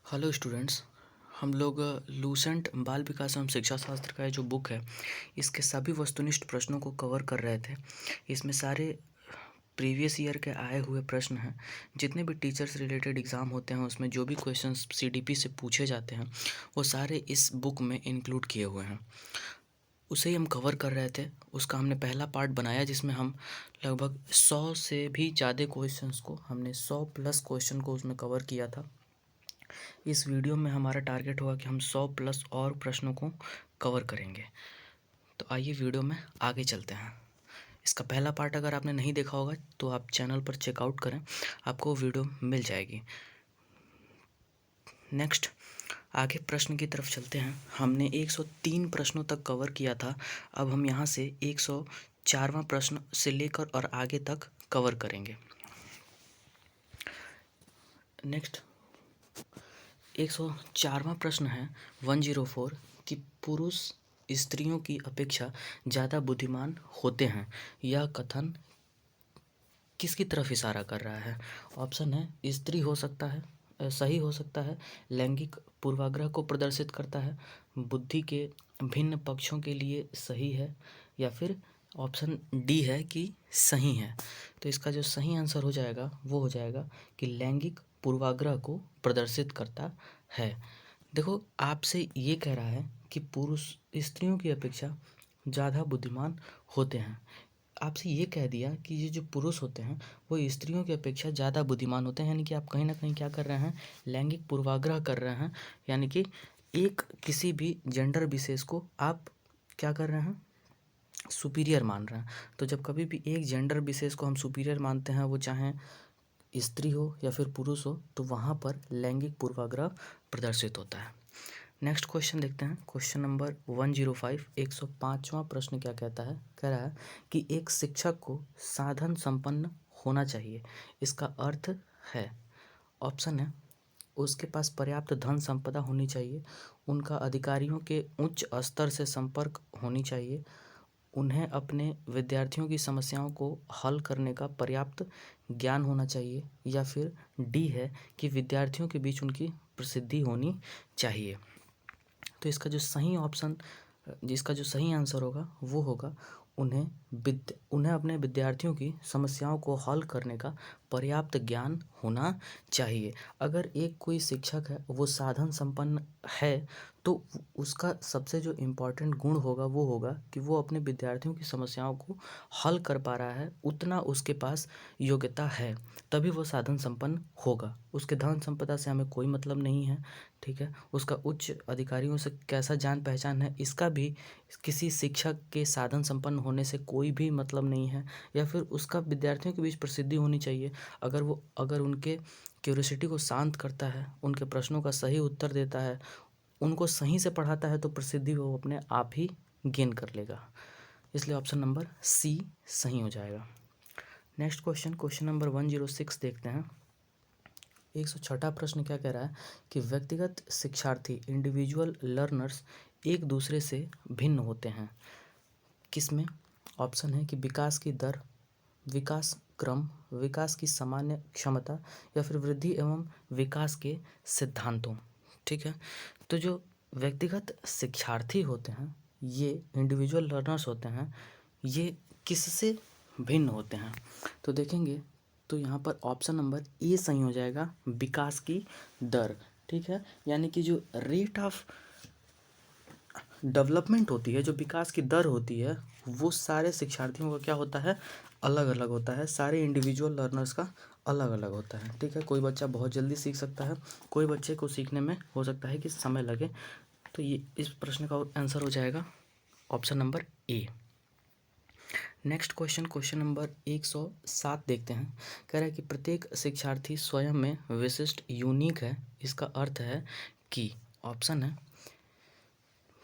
Hello students. हम लोग Lucent बाल विकास एवं शिक्षा शास्त्र का ये जो बुक है इसके सभी वस्तुनिष्ठ प्रश्नों को कवर कर रहे थे। इसमें सारे प्रीवियस ईयर के आए हुए प्रश्न हैं। जितने भी टीचर्स रिलेटेड एग्ज़ाम होते हैं उसमें जो भी क्वेश्चंस सीडीपी से पूछे जाते हैं वो सारे इस बुक में इंक्लूड किए हुए हैं। उसे ही हम कवर कर रहे थे। उसका हमने पहला पार्ट बनाया जिसमें हम लगभग 100 से भी ज़्यादा क्वेश्चंस को हमने 100 प्लस क्वेश्चन को उसमें कवर किया था। इस वीडियो में हमारा टारगेट होगा कि हम 100 प्लस और प्रश्नों को कवर करेंगे। तो आइए वीडियो में आगे चलते हैं। इसका पहला पार्ट अगर आपने नहीं देखा होगा तो आप चैनल पर चेकआउट करें, आपको वीडियो मिल जाएगी। नेक्स्ट आगे प्रश्न की तरफ चलते हैं। हमने 103 प्रश्नों तक कवर किया था। अब हम यहाँ से 104वां प्रश्न से लेकर और आगे तक कवर करेंगे। नेक्स्ट 104वां प्रश्न है 104 कि पुरुष स्त्रियों की अपेक्षा ज़्यादा बुद्धिमान होते हैं। यह कथन किसकी तरफ इशारा कर रहा है? ऑप्शन है स्त्री हो सकता है, सही हो सकता है, लैंगिक पूर्वाग्रह को प्रदर्शित करता है, बुद्धि के भिन्न पक्षों के लिए सही है, या फिर ऑप्शन डी है कि सही है। तो इसका जो सही आंसर हो जाएगा वो हो जाएगा कि लैंगिक पूर्वाग्रह को प्रदर्शित करता है। देखो, आपसे ये कह रहा है कि पुरुष स्त्रियों की अपेक्षा ज़्यादा बुद्धिमान होते हैं। आपसे ये कह दिया कि ये जो पुरुष होते हैं वो स्त्रियों की अपेक्षा ज़्यादा बुद्धिमान होते हैं, यानी कि आप कहीं ना कहीं क्या कर रहे हैं, लैंगिक पूर्वाग्रह कर रहे हैं। यानी कि एक किसी भी जेंडर विशेष को आप क्या कर रहे हैं, सुपीरियर मान रहे हैं। तो जब कभी भी एक जेंडर विशेष को हम सुपीरियर मानते हैं, वो चाहे स्त्री हो या फिर पुरुष हो, तो वहाँ पर लैंगिक पूर्वाग्रह प्रदर्शित होता है। नेक्स्ट क्वेश्चन देखते हैं। क्वेश्चन नंबर 105 105वां प्रश्न क्या कहता है? कह रहा है कि एक शिक्षक को साधन संपन्न होना चाहिए। इसका अर्थ है, ऑप्शन है उसके पास पर्याप्त धन संपदा होनी चाहिए, उनका अधिकारियों के उच्च स्तर से संपर्क होनी चाहिए, उन्हें अपने विद्यार्थियों की समस्याओं को हल करने का पर्याप्त ज्ञान होना चाहिए, या फिर डी है कि विद्यार्थियों के बीच उनकी प्रसिद्धि होनी चाहिए। तो इसका जो सही ऑप्शन, जिसका जो सही आंसर होगा वो होगा उन्हें अपने विद्यार्थियों की समस्याओं को हल करने का पर्याप्त ज्ञान होना चाहिए। अगर एक कोई शिक्षक है वो साधन संपन्न है तो उसका सबसे जो इम्पोर्टेंट गुण होगा वो होगा कि वो अपने विद्यार्थियों की समस्याओं को हल कर पा रहा है, उतना उसके पास योग्यता है, तभी वो साधन संपन्न होगा। उसके धन संपदा से हमें कोई मतलब नहीं है, ठीक है। उसका उच्च अधिकारियों से कैसा जान पहचान है, इसका भी किसी शिक्षक के साधन संपन्न होने से कोई भी मतलब नहीं है। या फिर उसका विद्यार्थियों के बीच प्रसिद्धि होनी चाहिए। अगर उनके क्यूरियोसिटी को शांत करता है, उनके प्रश्नों का सही उत्तर देता है, उनको सही से पढ़ाता है, तो प्रसिद्धि वो अपने आप ही गेन कर लेगा। इसलिए ऑप्शन नंबर सी सही हो जाएगा। नेक्स्ट क्वेश्चन नंबर 106 देखते हैं। 106वां प्रश्न क्या कह रहा है कि व्यक्तिगत शिक्षार्थी इंडिविजुअल लर्नर्स एक दूसरे से भिन्न होते हैं। किसमें? ऑप्शन है कि विकास की दर, विकास क्रम, विकास की सामान्य क्षमता, या फिर वृद्धि एवं विकास के सिद्धांतों। ठीक है। तो जो व्यक्तिगत शिक्षार्थी होते हैं, ये इंडिविजुअल लर्नर्स होते हैं, ये किससे भिन्न होते हैं? तो देखेंगे तो यहाँ पर ऑप्शन नंबर ए सही हो जाएगा, विकास की दर। ठीक है। यानी कि जो रेट ऑफ डेवलपमेंट होती है, जो विकास की दर होती है, वो सारे शिक्षार्थियों का क्या होता है, अलग अलग होता है। सारे इंडिविजुअल लर्नर्स का अलग अलग होता है। ठीक है। कोई बच्चा बहुत जल्दी सीख सकता है, कोई बच्चे को सीखने में हो सकता है कि समय लगे। तो ये इस प्रश्न का आंसर हो जाएगा option number A. Next question number 107 देखते हैं। कह रहा है कि प्रत्येक शिक्षार्थी स्वयं में विशिष्ट यूनिक है। इसका अर्थ है कि ऑप्शन है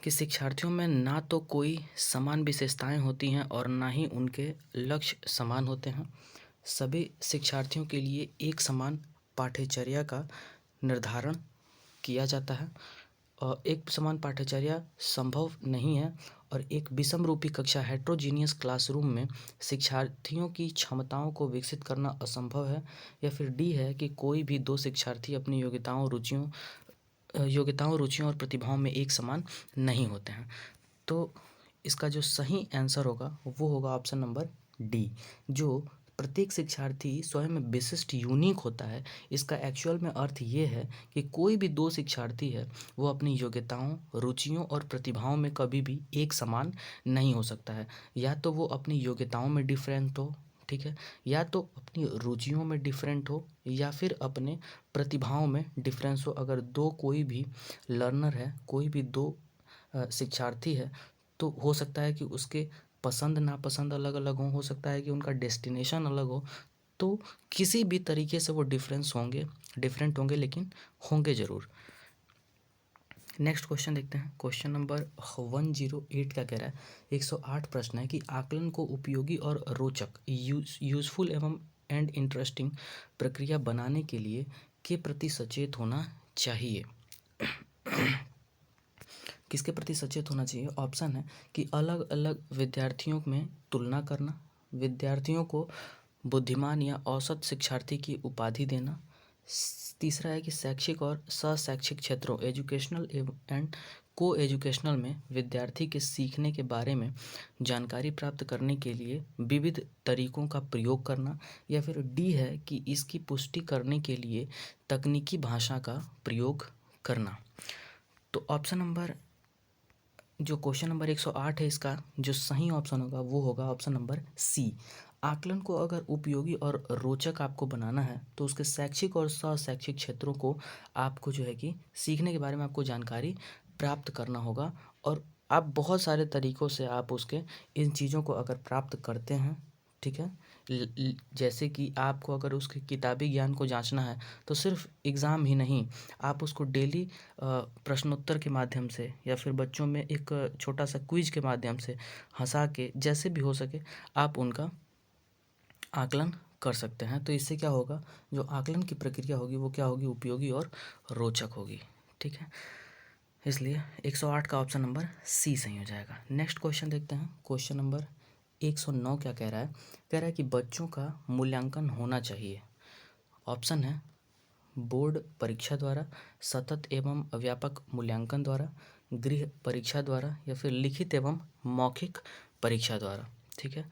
कि शिक्षार्थियों में ना तो कोई समान विशेषताएं होती हैं और ना ही उनके लक्ष्य समान होते हैं। सभी शिक्षार्थियों के लिए एक समान पाठ्यचर्या का निर्धारण किया जाता है और एक समान पाठ्यचर्या संभव नहीं है। और एक विषम रूपी कक्षा हेट्रोजीनियस क्लासरूम में शिक्षार्थियों की क्षमताओं को विकसित करना असंभव है। या फिर डी है कि कोई भी दो शिक्षार्थी अपनी योग्यताओं, रुचियों योग्यताओं, रुचियों और प्रतिभाओं में एक समान नहीं होते हैं। तो इसका जो सही आंसर होगा वो होगा ऑप्शन नंबर डी। जो प्रत्येक शिक्षार्थी स्वयं में विशिष्ट यूनिक होता है, इसका एक्चुअल में अर्थ ये है कि कोई भी दो शिक्षार्थी है वो अपनी योग्यताओं, रुचियों और प्रतिभाओं में कभी भी एक समान नहीं हो सकता है। या तो वो अपनी योग्यताओं में डिफरेंट हो, ठीक है, या तो अपनी रुचियों में डिफरेंट हो, या फिर अपने प्रतिभाओं में डिफरेंस हो। अगर दो कोई भी लर्नर है, कोई भी दो शिक्षार्थी है, तो हो सकता है कि उसके पसंद नापसंद अलग अलग हो सकता है कि उनका डेस्टिनेशन अलग हो, तो किसी भी तरीके से वो डिफरेंट होंगे, लेकिन होंगे ज़रूर। नेक्स्ट क्वेश्चन देखते हैं। क्वेश्चन नंबर 108 क्या कह रहा है? 108 प्रश्न है कि आकलन को उपयोगी और रोचक, यूजफुल एवं एंड इंटरेस्टिंग प्रक्रिया बनाने के लिए के प्रति सचेत होना चाहिए। किसके प्रति सचेत होना चाहिए? ऑप्शन है कि अलग अलग विद्यार्थियों में तुलना करना, विद्यार्थियों को बुद्धिमान या औसत शिक्षार्थी की उपाधि देना, तीसरा है कि शैक्षिक और शैक्षिक क्षेत्रों, एजुकेशनल एंड को एजुकेशनल में विद्यार्थी के सीखने के बारे में जानकारी प्राप्त करने के लिए विविध तरीकों का प्रयोग करना, या फिर डी है कि इसकी पुष्टि करने के लिए तकनीकी भाषा का प्रयोग करना। तो ऑप्शन नंबर जो क्वेश्चन नंबर 108 है, इसका जो सही ऑप्शन होगा वो होगा ऑप्शन नंबर सी। आकलन को अगर उपयोगी और रोचक आपको बनाना है तो उसके शैक्षिक और शैक्षिक क्षेत्रों को आपको जो है कि सीखने के बारे में आपको जानकारी प्राप्त करना होगा, और आप बहुत सारे तरीक़ों से आप उसके इन चीज़ों को अगर प्राप्त करते हैं, ठीक है, जैसे कि आपको अगर उसके किताबी ज्ञान को जांचना है तो सिर्फ एग्ज़ाम ही नहीं, आप उसको डेली प्रश्नोत्तर के माध्यम से या फिर बच्चों में एक छोटा सा क्विज के माध्यम से हंसा के, जैसे भी हो सके आप उनका आकलन कर सकते हैं। तो इससे क्या होगा, जो आकलन की प्रक्रिया होगी वो क्या होगी, उपयोगी और रोचक होगी, ठीक है। इसलिए 108 का ऑप्शन नंबर सी सही हो जाएगा। नेक्स्ट क्वेश्चन देखते हैं। क्वेश्चन नंबर 109 क्या कह रहा है? कह रहा है कि बच्चों का मूल्यांकन होना चाहिए। ऑप्शन है बोर्ड परीक्षा द्वारा, सतत एवं व्यापक मूल्यांकन द्वारा, गृह परीक्षा द्वारा, या फिर लिखित एवं मौखिक परीक्षा द्वारा, ठीक है।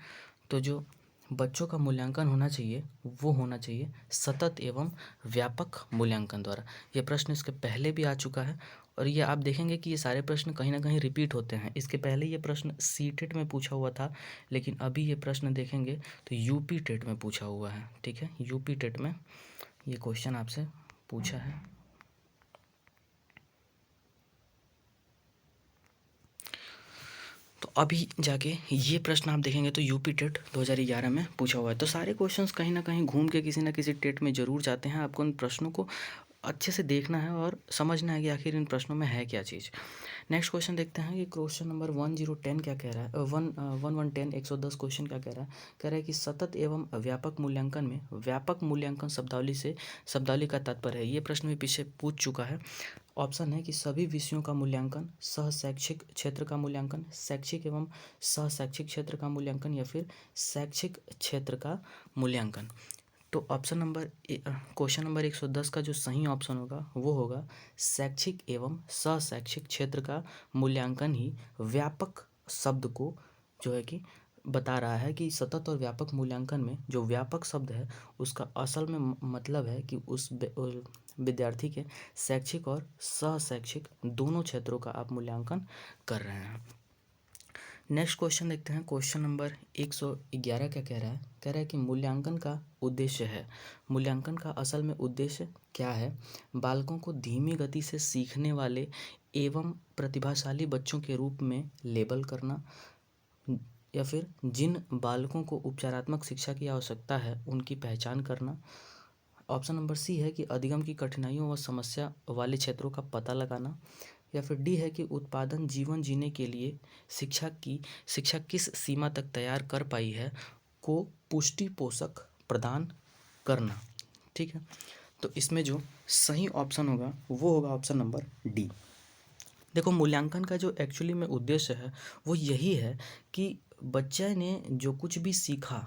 तो जो बच्चों का मूल्यांकन होना चाहिए वो होना चाहिए सतत एवं व्यापक मूल्यांकन द्वारा। ये प्रश्न इसके पहले भी आ चुका है, और ये आप देखेंगे कि ये सारे प्रश्न कहीं ना कहीं रिपीट होते हैं। इसके पहले ये प्रश्न सीटेट में पूछा हुआ था, लेकिन अभी ये प्रश्न देखेंगे तो यूपी टेट में पूछा हुआ है, ठीक है। यूपी टेट में ये क्वेश्चन आपसे पूछा है। तो अभी जाके ये प्रश्न आप देखेंगे तो यूपी टेट 2011 में पूछा हुआ है। तो सारे क्वेश्चंस कहीं ना कहीं घूम के किसी ना किसी टेट में ज़रूर जाते हैं। आपको उन प्रश्नों को अच्छे से देखना है और समझना है कि आखिर इन प्रश्नों में है क्या चीज़। नेक्स्ट क्वेश्चन देखते हैं कि क्वेश्चन नंबर 1010 क्या कह रहा है, 1110 110 क्वेश्चन क्या कह रहा है? कह रहा है कि सतत एवं व्यापक मूल्यांकन में व्यापक मूल्यांकन शब्दावली का तात्पर्य है। ये प्रश्न भी पीछे पूछ चुका है। ऑप्शन है कि सभी विषयों का मूल्यांकन, सह शैक्षिक क्षेत्र का मूल्यांकन, शैक्षिक एवं सह शैक्षिक क्षेत्र का मूल्यांकन, या फिर शैक्षिक क्षेत्र का मूल्यांकन। तो ऑप्शन नंबर क्वेश्चन नंबर 110 का जो सही ऑप्शन होगा वो होगा शैक्षिक एवं सह शैक्षिक क्षेत्र का मूल्यांकन ही व्यापक शब्द को जो है कि बता रहा है कि सतत और व्यापक मूल्यांकन में जो व्यापक शब्द है उसका असल में मतलब है कि उस विद्यार्थी के शैक्षिक और सह शैक्षिक दोनों क्षेत्रों का आप मूल्यांकन कर रहे हैं। नेक्स्ट क्वेश्चन देखते हैं। क्वेश्चन नंबर 111 क्या कह रहा है? कह रहा है कि मूल्यांकन का उद्देश्य है। मूल्यांकन का असल में उद्देश्य क्या है? बालकों को धीमी गति से सीखने वाले एवं प्रतिभाशाली बच्चों के रूप में लेबल करना, या फिर जिन बालकों को उपचारात्मक शिक्षा की आवश्यकता है उनकी पहचान करना। ऑप्शन नंबर सी है कि अधिगम की कठिनाइयों व समस्या वाले क्षेत्रों का पता लगाना, या फिर डी है कि उत्पादन जीवन जीने के लिए शिक्षा किस सीमा तक तैयार कर पाई है को पुष्टि पोषक प्रदान करना, ठीक है। तो इसमें जो सही ऑप्शन होगा वो होगा ऑप्शन नंबर डी। देखो, मूल्यांकन का जो एक्चुअली में उद्देश्य है वो यही है कि बच्चे ने जो कुछ भी सीखा,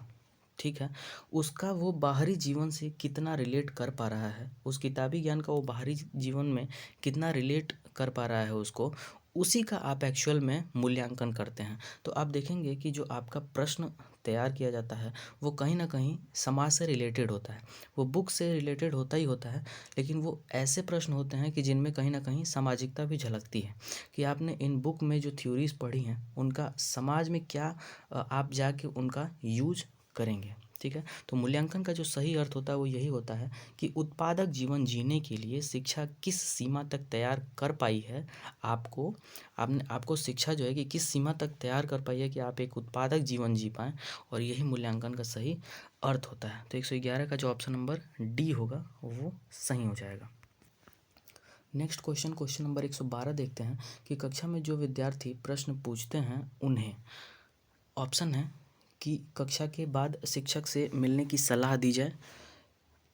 ठीक है, उसका वो बाहरी जीवन से कितना रिलेट कर पा रहा है, उस किताबी ज्ञान का वो बाहरी जीवन में कितना रिलेट कर पा रहा है उसको, उसी का आप एक्चुअल में मूल्यांकन करते हैं। तो आप देखेंगे कि जो आपका प्रश्न तैयार किया जाता है वो कहीं ना कहीं समाज से रिलेटेड होता है, वो बुक से रिलेटेड होता ही होता है, लेकिन वो ऐसे प्रश्न होते हैं कि जिनमें कहीं ना कहीं सामाजिकता भी झलकती है, कि आपने इन बुक में जो थ्योरीज पढ़ी हैं उनका समाज में क्या आप जाके उनका यूज करेंगे। ठीक है, तो मूल्यांकन का जो सही अर्थ होता है वो यही होता है कि उत्पादक जीवन जीने के लिए शिक्षा किस सीमा तक तैयार कर पाई है आपको, आपको शिक्षा जो है कि किस सीमा तक तैयार कर पाई है कि आप एक उत्पादक जीवन जी पाएँ, और यही मूल्यांकन का सही अर्थ होता है। तो 111 का जो ऑप्शन नंबर डी होगा वो सही हो जाएगा। नेक्स्ट क्वेश्चन, क्वेश्चन नंबर 112 देखते हैं कि कक्षा में जो विद्यार्थी प्रश्न पूछते हैं उन्हें, ऑप्शन है कि कक्षा के बाद शिक्षक से मिलने की सलाह दी जाए,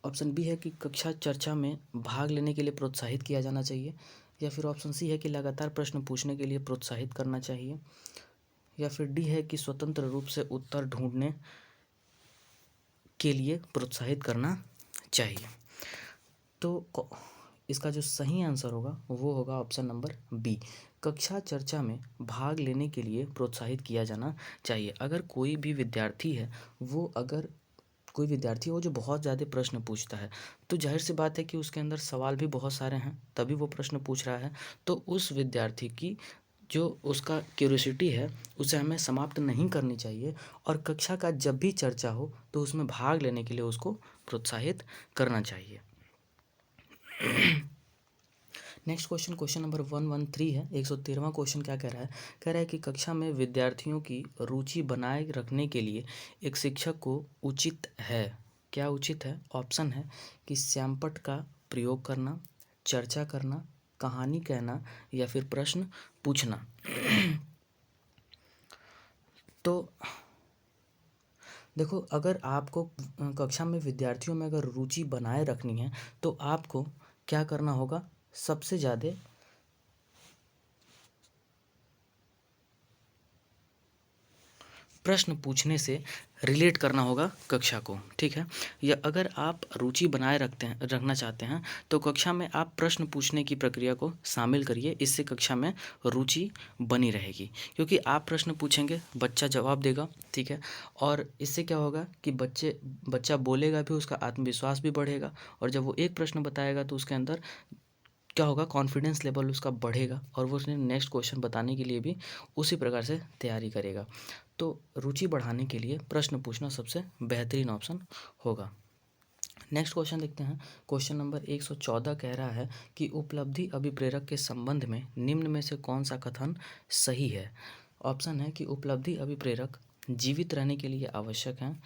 ऑप्शन बी है कि कक्षा चर्चा में भाग लेने के लिए प्रोत्साहित किया जाना चाहिए, या फिर ऑप्शन सी है कि लगातार प्रश्न पूछने के लिए प्रोत्साहित करना चाहिए, या फिर डी है कि स्वतंत्र रूप से उत्तर ढूंढने के लिए प्रोत्साहित करना चाहिए। तो इसका जो सही आंसर होगा वो होगा ऑप्शन नंबर बी, कक्षा चर्चा में भाग लेने के लिए प्रोत्साहित किया जाना चाहिए। अगर कोई भी विद्यार्थी है वो, अगर कोई विद्यार्थी हो जो बहुत ज़्यादा प्रश्न पूछता है, तो जाहिर सी बात है कि उसके अंदर सवाल भी बहुत सारे हैं तभी वो प्रश्न पूछ रहा है, तो उस विद्यार्थी की जो उसका क्यूरियोसिटी है उसे हमें समाप्त नहीं करनी चाहिए, और कक्षा का जब भी चर्चा हो तो उसमें भाग लेने के लिए उसको प्रोत्साहित करना चाहिए। नेक्स्ट क्वेश्चन, क्वेश्चन नंबर 113 है, 113वां क्वेश्चन क्या कह रहा है, कह रहा है कि कक्षा में विद्यार्थियों की रुचि बनाए रखने के लिए एक शिक्षक को उचित है, क्या उचित है, ऑप्शन है कि श्यामपट्ट का प्रयोग करना, चर्चा करना, कहानी कहना, या फिर प्रश्न पूछना। तो देखो, अगर आपको कक्षा में विद्यार्थियों में अगर रुचि बनाए रखनी है तो आपको क्या करना होगा, सबसे ज़्यादा प्रश्न पूछने से रिलेट करना होगा कक्षा को। ठीक है, या अगर आप रुचि बनाए रखना चाहते हैं तो कक्षा में आप प्रश्न पूछने की प्रक्रिया को शामिल करिए, इससे कक्षा में रुचि बनी रहेगी, क्योंकि आप प्रश्न पूछेंगे बच्चा जवाब देगा। ठीक है, और इससे क्या होगा कि बच्चा बोलेगा भी, उसका आत्मविश्वास भी बढ़ेगा, और जब वो एक प्रश्न बताएगा तो उसके अंदर क्या होगा, कॉन्फिडेंस लेवल उसका बढ़ेगा, और वो उसने नेक्स्ट क्वेश्चन बताने के लिए भी उसी प्रकार से तैयारी करेगा। तो रुचि बढ़ाने के लिए प्रश्न पूछना सबसे बेहतरीन ऑप्शन होगा। नेक्स्ट क्वेश्चन देखते हैं, क्वेश्चन नंबर 114 कह रहा है कि उपलब्धि अभिप्रेरक के संबंध में निम्न में से कौन सा कथन सही है। ऑप्शन है कि उपलब्धि अभिप्रेरक जीवित रहने के लिए आवश्यक हैं,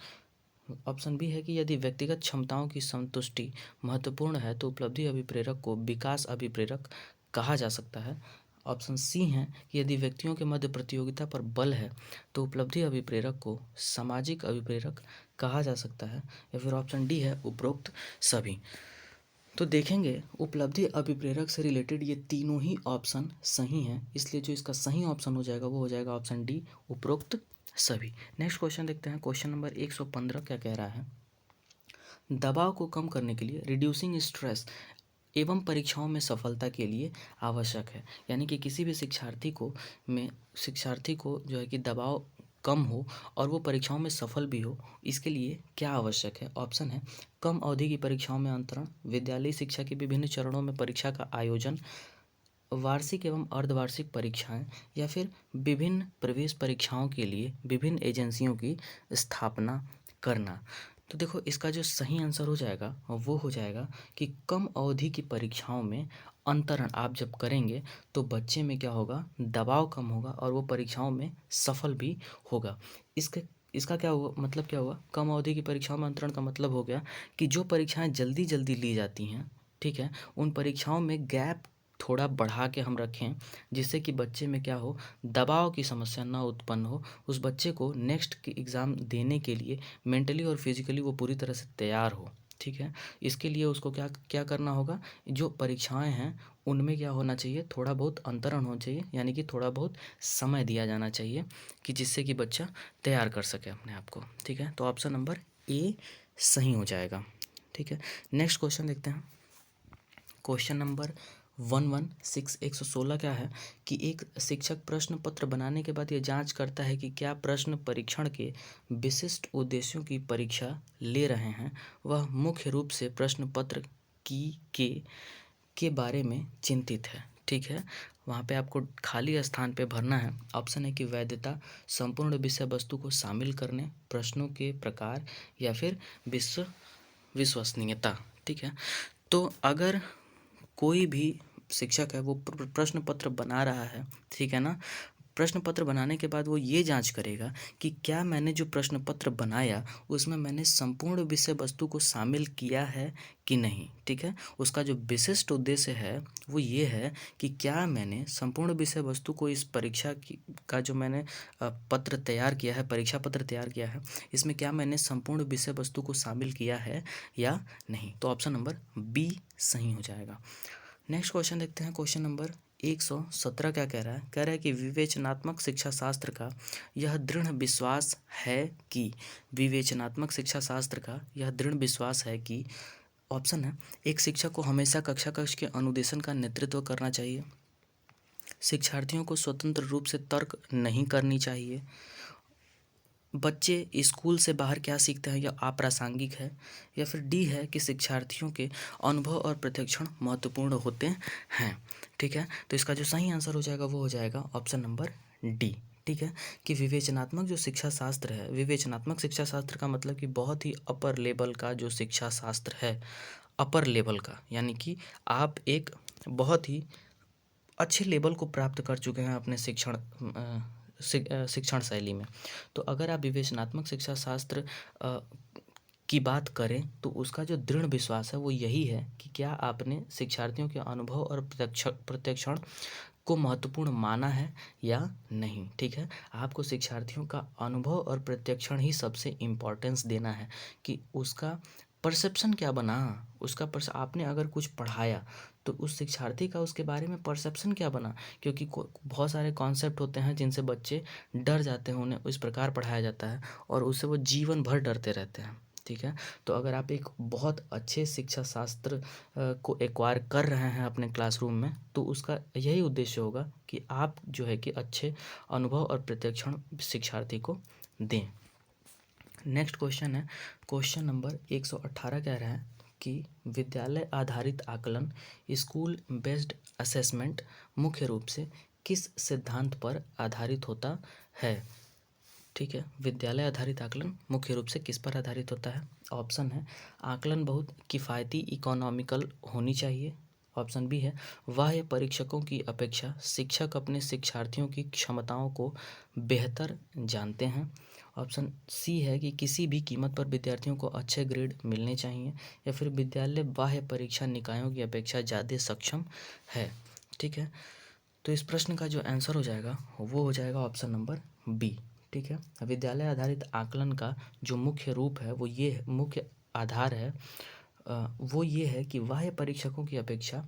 ऑप्शन बी है कि यदि व्यक्तिगत क्षमताओं की संतुष्टि महत्वपूर्ण है तो उपलब्धि अभिप्रेरक को विकास अभिप्रेरक कहा जा सकता है, ऑप्शन सी है कि यदि व्यक्तियों के मध्य प्रतियोगिता पर बल है तो उपलब्धि अभिप्रेरक को सामाजिक अभिप्रेरक कहा जा सकता है, या फिर ऑप्शन डी है उपरोक्त सभी। तो देखेंगे उपलब्धि अभिप्रेरक से रिलेटेड ये तीनों ही ऑप्शन सही हैं, इसलिए जो इसका सही ऑप्शन हो जाएगा वो हो जाएगा ऑप्शन डी, उपरोक्त सभी। नेक्स्ट क्वेश्चन देखते हैं, क्वेश्चन नंबर 115 क्या कह रहा है, दबाव को कम करने के लिए रिड्यूसिंग स्ट्रेस एवं परीक्षाओं में सफलता के लिए आवश्यक है, यानी कि किसी भी शिक्षार्थी को जो है कि दबाव कम हो और वो परीक्षाओं में सफल भी हो, इसके लिए क्या आवश्यक है। ऑप्शन है कम अवधि की परीक्षाओं में अंतरण, विद्यालय शिक्षा के विभिन्न चरणों में परीक्षा का आयोजन, वार्षिक एवं अर्धवार्षिक परीक्षाएं, या फिर विभिन्न प्रवेश परीक्षाओं के लिए विभिन्न एजेंसियों की स्थापना करना। तो देखो, इसका जो सही आंसर हो जाएगा वो हो जाएगा कि कम अवधि की परीक्षाओं में अंतरण आप जब करेंगे तो बच्चे में क्या होगा, दबाव कम होगा और वो परीक्षाओं में सफल भी होगा। इसका क्या हुआ, मतलब क्या हुआ, कम अवधि की परीक्षाओं में अंतरण का मतलब हो गया कि जो परीक्षाएं जल्दी जल्दी ली जाती हैं, ठीक है, उन परीक्षाओं में गैप थोड़ा बढ़ा के हम रखें, जिससे कि बच्चे में क्या हो, दबाव की समस्या ना उत्पन्न हो, उस बच्चे को नेक्स्ट की एग्ज़ाम देने के लिए मेंटली और फिजिकली वो पूरी तरह से तैयार हो। ठीक है। इसके लिए उसको क्या क्या करना होगा, जो परीक्षाएं हैं उनमें क्या होना चाहिए, थोड़ा बहुत अंतरण होना चाहिए, यानी कि थोड़ा बहुत समय दिया जाना चाहिए कि जिससे कि बच्चा तैयार कर सके अपने आप को। ठीक है, तो ऑप्शन नंबर ए सही हो जाएगा। ठीक है, नेक्स्ट क्वेश्चन देखते हैं। क्वेश्चन नंबर 116 क्या है कि एक शिक्षक प्रश्न पत्र बनाने के बाद ये जांच करता है कि क्या प्रश्न परीक्षण के विशिष्ट उद्देश्यों की परीक्षा ले रहे हैं, वह मुख्य रूप से प्रश्न पत्र के बारे में चिंतित है। ठीक है, वहाँ पे आपको खाली स्थान पे भरना है। ऑप्शन है कि वैधता, संपूर्ण विषय वस्तु को शामिल करने, प्रश्नों के प्रकार, या फिर विश्वसनीयता। ठीक है, तो अगर कोई भी शिक्षक है वो प्रश्न पत्र बना रहा है, ठीक है ना, प्रश्न पत्र बनाने के बाद वो ये जांच करेगा कि क्या मैंने जो प्रश्न पत्र बनाया उसमें मैंने संपूर्ण विषय वस्तु को शामिल किया है कि नहीं। ठीक है, उसका जो विशिष्ट उद्देश्य है वो ये है कि क्या मैंने संपूर्ण विषय वस्तु को इस परीक्षा की का जो मैंने पत्र तैयार किया है, परीक्षा पत्र तैयार किया है, इसमें क्या मैंने संपूर्ण विषय वस्तु को शामिल किया है या नहीं। तो ऑप्शन नंबर बी सही हो जाएगा। नेक्स्ट क्वेश्चन देखते हैं। क्वेश्चन नंबर 117 क्या कह रहा है, कह रहा है कि विवेचनात्मक शिक्षा शास्त्र का यह दृढ़ विश्वास है कि, विवेचनात्मक शिक्षा शास्त्र का यह दृढ़ विश्वास है कि, ऑप्शन है, एक शिक्षक को हमेशा कक्षा कक्ष के अनुदेशन का नेतृत्व करना चाहिए, शिक्षार्थियों को स्वतंत्र रूप से तर्क नहीं करनी चाहिए, बच्चे स्कूल से बाहर क्या सीखते हैं यह अप्रासंगिक है, या फिर डी है कि शिक्षार्थियों के अनुभव और प्रशिक्षण महत्वपूर्ण होते हैं। ठीक है, तो इसका जो सही आंसर हो जाएगा वो हो जाएगा ऑप्शन नंबर डी। ठीक है, कि विवेचनात्मक जो शिक्षा शास्त्र है, विवेचनात्मक शिक्षा शास्त्र का मतलब कि बहुत ही अपर लेवल का जो शिक्षा शास्त्र है, अपर लेवल का, यानी कि आप एक बहुत ही अच्छे लेवल को प्राप्त कर चुके हैं अपने शिक्षण शैली में। तो अगर आप विवेचनात्मक शिक्षा शास्त्र की बात करें तो उसका जो दृढ़ विश्वास है वो यही है कि क्या आपने शिक्षार्थियों के अनुभव और प्रशिक्षण को महत्वपूर्ण माना है या नहीं। ठीक है, आपको शिक्षार्थियों का अनुभव और प्रशिक्षण ही सबसे इम्पोर्टेंस देना है कि उसका परसेप्शन क्या बना, उसका आपने अगर कुछ पढ़ाया तो उस शिक्षार्थी का उसके बारे में परसेप्शन क्या बना, क्योंकि बहुत सारे कॉन्सेप्ट होते हैं जिनसे बच्चे डर जाते हैं, उन्हें इस प्रकार पढ़ाया जाता है और उससे वो जीवन भर डरते रहते हैं। ठीक है, तो अगर आप एक बहुत अच्छे शिक्षा शास्त्र को एक्वायर कर रहे हैं अपने क्लासरूम में तो उसका यही उद्देश्य होगा कि आप जो है कि अच्छे अनुभव और प्रशिक्षण शिक्षार्थी को दें। नेक्स्ट क्वेश्चन है, क्वेश्चन नंबर 118 कह रहा है कि विद्यालय आधारित आकलन, स्कूल बेस्ड असेसमेंट मुख्य रूप से किस सिद्धांत पर आधारित होता है। ठीक है, विद्यालय आधारित आकलन मुख्य रूप से किस पर आधारित होता है। ऑप्शन है, आकलन बहुत किफ़ायती इकोनॉमिकल होनी चाहिए। ऑप्शन बी है, बाह्य परीक्षकों की अपेक्षा शिक्षक अपने शिक्षार्थियों की क्षमताओं को बेहतर जानते हैं। ऑप्शन सी है कि किसी भी कीमत पर विद्यार्थियों को अच्छे ग्रेड मिलने चाहिए, या फिर विद्यालय बाह्य परीक्षा निकायों की अपेक्षा ज़्यादा सक्षम है। ठीक है, तो इस प्रश्न का जो आंसर हो जाएगा वो हो जाएगा ऑप्शन नंबर बी। ठीक है, विद्यालय आधारित आकलन का जो मुख्य रूप है वो ये मुख्य आधार है वो ये है कि बाह्य परीक्षकों की अपेक्षा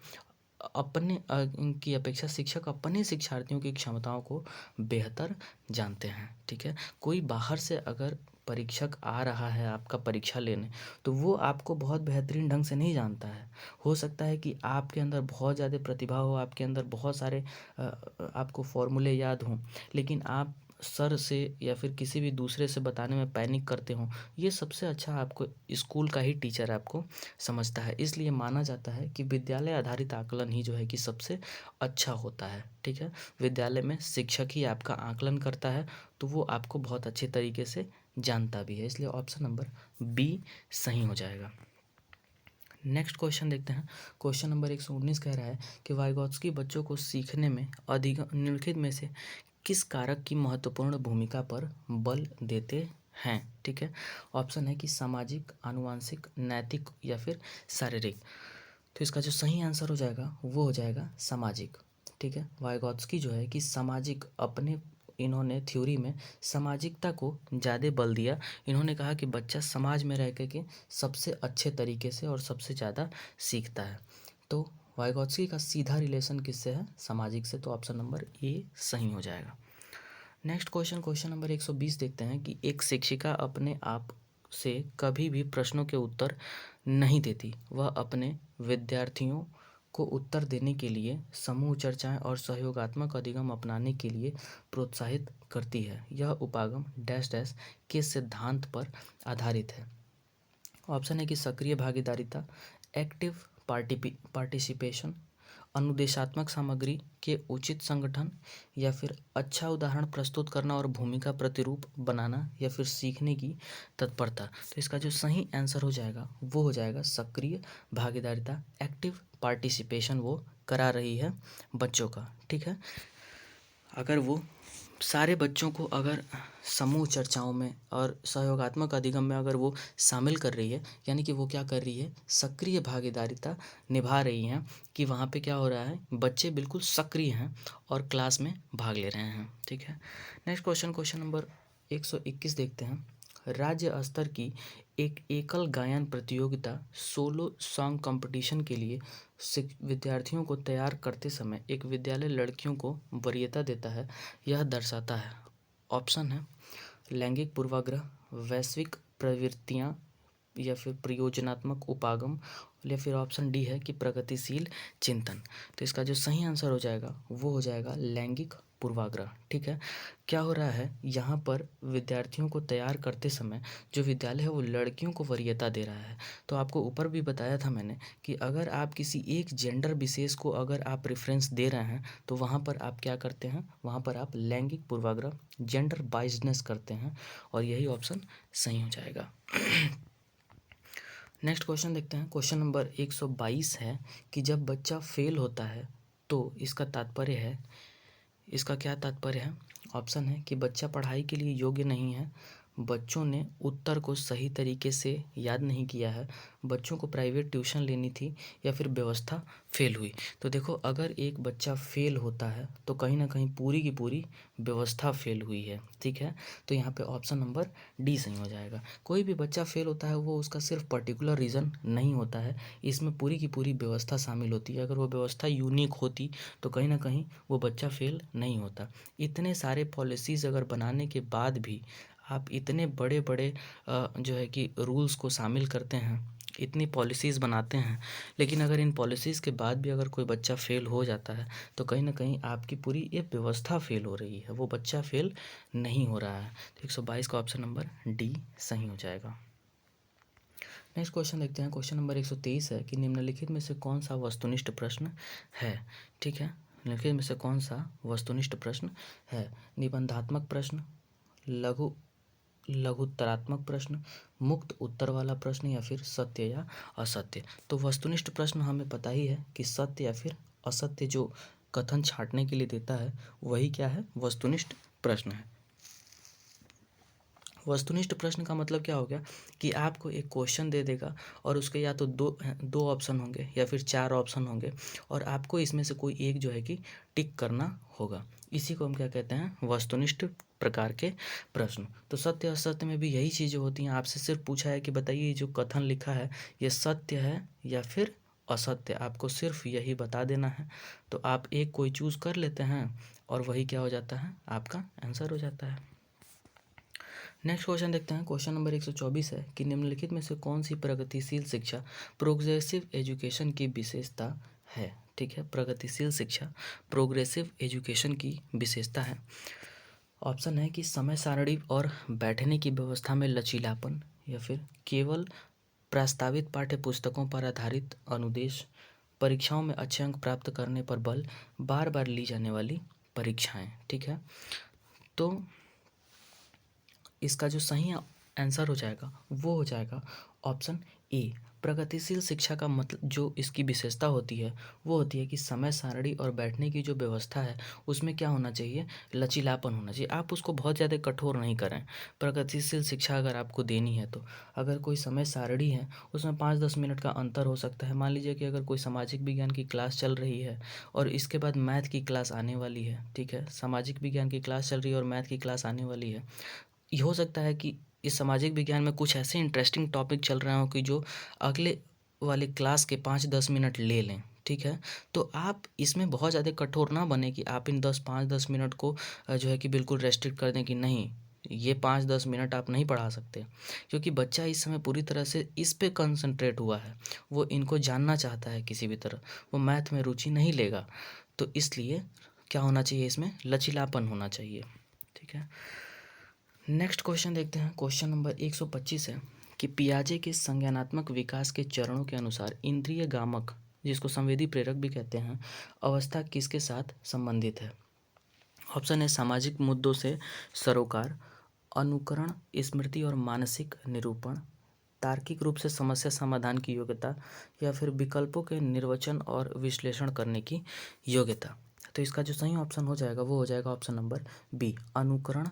शिक्षक अपने शिक्षार्थियों की क्षमताओं को बेहतर जानते हैं। ठीक है, कोई बाहर से अगर परीक्षक आ रहा है आपका परीक्षा लेने तो वो आपको बहुत बेहतरीन ढंग से नहीं जानता है। हो सकता है कि आपके अंदर बहुत ज़्यादा प्रतिभा हो, आपके अंदर बहुत सारे आपको फॉर्मूले याद हों, लेकिन आप सर से या फिर किसी भी दूसरे से बताने में पैनिक करते हों। ये सबसे अच्छा आपको स्कूल का ही टीचर आपको समझता है, इसलिए माना जाता है कि विद्यालय आधारित आकलन ही जो है कि सबसे अच्छा होता है। ठीक है, विद्यालय में शिक्षक ही आपका आकलन करता है तो वो आपको बहुत अच्छे तरीके से जानता भी है, इसलिए ऑप्शन नंबर बी सही हो जाएगा। नेक्स्ट क्वेश्चन देखते हैं। क्वेश्चन नंबर 119 कह रहा है कि वाइगॉत्स्की बच्चों को सीखने में अधिक निम्नलिखित में से किस कारक की महत्वपूर्ण भूमिका पर बल देते हैं। ठीक है, ऑप्शन है कि सामाजिक, आनुवंशिक, नैतिक या फिर शारीरिक। तो इसका जो सही आंसर हो जाएगा वो हो जाएगा सामाजिक। ठीक है, वाइगॉत्स्की जो है कि सामाजिक अपने इन्होंने थ्योरी में सामाजिकता को ज़्यादा बल दिया। इन्होंने कहा कि बच्चा समाज में रह के सबसे अच्छे तरीके से और सबसे ज़्यादा सीखता है। तो वाइगॉत्स्की का सीधा रिलेशन किससे है? सामाजिक से। तो ऑप्शन नंबर ए सही हो जाएगा। नेक्स्ट क्वेश्चन नंबर 120 देखते हैं कि एक शिक्षिका अपने आप से कभी भी प्रश्नों के उत्तर नहीं देती। वह अपने विद्यार्थियों को उत्तर देने के लिए समूह चर्चाएं और सहयोगात्मक अधिगम अपनाने के लिए प्रोत्साहित करती है। यह उपागम डैश डैश के सिद्धांत पर आधारित है। ऑप्शन है कि सक्रिय भागीदारिता, एक्टिव पार्टिसिपेशन, अनुदेशात्मक सामग्री के उचित संगठन, या फिर अच्छा उदाहरण प्रस्तुत करना और भूमिका प्रतिरूप बनाना, या फिर सीखने की तत्परता। तो इसका जो सही आंसर हो जाएगा वो हो जाएगा सक्रिय भागीदारिता, एक्टिव पार्टिसिपेशन वो करा रही है बच्चों का। ठीक है, अगर वो सारे बच्चों को अगर समूह चर्चाओं में और सहयोगात्मक अधिगम में अगर वो शामिल कर रही है, यानी कि वो क्या कर रही है? सक्रिय भागीदारिता निभा रही हैं कि वहाँ पे क्या हो रहा है, बच्चे बिल्कुल सक्रिय हैं और क्लास में भाग ले रहे हैं। ठीक है, नेक्स्ट क्वेश्चन नंबर 121 देखते हैं। राज्य स्तर की एक एकल गायन प्रतियोगिता सोलो सॉन्ग कंपटीशन के लिए विद्यार्थियों को तैयार करते समय एक विद्यालय लड़कियों को वरीयता देता है। यह दर्शाता है। ऑप्शन है लैंगिक पूर्वाग्रह, वैश्विक प्रवृत्तियाँ, या फिर प्रयोजनात्मक उपागम, या फिर ऑप्शन डी है कि प्रगतिशील चिंतन। तो इसका जो सही आंसर हो जाएगा वो हो जाएगा लैंगिक पूर्वाग्रह। ठीक है, क्या हो रहा है यहाँ पर? विद्यार्थियों को तैयार करते समय जो विद्यालय है वो लड़कियों को वरीयता दे रहा है। तो आपको ऊपर भी बताया था मैंने कि अगर आप किसी एक जेंडर विशेष को अगर आप प्रेफरेंस दे रहे हैं तो वहाँ पर आप क्या करते हैं? वहाँ पर आप लैंगिक पूर्वाग्रह, जेंडर बाइजनेस करते हैं, और यही ऑप्शन सही हो जाएगा। नेक्स्ट क्वेश्चन देखते हैं। क्वेश्चन नंबर 122 है कि जब बच्चा फेल होता है तो इसका तात्पर्य है, इसका क्या तात्पर्य है? ऑप्शन है कि बच्चा पढ़ाई के लिए योग्य नहीं है, बच्चों ने उत्तर को सही तरीके से याद नहीं किया है, बच्चों को प्राइवेट ट्यूशन लेनी थी, या फिर व्यवस्था फेल हुई। तो देखो, अगर एक बच्चा फेल होता है तो कहीं ना कहीं पूरी की पूरी व्यवस्था फेल हुई है। ठीक है, तो यहाँ पे ऑप्शन नंबर डी सही हो जाएगा। कोई भी बच्चा फेल होता है वो उसका सिर्फ पर्टिकुलर रीज़न नहीं होता है, इसमें पूरी की पूरी व्यवस्था शामिल होती है। अगर वो व्यवस्था यूनिक होती तो कहीं ना कहीं वो बच्चा फेल नहीं होता। इतने सारे पॉलिसीज़ अगर बनाने के बाद भी आप इतने बड़े बड़े जो है कि रूल्स को शामिल करते हैं, इतनी पॉलिसीज़ बनाते हैं, लेकिन अगर इन पॉलिसीज़ के बाद भी अगर कोई बच्चा फेल हो जाता है तो कहीं ना कहीं आपकी पूरी ये व्यवस्था फेल हो रही है, वो बच्चा फेल नहीं हो रहा है। तो 122 का ऑप्शन नंबर डी सही हो जाएगा। नेक्स्ट क्वेश्चन देखते हैं। क्वेश्चन नंबर 123 है कि निम्नलिखित में से कौन सा वस्तुनिष्ठ प्रश्न है? ठीक है, निम्नलिखित में से कौन सा वस्तुनिष्ठ प्रश्न है? निबंधात्मक प्रश्न, लघुत्तरात्मक प्रश्न, मुक्त उत्तर वाला प्रश्न, या फिर सत्य या असत्य। तो वस्तुनिष्ठ प्रश्न हमें पता ही है कि सत्य या फिर असत्य जो कथन छांटने के लिए देता है वही क्या है? वस्तुनिष्ठ प्रश्न है। वस्तुनिष्ठ प्रश्न का मतलब क्या हो गया कि आपको एक क्वेश्चन दे देगा और उसके या तो दो ऑप्शन होंगे या फिर 4 ऑप्शन होंगे, और आपको इसमें से कोई एक जो है कि टिक करना होगा। इसी को हम क्या कहते हैं? वस्तुनिष्ठ प्रकार के प्रश्न। तो सत्य असत्य में भी यही चीज़ें होती हैं। आपसे सिर्फ पूछा है कि बताइए जो कथन लिखा है ये सत्य है या फिर असत्य, आपको सिर्फ यही बता देना है। तो आप एक कोई चूज़ कर लेते हैं और वही क्या हो जाता है? आपका आंसर हो जाता है। नेक्स्ट क्वेश्चन देखते हैं। क्वेश्चन नंबर 124 है कि निम्नलिखित में से कौन सी प्रगतिशील शिक्षा, प्रोग्रेसिव एजुकेशन की विशेषता है? ठीक है, प्रगतिशील शिक्षा प्रोग्रेसिव एजुकेशन की विशेषता है। ऑप्शन है कि समय सारणी और बैठने की व्यवस्था में लचीलापन, या फिर केवल प्रस्तावित पाठ्य पुस्तकों पर आधारित अनुदेश, परीक्षाओं में अच्छे अंक प्राप्त करने पर बल, बार बार ली जाने वाली परीक्षाएं। ठीक है, तो इसका जो सही आंसर हो जाएगा वो हो जाएगा ऑप्शन ए, प्रगतिशील शिक्षा का मतलब जो इसकी विशेषता होती है वो होती है कि समय सारणी और बैठने की जो व्यवस्था है उसमें क्या होना चाहिए, लचीलापन होना चाहिए। आप उसको बहुत ज़्यादा कठोर नहीं करें। प्रगतिशील शिक्षा अगर आपको देनी है तो अगर कोई समय सारणी है उसमें 5-10 मिनट का अंतर हो सकता है। मान लीजिए कि अगर कोई सामाजिक विज्ञान की क्लास चल रही है और इसके बाद मैथ की क्लास आने वाली है, ठीक है, सामाजिक विज्ञान की क्लास चल रही है और मैथ की क्लास आने वाली है। ये हो सकता है कि इस सामाजिक विज्ञान में कुछ ऐसे इंटरेस्टिंग टॉपिक चल रहे हों कि जो अगले वाले क्लास के 5-10 मिनट ले लें, ठीक है। तो आप इसमें बहुत ज़्यादा कठोर ना बने कि आप इन 5-10 मिनट को जो है कि बिल्कुल रेस्ट्रिक्ट कर दें कि नहीं, ये 5-10 मिनट आप नहीं पढ़ा सकते, क्योंकि बच्चा इस समय पूरी तरह से इस पे कंसंट्रेट हुआ है। वो इनको जानना चाहता है किसी भी तरह, वो मैथ में रुचि नहीं लेगा। तो इसलिए क्या होना चाहिए, इसमें लचीलापन होना चाहिए, ठीक है। नेक्स्ट क्वेश्चन देखते हैं। क्वेश्चन नंबर 125 है कि पियाजे के संज्ञानात्मक विकास के चरणों के अनुसार इंद्रिय गामक, जिसको संवेदी प्रेरक भी कहते हैं, अवस्था किसके साथ संबंधित है। ऑप्शन है सामाजिक मुद्दों से सरोकार, अनुकरण, स्मृति और मानसिक निरूपण, तार्किक रूप से समस्या समाधान की योग्यता, या फिर विकल्पों के निर्वचन और विश्लेषण करने की योग्यता। तो इसका जो सही ऑप्शन हो जाएगा वो हो जाएगा ऑप्शन नंबर बी, अनुकरण,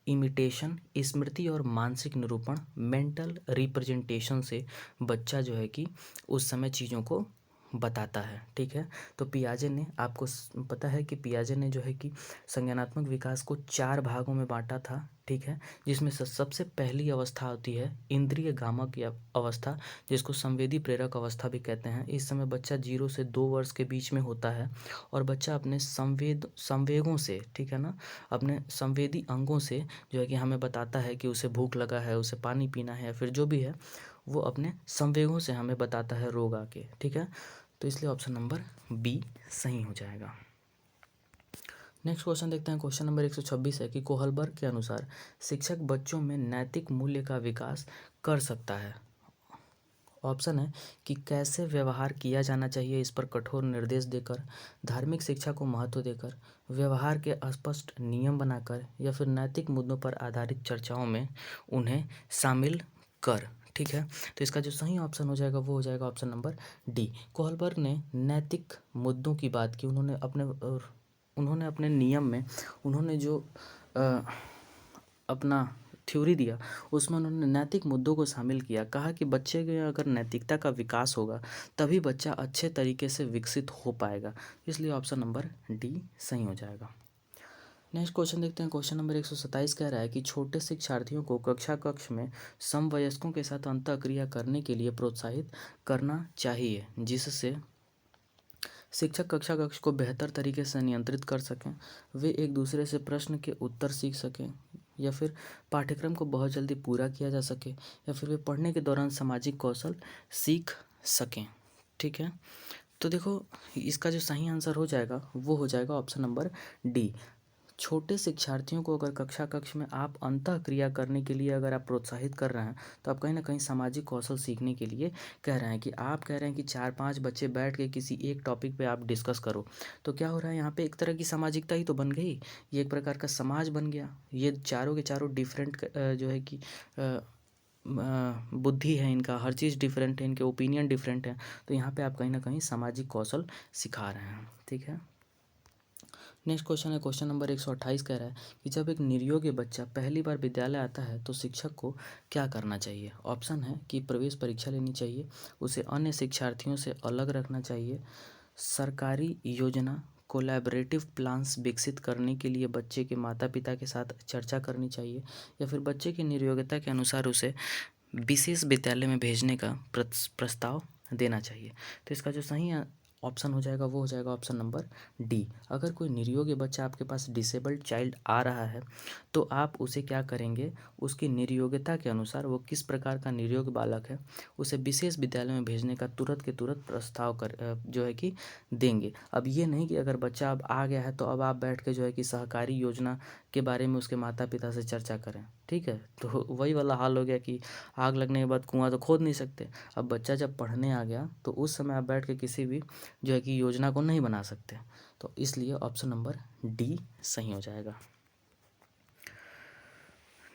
इमिटेशन, स्मृति और मानसिक निरूपण, मेंटल रिप्रेजेंटेशन से बच्चा जो है कि उस समय चीज़ों को बताता है, ठीक है। तो पियाजे ने आपको पता है कि पियाजे ने जो है कि संज्ञानात्मक विकास को 4 भागों में बांटा था, ठीक है, जिसमें सबसे पहली अवस्था होती है इंद्रिय गामक या अवस्था, जिसको संवेदी प्रेरक अवस्था भी कहते हैं। इस समय बच्चा 0 से 2 वर्ष के बीच में होता है और बच्चा अपने संवेगों से, ठीक है ना, अपने संवेदी अंगों से जो है कि हमें बताता है कि उसे भूख लगा है, उसे पानी पीना है, या फिर जो भी है वो अपने संवेगों से हमें बताता है रोग आके, ठीक है। तो इसलिए ऑप्शन नंबर बी सही हो जाएगा। नेक्स्ट क्वेश्चन देखते हैं। क्वेश्चन नंबर 126 है कि कोहलबर्ग के अनुसार शिक्षक बच्चों में नैतिक मूल्य का विकास कर सकता है। ऑप्शन है कि कैसे व्यवहार किया जाना चाहिए, इस पर कठोर निर्देश देकर, धार्मिक शिक्षा को महत्व देकर, व्यवहार के स्पष्ट नियम बनाकर, या फिर नैतिक मुद्दों पर आधारित चर्चाओं में उन्हें शामिल कर, ठीक है। तो इसका जो सही ऑप्शन हो जाएगा वो हो जाएगा ऑप्शन नंबर डी। कोहलबर्ग ने नैतिक मुद्दों की बात की। उन्होंने अपने नियम में उन्होंने जो अपना थ्योरी दिया उसमें उन्होंने नैतिक मुद्दों को शामिल किया। कहा कि बच्चे के अगर नैतिकता का विकास होगा तभी बच्चा अच्छे तरीके से विकसित हो पाएगा। इसलिए ऑप्शन नंबर डी सही हो जाएगा। नेक्स्ट क्वेश्चन देखते हैं। क्वेश्चन नंबर 127 कह रहा है कि छोटे शिक्षार्थियों को कक्षा कक्ष में समवयस्कों के साथ अंतःक्रिया करने के लिए प्रोत्साहित करना चाहिए, जिससे शिक्षक कक्षा कक्ष को बेहतर तरीके से नियंत्रित कर सकें, वे एक दूसरे से प्रश्न के उत्तर सीख सकें, या फिर पाठ्यक्रम को बहुत जल्दी पूरा किया जा सके, या फिर वे पढ़ने के दौरान सामाजिक कौशल सीख सकें, ठीक है। तो देखो इसका जो सही आंसर हो जाएगा वो हो जाएगा ऑप्शन नंबर डी। छोटे शिक्षार्थियों को अगर कक्षा कक्ष में आप अंतःक्रिया करने के लिए अगर आप प्रोत्साहित कर रहे हैं तो आप कहीं ना कहीं सामाजिक कौशल सीखने के लिए कह रहे हैं कि आप कह रहे हैं कि 4-5 बच्चे बैठ के किसी एक टॉपिक पे आप डिस्कस करो। तो क्या हो रहा है यहाँ पे, एक तरह की सामाजिकता ही तो बन गई, ये एक प्रकार का समाज बन गया। ये चारों के चारों डिफरेंट जो है कि बुद्धि है इनका, हर चीज़ डिफरेंट है, इनके ओपिनियन डिफरेंट है। तो यहाँ पे आप कहीं ना कहीं सामाजिक कौशल सिखा रहे हैं, ठीक है। नेक्स्ट क्वेश्चन है। क्वेश्चन नंबर 128 कह रहा है कि जब एक निर्योग्य बच्चा पहली बार विद्यालय आता है तो शिक्षक को क्या करना चाहिए। ऑप्शन है कि प्रवेश परीक्षा लेनी चाहिए, उसे अन्य शिक्षार्थियों से अलग रखना चाहिए, सरकारी योजना कोलैबोरेटिव प्लान्स विकसित करने के लिए बच्चे के माता पिता के साथ चर्चा करनी चाहिए, या फिर बच्चे की निर्योग्यता के अनुसार उसे विशेष विद्यालय में भेजने का प्रस्ताव देना चाहिए। तो इसका जो सही ऑप्शन हो जाएगा वो हो जाएगा ऑप्शन नंबर डी। अगर कोई निर्योग्य बच्चा आपके पास डिसेबल्ड चाइल्ड आ रहा है तो आप उसे क्या करेंगे, उसकी निर्योग्यता के अनुसार वो किस प्रकार का निर्योग्य बालक है उसे विशेष विद्यालय में भेजने का तुरंत के तुरंत प्रस्ताव जो है कि देंगे। अब ये नहीं कि अगर बच्चा अब आ गया है तो अब आप बैठ के जो है कि सहकारी योजना के बारे में उसके माता पिता से चर्चा करें, ठीक है। तो वही वाला हाल हो गया कि आग लगने के बाद कुआं तो खोद नहीं सकते। अब बच्चा जब पढ़ने आ गया तो उस समय आप बैठ के किसी भी जो है कि योजना को नहीं बना सकते। तो इसलिए ऑप्शन नंबर डी सही हो जाएगा।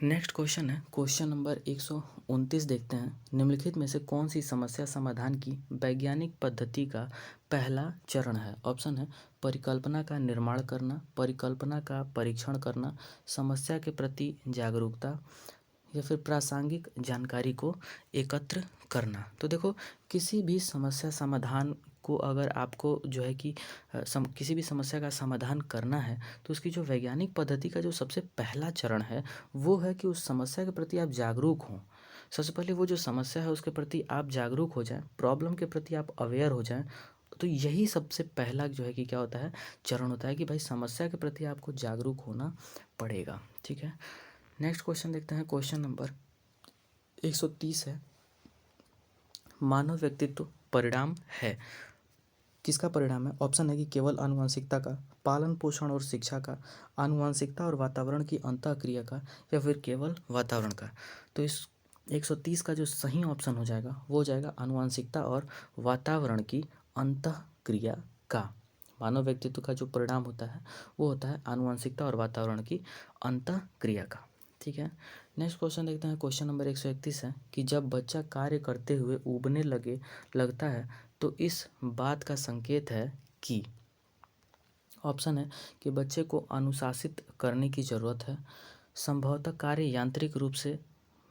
नेक्स्ट क्वेश्चन है क्वेश्चन नंबर 129। देखते हैं, निम्नलिखित में से कौन सी समस्या समाधान की वैज्ञानिक पद्धति का पहला चरण है। ऑप्शन है परिकल्पना का निर्माण करना, परिकल्पना का परीक्षण करना, समस्या के प्रति जागरूकता, या फिर प्रासंगिक जानकारी को एकत्र करना। तो देखो, किसी भी समस्या समाधान को अगर आपको जो है कि किसी भी समस्या का समाधान करना है तो उसकी जो वैज्ञानिक पद्धति का जो सबसे पहला चरण है वो है कि उस समस्या के प्रति आप जागरूक हों। सबसे पहले वो जो समस्या है उसके प्रति आप जागरूक हो जाएं, प्रॉब्लम के प्रति आप अवेयर हो जाएं। तो यही सबसे पहला जो है कि क्या होता है, चरण होता है कि भाई समस्या के प्रति आपको जागरूक होना पड़ेगा। ठीक है, नेक्स्ट क्वेश्चन देखते हैं, क्वेश्चन नंबर 130 है, मानव व्यक्तित्व परिणाम है। किसका परिणाम है। ऑप्शन है कि केवल आनुवंशिकता का, पालन पोषण और शिक्षा का, आनुवंशिकता और वातावरण की अंतःक्रिया का, या फिर केवल वातावरण का। तो इस 130 का जो सही ऑप्शन हो जाएगा वो हो जाएगा आनुवंशिकता और वातावरण की अंतःक्रिया का। मानव व्यक्तित्व का जो परिणाम होता है वो होता है आनुवंशिकता और वातावरण की अंतःक्रिया का। ठीक है, नेक्स्ट क्वेश्चन देखते हैं, क्वेश्चन नंबर 131 है कि जब बच्चा कार्य करते हुए ऊबने लगता है तो इस बात का संकेत है कि। ऑप्शन है कि बच्चे को अनुशासित करने की ज़रूरत है, संभवतः कार्य यांत्रिक रूप से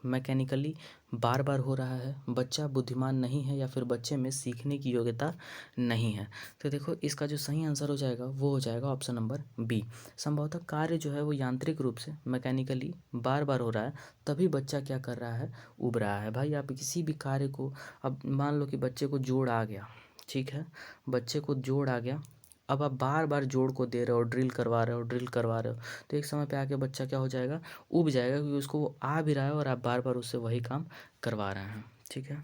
मैकेनिकली बार बार हो रहा है, बच्चा बुद्धिमान नहीं है, या फिर बच्चे में सीखने की योग्यता नहीं है। तो देखो, इसका जो सही आंसर हो जाएगा वो हो जाएगा ऑप्शन नंबर बी। संभवतः कार्य जो है वो यांत्रिक रूप से मैकेनिकली बार बार हो रहा है, तभी बच्चा क्या कर रहा है, उब रहा है। भाई आप किसी भी कार्य को, अब मान लो कि बच्चे को जोड़ आ गया, ठीक है, बच्चे को जोड़ आ गया, अब आप बार बार जोड़ को दे रहे हो, ड्रिल करवा रहे हो, ड्रिल करवा रहे हो, तो एक समय पे आके बच्चा क्या हो जाएगा, उब जाएगा, क्योंकि उसको वो आ भी रहा है और आप बार बार उससे वही काम करवा रहे हैं। ठीक है,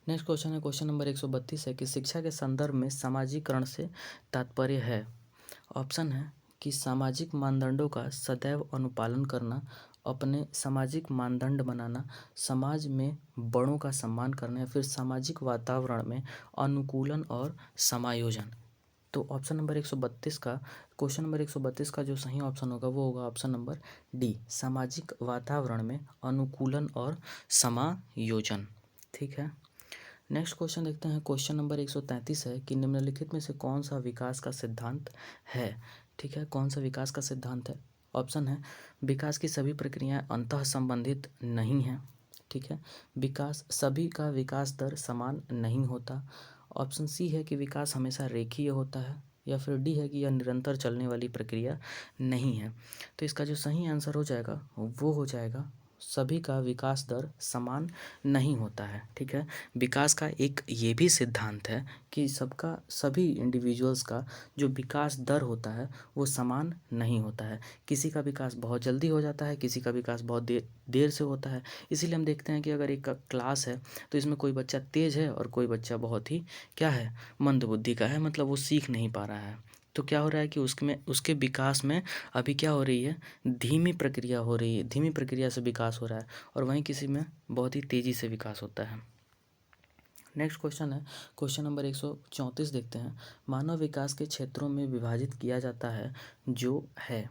नेक्स्ट क्वेश्चन है, क्वेश्चन नंबर 132 है कि शिक्षा के संदर्भ में सामाजिकरण से तात्पर्य है। ऑप्शन है कि सामाजिक मानदंडों का सदैव अनुपालन करना, अपने सामाजिक मानदंड बनाना, समाज में बड़ों का सम्मान करना, या फिर सामाजिक वातावरण में अनुकूलन और समायोजन। तो ऑप्शन नंबर 132 का, क्वेश्चन नंबर 132 का जो सही ऑप्शन होगा वो होगा ऑप्शन नंबर डी, सामाजिक वातावरण में अनुकूलन और समायोजन। ठीक है, नेक्स्ट क्वेश्चन देखते हैं, क्वेश्चन नंबर 133 है कि निम्नलिखित में से कौन सा विकास का सिद्धांत है। ठीक है, कौन सा विकास का सिद्धांत है। ऑप्शन है विकास की सभी प्रक्रियाएं अंतः संबंधित नहीं हैं। ठीक है, विकास, सभी का विकास दर समान नहीं होता। ऑप्शन सी है कि विकास हमेशा रेखीय होता है, या फिर डी है कि यह निरंतर चलने वाली प्रक्रिया नहीं है। तो इसका जो सही आंसर हो जाएगा वो हो जाएगा सभी का विकास दर समान नहीं होता है। ठीक है, विकास का एक ये भी सिद्धांत है कि सबका, सभी इंडिविजुअल्स का जो विकास दर होता है वो समान नहीं होता है। किसी का विकास बहुत जल्दी हो जाता है, किसी का विकास बहुत देर से होता है। इसीलिए हम देखते हैं कि अगर एक क्लास है तो इसमें कोई बच्चा तेज़ है और कोई बच्चा बहुत ही क्या है, मंदबुद्धि का है, मतलब वो सीख नहीं पा रहा है। तो क्या हो रहा है कि उसके विकास में अभी क्या हो रही है, धीमी प्रक्रिया हो रही है, धीमी प्रक्रिया से विकास हो रहा है, और वहीं किसी में बहुत ही तेज़ी से विकास होता है। नेक्स्ट क्वेश्चन है, क्वेश्चन नंबर 134 देखते हैं, मानव विकास के क्षेत्रों में विभाजित किया जाता है जो है।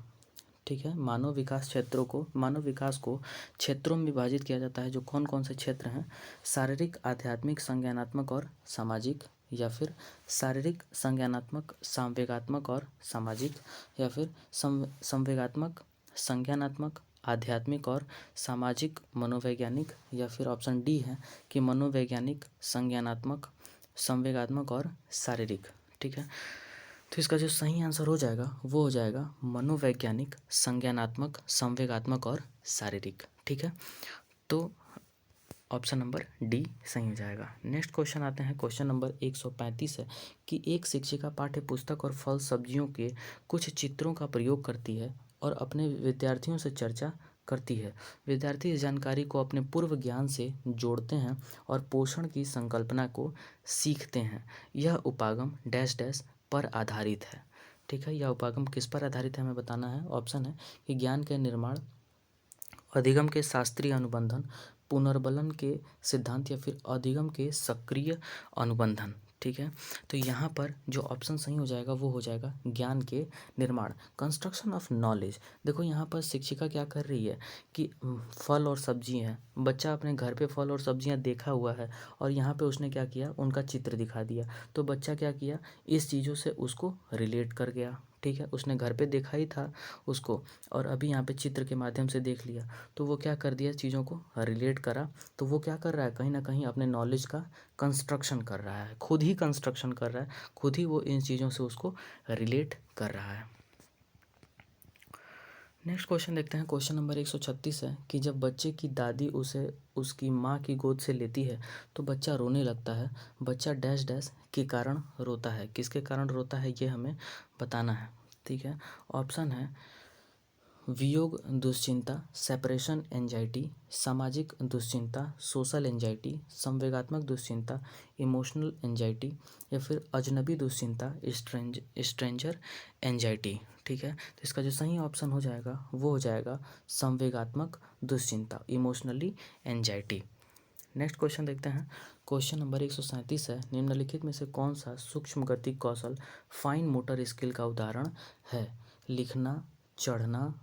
ठीक है, मानव विकास को क्षेत्रों में विभाजित किया जाता है, जो कौन कौन से क्षेत्र हैं, शारीरिक, आध्यात्मिक, संज्ञानात्मक और सामाजिक, या फिर शारीरिक, संज्ञानात्मक, संवेगात्मक और सामाजिक, या फिर संवेगात्मक, संज्ञानात्मक, आध्यात्मिक और सामाजिक, मनोवैज्ञानिक, या फिर ऑप्शन डी है कि मनोवैज्ञानिक, संज्ञानात्मक, संवेगात्मक और शारीरिक। ठीक है, तो इसका जो सही आंसर हो जाएगा वो हो जाएगा मनोवैज्ञानिक, संज्ञानात्मक, संवेगात्मक और शारीरिक। ठीक है, तो ऑप्शन नंबर डी सही हो जाएगा। नेक्स्ट क्वेश्चन आते हैं, क्वेश्चन नंबर 135 है कि एक शिक्षिका पाठ्य पुस्तक और फल सब्जियों के कुछ चित्रों का प्रयोग करती है और अपने विद्यार्थियों से चर्चा करती है। विद्यार्थी इस जानकारी को अपने पूर्व ज्ञान से जोड़ते हैं और पोषण की संकल्पना को सीखते हैं। यह उपागम डैश डैश पर आधारित है। ठीक है, यह उपागम किस पर आधारित है हमें बताना है। ऑप्शन है कि ज्ञान के निर्माण, अधिगम के शास्त्रीय अनुबंधन, पुनर्बलन के सिद्धांत, या फिर अधिगम के सक्रिय अनुबंधन। ठीक है। तो यहाँ पर जो ऑप्शन सही हो जाएगा वो हो जाएगा ज्ञान के निर्माण, कंस्ट्रक्शन ऑफ नॉलेज। देखो यहाँ पर शिक्षिका क्या कर रही है कि फल और सब्जी हैं, बच्चा अपने घर पे फल और सब्जियाँ देखा हुआ है और यहाँ पे उसने क्या किया, उनका चित्र दिखा दिया। तो बच्चा क्या किया, इस चीज़ों से उसको रिलेट कर गया। ठीक है, उसने घर पे देखा ही था उसको, और अभी यहाँ पे चित्र के माध्यम से देख लिया, तो वो क्या कर दिया, चीज़ों को रिलेट करा। तो वो क्या कर रहा है, कहीं ना कहीं अपने नॉलेज का कंस्ट्रक्शन कर रहा है, खुद ही कंस्ट्रक्शन कर रहा है, खुद ही वो इन चीज़ों से उसको रिलेट कर रहा है। नेक्स्ट क्वेश्चन देखते हैं। क्वेश्चन नंबर 136 है कि जब बच्चे की दादी उसे उसकी माँ की गोद से लेती है तो बच्चा रोने लगता है। बच्चा डैश डैश के कारण रोता है, किसके कारण रोता है ये हमें बताना है। ठीक है, ऑप्शन है वियोग दुश्चिंता, सेपरेशन एंजाइटी, सामाजिक दुश्चिंता, सोशल एंजाइटी, संवेगात्मक दुश्चिंता, इमोशनल एंजाइटी, या फिर अजनबी दुश्चिंता, स्ट्रेंजर एंजाइटी। ठीक है, तो इसका जो सही ऑप्शन हो जाएगा वो हो जाएगा संवेगात्मक दुश्चिंता, इमोशनली एंजाइटी। नेक्स्ट क्वेश्चन देखते हैं। क्वेश्चन नंबर 137 है, निम्नलिखित में से कौन सा सूक्ष्म गति कौशल फाइन मोटर स्किल का उदाहरण है? लिखना, चढ़ना,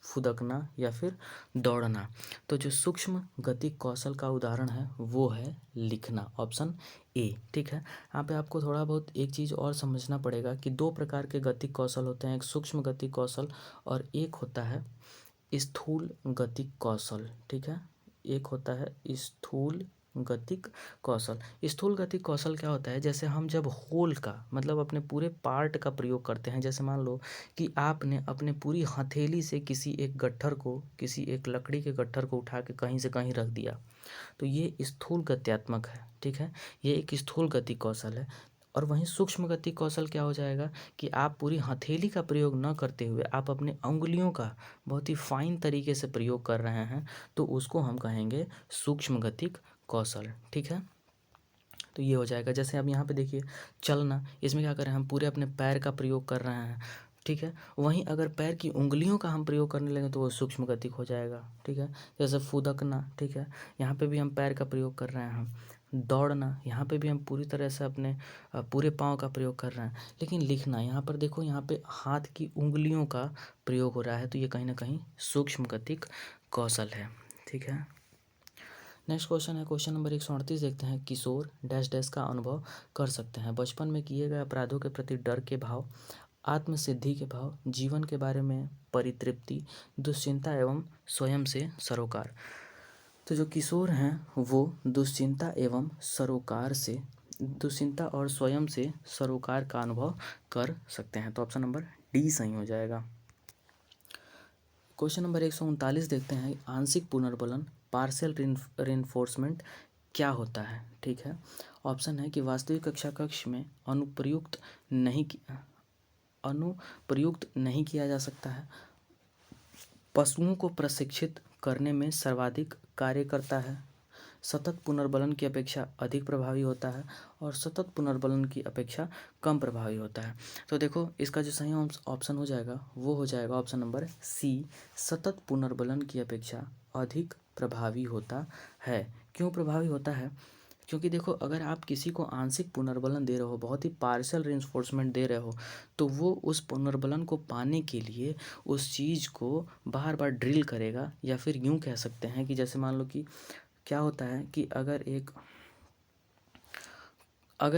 फुदकना, या फिर दौड़ना। तो जो सूक्ष्म गति कौशल का उदाहरण है वो है लिखना, ऑप्शन ए। ठीक है, यहाँ पे आपको थोड़ा बहुत एक चीज़ और समझना पड़ेगा कि दो प्रकार के गति कौशल होते हैं, एक सूक्ष्म गति कौशल और एक होता है स्थूल गतिक कौशल। ठीक है, एक होता है स्थूल गतिक कौशल। स्थूल गतिक कौशल क्या होता है, जैसे हम जब होल का मतलब अपने पूरे पार्ट का प्रयोग करते हैं, जैसे मान लो कि आपने अपने पूरी हथेली से किसी एक गट्ठर को, किसी एक लकड़ी के गट्ठर को उठा के कहीं से कहीं रख दिया, तो ये स्थूल गत्यात्मक है। ठीक है, ये एक स्थूल गति कौशल है। और वहीं सूक्ष्म गति कौशल क्या हो जाएगा कि आप पूरी हथेली का प्रयोग न करते हुए आप अपने उंगलियों का बहुत ही फाइन तरीके से प्रयोग कर रहे हैं, तो उसको हम कहेंगे सूक्ष्म गतिक कौशल। ठीक है, तो ये हो जाएगा। जैसे अब यहाँ पे देखिए चलना, इसमें क्या कर रहे हैं, हम पूरे अपने पैर का प्रयोग कर रहे हैं। ठीक है, वहीं अगर पैर की उंगलियों का हम प्रयोग करने लगे तो वो सूक्ष्म गतिक हो जाएगा। ठीक है, जैसे फुदकना, ठीक है, यहाँ पे भी हम पैर का प्रयोग कर रहे हैं। दौड़ना, यहाँ पे भी हम पूरी तरह से अपने पूरे पाँव का प्रयोग कर रहे हैं। लेकिन लिखना, यहाँ पर देखो, यहाँ पे हाथ की उंगलियों का प्रयोग हो रहा है, तो ये कहीं ना कहीं सूक्ष्म गतिक कौशल है। ठीक है, नेक्स्ट क्वेश्चन है क्वेश्चन नंबर 138 देखते हैं। किशोर डैश डैश का अनुभव कर सकते हैं, बचपन में किए गए अपराधों के प्रति डर के भाव, आत्मसिद्धि के भाव, जीवन के बारे में परितृप्ति, दुश्चिंता एवं स्वयं से सरोकार। तो जो किशोर हैं वो दुश्चिंता एवं सरोकार से, दुश्चिंता और स्वयं से सरोकार का अनुभव कर सकते हैं। तो ऑप्शन नंबर डी सही हो जाएगा। क्वेश्चन नंबर 139 देखते हैं। आंशिक पुनर्बलन, पार्शियल रेनफोर्समेंट क्या होता है? ठीक है, ऑप्शन है कि वास्तविक कक्षा कक्ष में अनुप्रयुक्त नहीं किया जा सकता है, पशुओं को प्रशिक्षित करने में सर्वाधिक कार्य करता है, सतत पुनर्बलन की अपेक्षा अधिक प्रभावी होता है, और सतत पुनर्बलन की अपेक्षा कम प्रभावी होता है। तो देखो इसका जो सही ऑप्शन हो जाएगा वो हो जाएगा ऑप्शन नंबर सी, सतत पुनर्बलन की अपेक्षा अधिक प्रभावी होता है। क्यों प्रभावी होता है? क्योंकि देखो अगर आप किसी को आंशिक पुनर्बलन दे रहे हो, बहुत ही पार्शियल रेंफोर्समेंट दे रहे हो, तो वो उस पुनर्बलन को पाने के लिए उस चीज़ को बार बार ड्रिल करेगा। या फिर यूँ कह सकते हैं कि जैसे मान लो कि क्या होता है कि अगर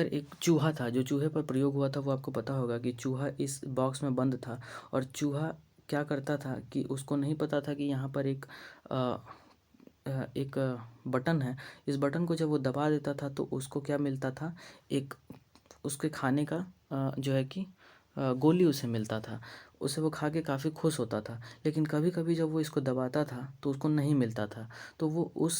एक चूहा था, जो चूहे पर प्रयोग हुआ था वो आपको पता होगा कि चूहा इस बॉक्स में बंद था, और चूहा क्या करता था कि उसको नहीं पता था कि यहाँ पर एक बटन है। इस बटन को जब वो दबा देता था तो उसको क्या मिलता था, एक उसके खाने का जो है कि गोली उसे मिलता था, उसे वो खा के काफ़ी खुश होता था। लेकिन कभी कभी जब वो इसको दबाता था तो उसको नहीं मिलता था, तो वो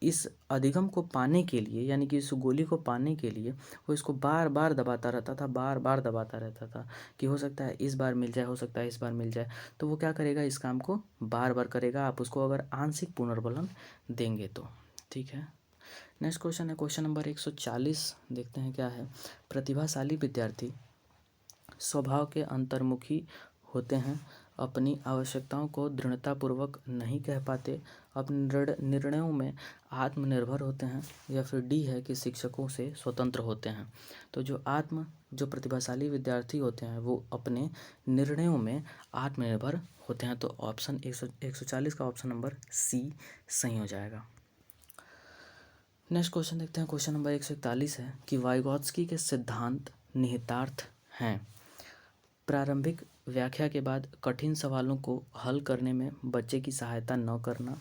इस अधिगम को पाने के लिए, यानी कि इस गोली को पाने के लिए वो इसको बार बार दबाता रहता था, बार बार दबाता रहता था कि हो सकता है इस बार मिल जाए, हो सकता है इस बार मिल जाए। तो वो क्या करेगा, इस काम को बार बार करेगा, आप उसको अगर आंशिक पुनर्बलन देंगे तो। ठीक है, नेक्स्ट क्वेश्चन है क्वेश्चन नंबर 140 देखते हैं क्या है। प्रतिभाशाली विद्यार्थी स्वभाव के अंतर्मुखी होते हैं, अपनी आवश्यकताओं को दृढ़तापूर्वक नहीं कह पाते, अपने निर्णयों में आत्मनिर्भर होते हैं, या फिर डी है कि शिक्षकों से स्वतंत्र होते हैं। तो जो प्रतिभाशाली विद्यार्थी होते हैं वो अपने निर्णयों में आत्मनिर्भर होते हैं। तो ऑप्शन 140 का ऑप्शन नंबर सी सही हो जाएगा। नेक्स्ट क्वेश्चन देखते हैं। क्वेश्चन नंबर 141 है कि वाइगॉत्स्की के सिद्धांत निहितार्थ हैं। प्रारंभिक व्याख्या के बाद कठिन सवालों को हल करने में बच्चे की सहायता न करना,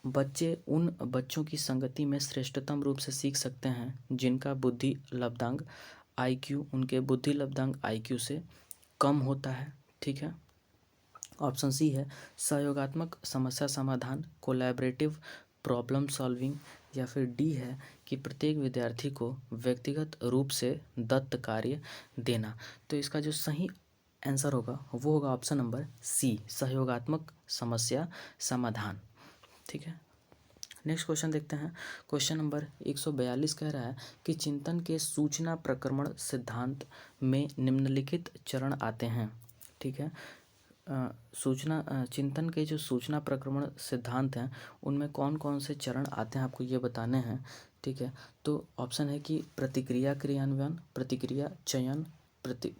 बच्चे उन बच्चों की संगति में श्रेष्ठतम रूप से सीख सकते हैं जिनका बुद्धि लब्धांक आईक्यू उनके बुद्धि लब्धांक आईक्यू से कम होता है। ठीक है। ऑप्शन सी है सहयोगात्मक समस्या समाधान, कोलैबोरेटिव प्रॉब्लम सॉल्विंग, या फिर डी है कि प्रत्येक विद्यार्थी को व्यक्तिगत रूप से दत्त कार्य देना। तो इसका जो सही आंसर होगा वो होगा ऑप्शन नंबर सी, सहयोगात्मक समस्या समाधान। ठीक है। नेक्स्ट क्वेश्चन देखते हैं। क्वेश्चन नंबर 142 कह रहा है कि चिंतन के सूचना प्रक्रमण सिद्धांत में निम्नलिखित चरण आते हैं। ठीक है। चिंतन के जो सूचना प्रक्रमण सिद्धांत हैं उनमें कौन कौन से चरण आते हैं आपको ये बताने हैं। ठीक है। तो ऑप्शन है कि प्रतिक्रिया क्रियान्वयन, प्रतिक्रिया चयन,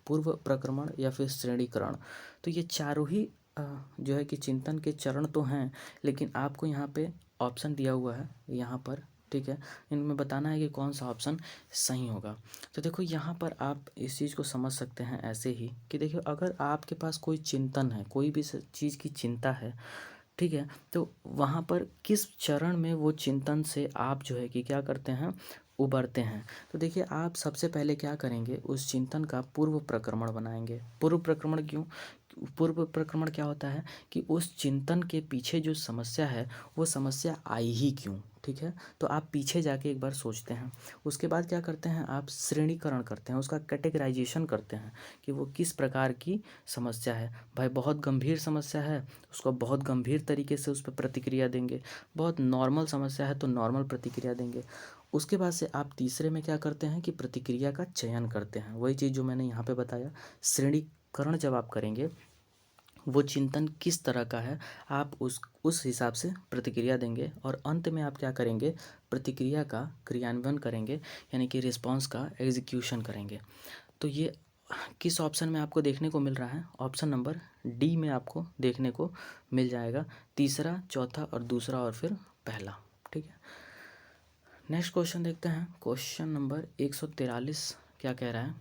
पूर्व प्रक्रमण, या फिर श्रेणीकरण। तो ये चारों ही जो है कि चिंतन के चरण तो हैं, लेकिन आपको यहाँ पे ऑप्शन दिया हुआ है यहाँ पर। ठीक है। इनमें बताना है कि कौन सा ऑप्शन सही होगा। तो देखो यहाँ पर आप इस चीज़ को समझ सकते हैं ऐसे ही कि देखिए अगर आपके पास कोई चिंतन है, कोई भी चीज़ की चिंता है, ठीक है, तो वहाँ पर किस चरण में वो चिंतन से आप जो है कि क्या करते हैं, उबरते हैं। तो देखिए आप सबसे पहले क्या करेंगे, उस चिंतन का पूर्व प्रक्रमण बनाएंगे। पूर्व प्रक्रमण क्यों? पूर्व प्रक्रमण क्या होता है कि उस चिंतन के पीछे जो समस्या है वो समस्या आई ही क्यों। ठीक है। तो आप पीछे जाके एक बार सोचते हैं। उसके बाद क्या करते हैं, आप श्रेणीकरण करते हैं, उसका कैटेगराइजेशन करते हैं कि वो किस प्रकार की समस्या है। भाई बहुत गंभीर समस्या है, उसको बहुत गंभीर तरीके से उस पर प्रतिक्रिया देंगे। बहुत नॉर्मल समस्या है तो नॉर्मल प्रतिक्रिया देंगे। उसके बाद से आप तीसरे में क्या करते हैं कि प्रतिक्रिया का चयन करते हैं। वही चीज़ जो मैंने यहाँ पे बताया, श्रेणीकरण जब आप करेंगे, वो चिंतन किस तरह का है आप उस हिसाब से प्रतिक्रिया देंगे, और अंत में आप क्या करेंगे, प्रतिक्रिया का क्रियान्वयन करेंगे, यानी कि रिस्पॉन्स का एग्जीक्यूशन करेंगे। तो ये किस ऑप्शन में आपको देखने को मिल रहा है? ऑप्शन नंबर डी में आपको देखने को मिल जाएगा। तीसरा, चौथा और दूसरा और फिर पहला। ठीक है। नेक्स्ट क्वेश्चन देखते हैं। क्वेश्चन नंबर 143 क्या कह रहा है?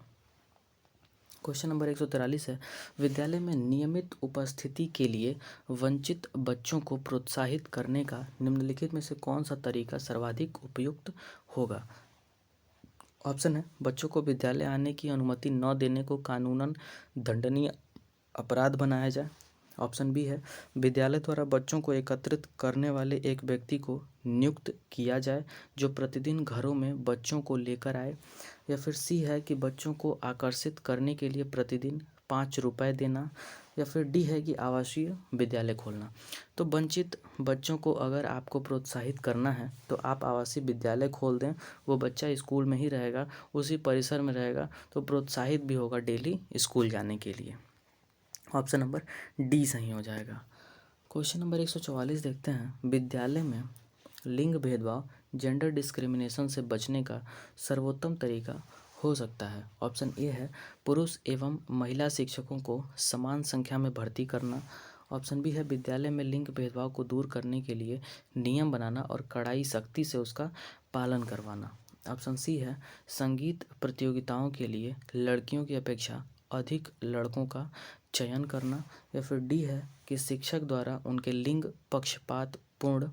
क्वेश्चन नंबर 143 है, विद्यालय में नियमित उपस्थिति के लिए वंचित बच्चों को प्रोत्साहित करने का निम्नलिखित में से कौन सा तरीका सर्वाधिक उपयुक्त होगा? ऑप्शन है बच्चों को विद्यालय आने की अनुमति न देने को कानूनन दंडनीय अपराध बनाया जाए। ऑप्शन बी है विद्यालय द्वारा बच्चों को एकत्रित करने वाले एक व्यक्ति को नियुक्त किया जाए जो प्रतिदिन घरों में बच्चों को लेकर आए। या फिर सी है कि बच्चों को आकर्षित करने के लिए प्रतिदिन 5 रुपये देना। या फिर डी है कि आवासीय विद्यालय खोलना। तो वंचित बच्चों को अगर आपको प्रोत्साहित करना है तो आप आवासीय विद्यालय खोल दें, वो बच्चा स्कूल में ही रहेगा, उसी परिसर में रहेगा, तो प्रोत्साहित भी होगा डेली स्कूल जाने के लिए। ऑप्शन नंबर डी सही हो जाएगा। क्वेश्चन नंबर 144 देखते हैं, विद्यालय में लिंग भेदभाव, जेंडर डिस्क्रिमिनेशन से बचने का सर्वोत्तम तरीका हो सकता है। ऑप्शन ए है पुरुष एवं महिला शिक्षकों को समान संख्या में भर्ती करना। ऑप्शन बी है विद्यालय में लिंग भेदभाव को दूर करने के लिए नियम बनाना और कड़ाई सख्ती से उसका पालन करवाना। ऑप्शन सी है संगीत प्रतियोगिताओं के लिए लड़कियों की अपेक्षा अधिक लड़कों का चयन करना। या फिर डी है कि शिक्षक द्वारा उनके लिंग पक्षपातपूर्ण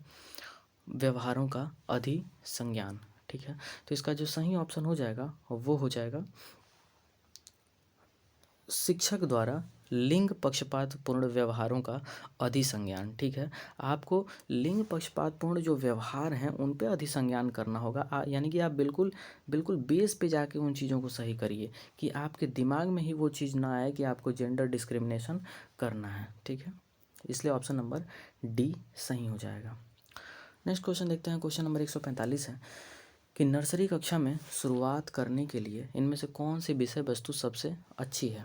व्यवहारों का अधिसंज्ञान। ठीक है। तो इसका जो सही ऑप्शन हो जाएगा वो हो जाएगा शिक्षक द्वारा लिंग पक्षपातपूर्ण व्यवहारों का अधिसंज्ञान। ठीक है। आपको लिंग पक्षपातपूर्ण जो व्यवहार हैं उन पे अधिसंज्ञान करना होगा। यानी कि आप बिल्कुल बिल्कुल बेस पे जाके उन चीज़ों को सही करिए कि आपके दिमाग में ही वो चीज़ ना आए कि आपको जेंडर डिस्क्रिमिनेशन करना है। ठीक है। इसलिए ऑप्शन नंबर डी सही हो जाएगा। नेक्स्ट क्वेश्चन देखते हैं। क्वेश्चन नंबर 145 है कि नर्सरी कक्षा में शुरुआत करने के लिए इनमें से कौन सी विषय वस्तु सबसे अच्छी है?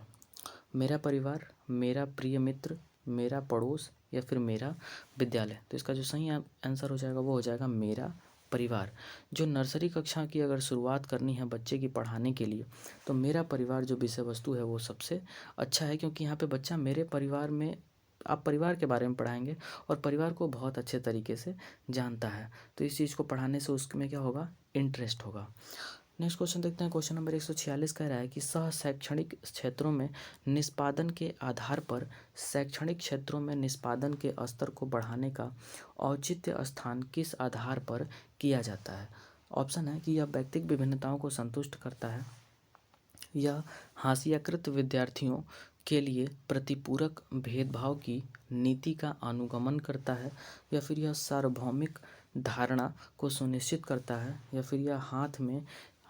मेरा परिवार, मेरा प्रिय मित्र, मेरा पड़ोस या फिर मेरा विद्यालय। तो इसका जो सही आंसर हो जाएगा वो हो जाएगा मेरा परिवार। जो नर्सरी कक्षा की अगर शुरुआत करनी है बच्चे की पढ़ाने के लिए, तो मेरा परिवार जो विषय वस्तु है वो सबसे अच्छा है, क्योंकि यहाँ पे बच्चा मेरे परिवार में, आप परिवार के बारे में पढ़ाएंगे और परिवार को बहुत अच्छे तरीके से जानता है, तो इस चीज़ को पढ़ाने से उसमें क्या होगा, इंटरेस्ट होगा। नेक्स्ट क्वेश्चन देखते हैं। क्वेश्चन नंबर 146 कह रहा है कि सह शैक्षणिक क्षेत्रों में निष्पादन के आधार पर शैक्षणिक क्षेत्रों में निष्पादन के स्तर को बढ़ाने का औचित्य स्थान किस आधार पर किया जाता है। ऑप्शन है कि यह व्यक्तिगत विभिन्नताओं को संतुष्ट करता है, यह हास्यकृत विद्यार्थियों के लिए प्रतिपूरक भेदभाव की नीति का अनुगमन करता है, या फिर यह सार्वभौमिक धारणा को सुनिश्चित करता है, या फिर यह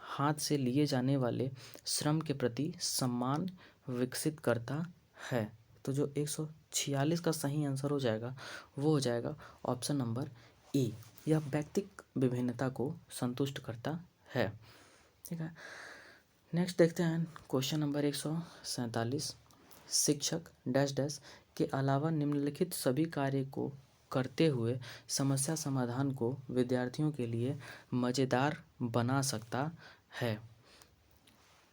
हाथ से लिए जाने वाले श्रम के प्रति सम्मान विकसित करता है। तो जो 146 का सही आंसर हो जाएगा वो हो जाएगा ऑप्शन नंबर ए, यह व्यक्तिगत विभिन्नता को संतुष्ट करता है। ठीक है, नेक्स्ट देखते हैं क्वेश्चन नंबर 147। शिक्षक डैश डैश के अलावा निम्नलिखित सभी कार्य को करते हुए समस्या समाधान को विद्यार्थियों के लिए मज़ेदार बना सकता है।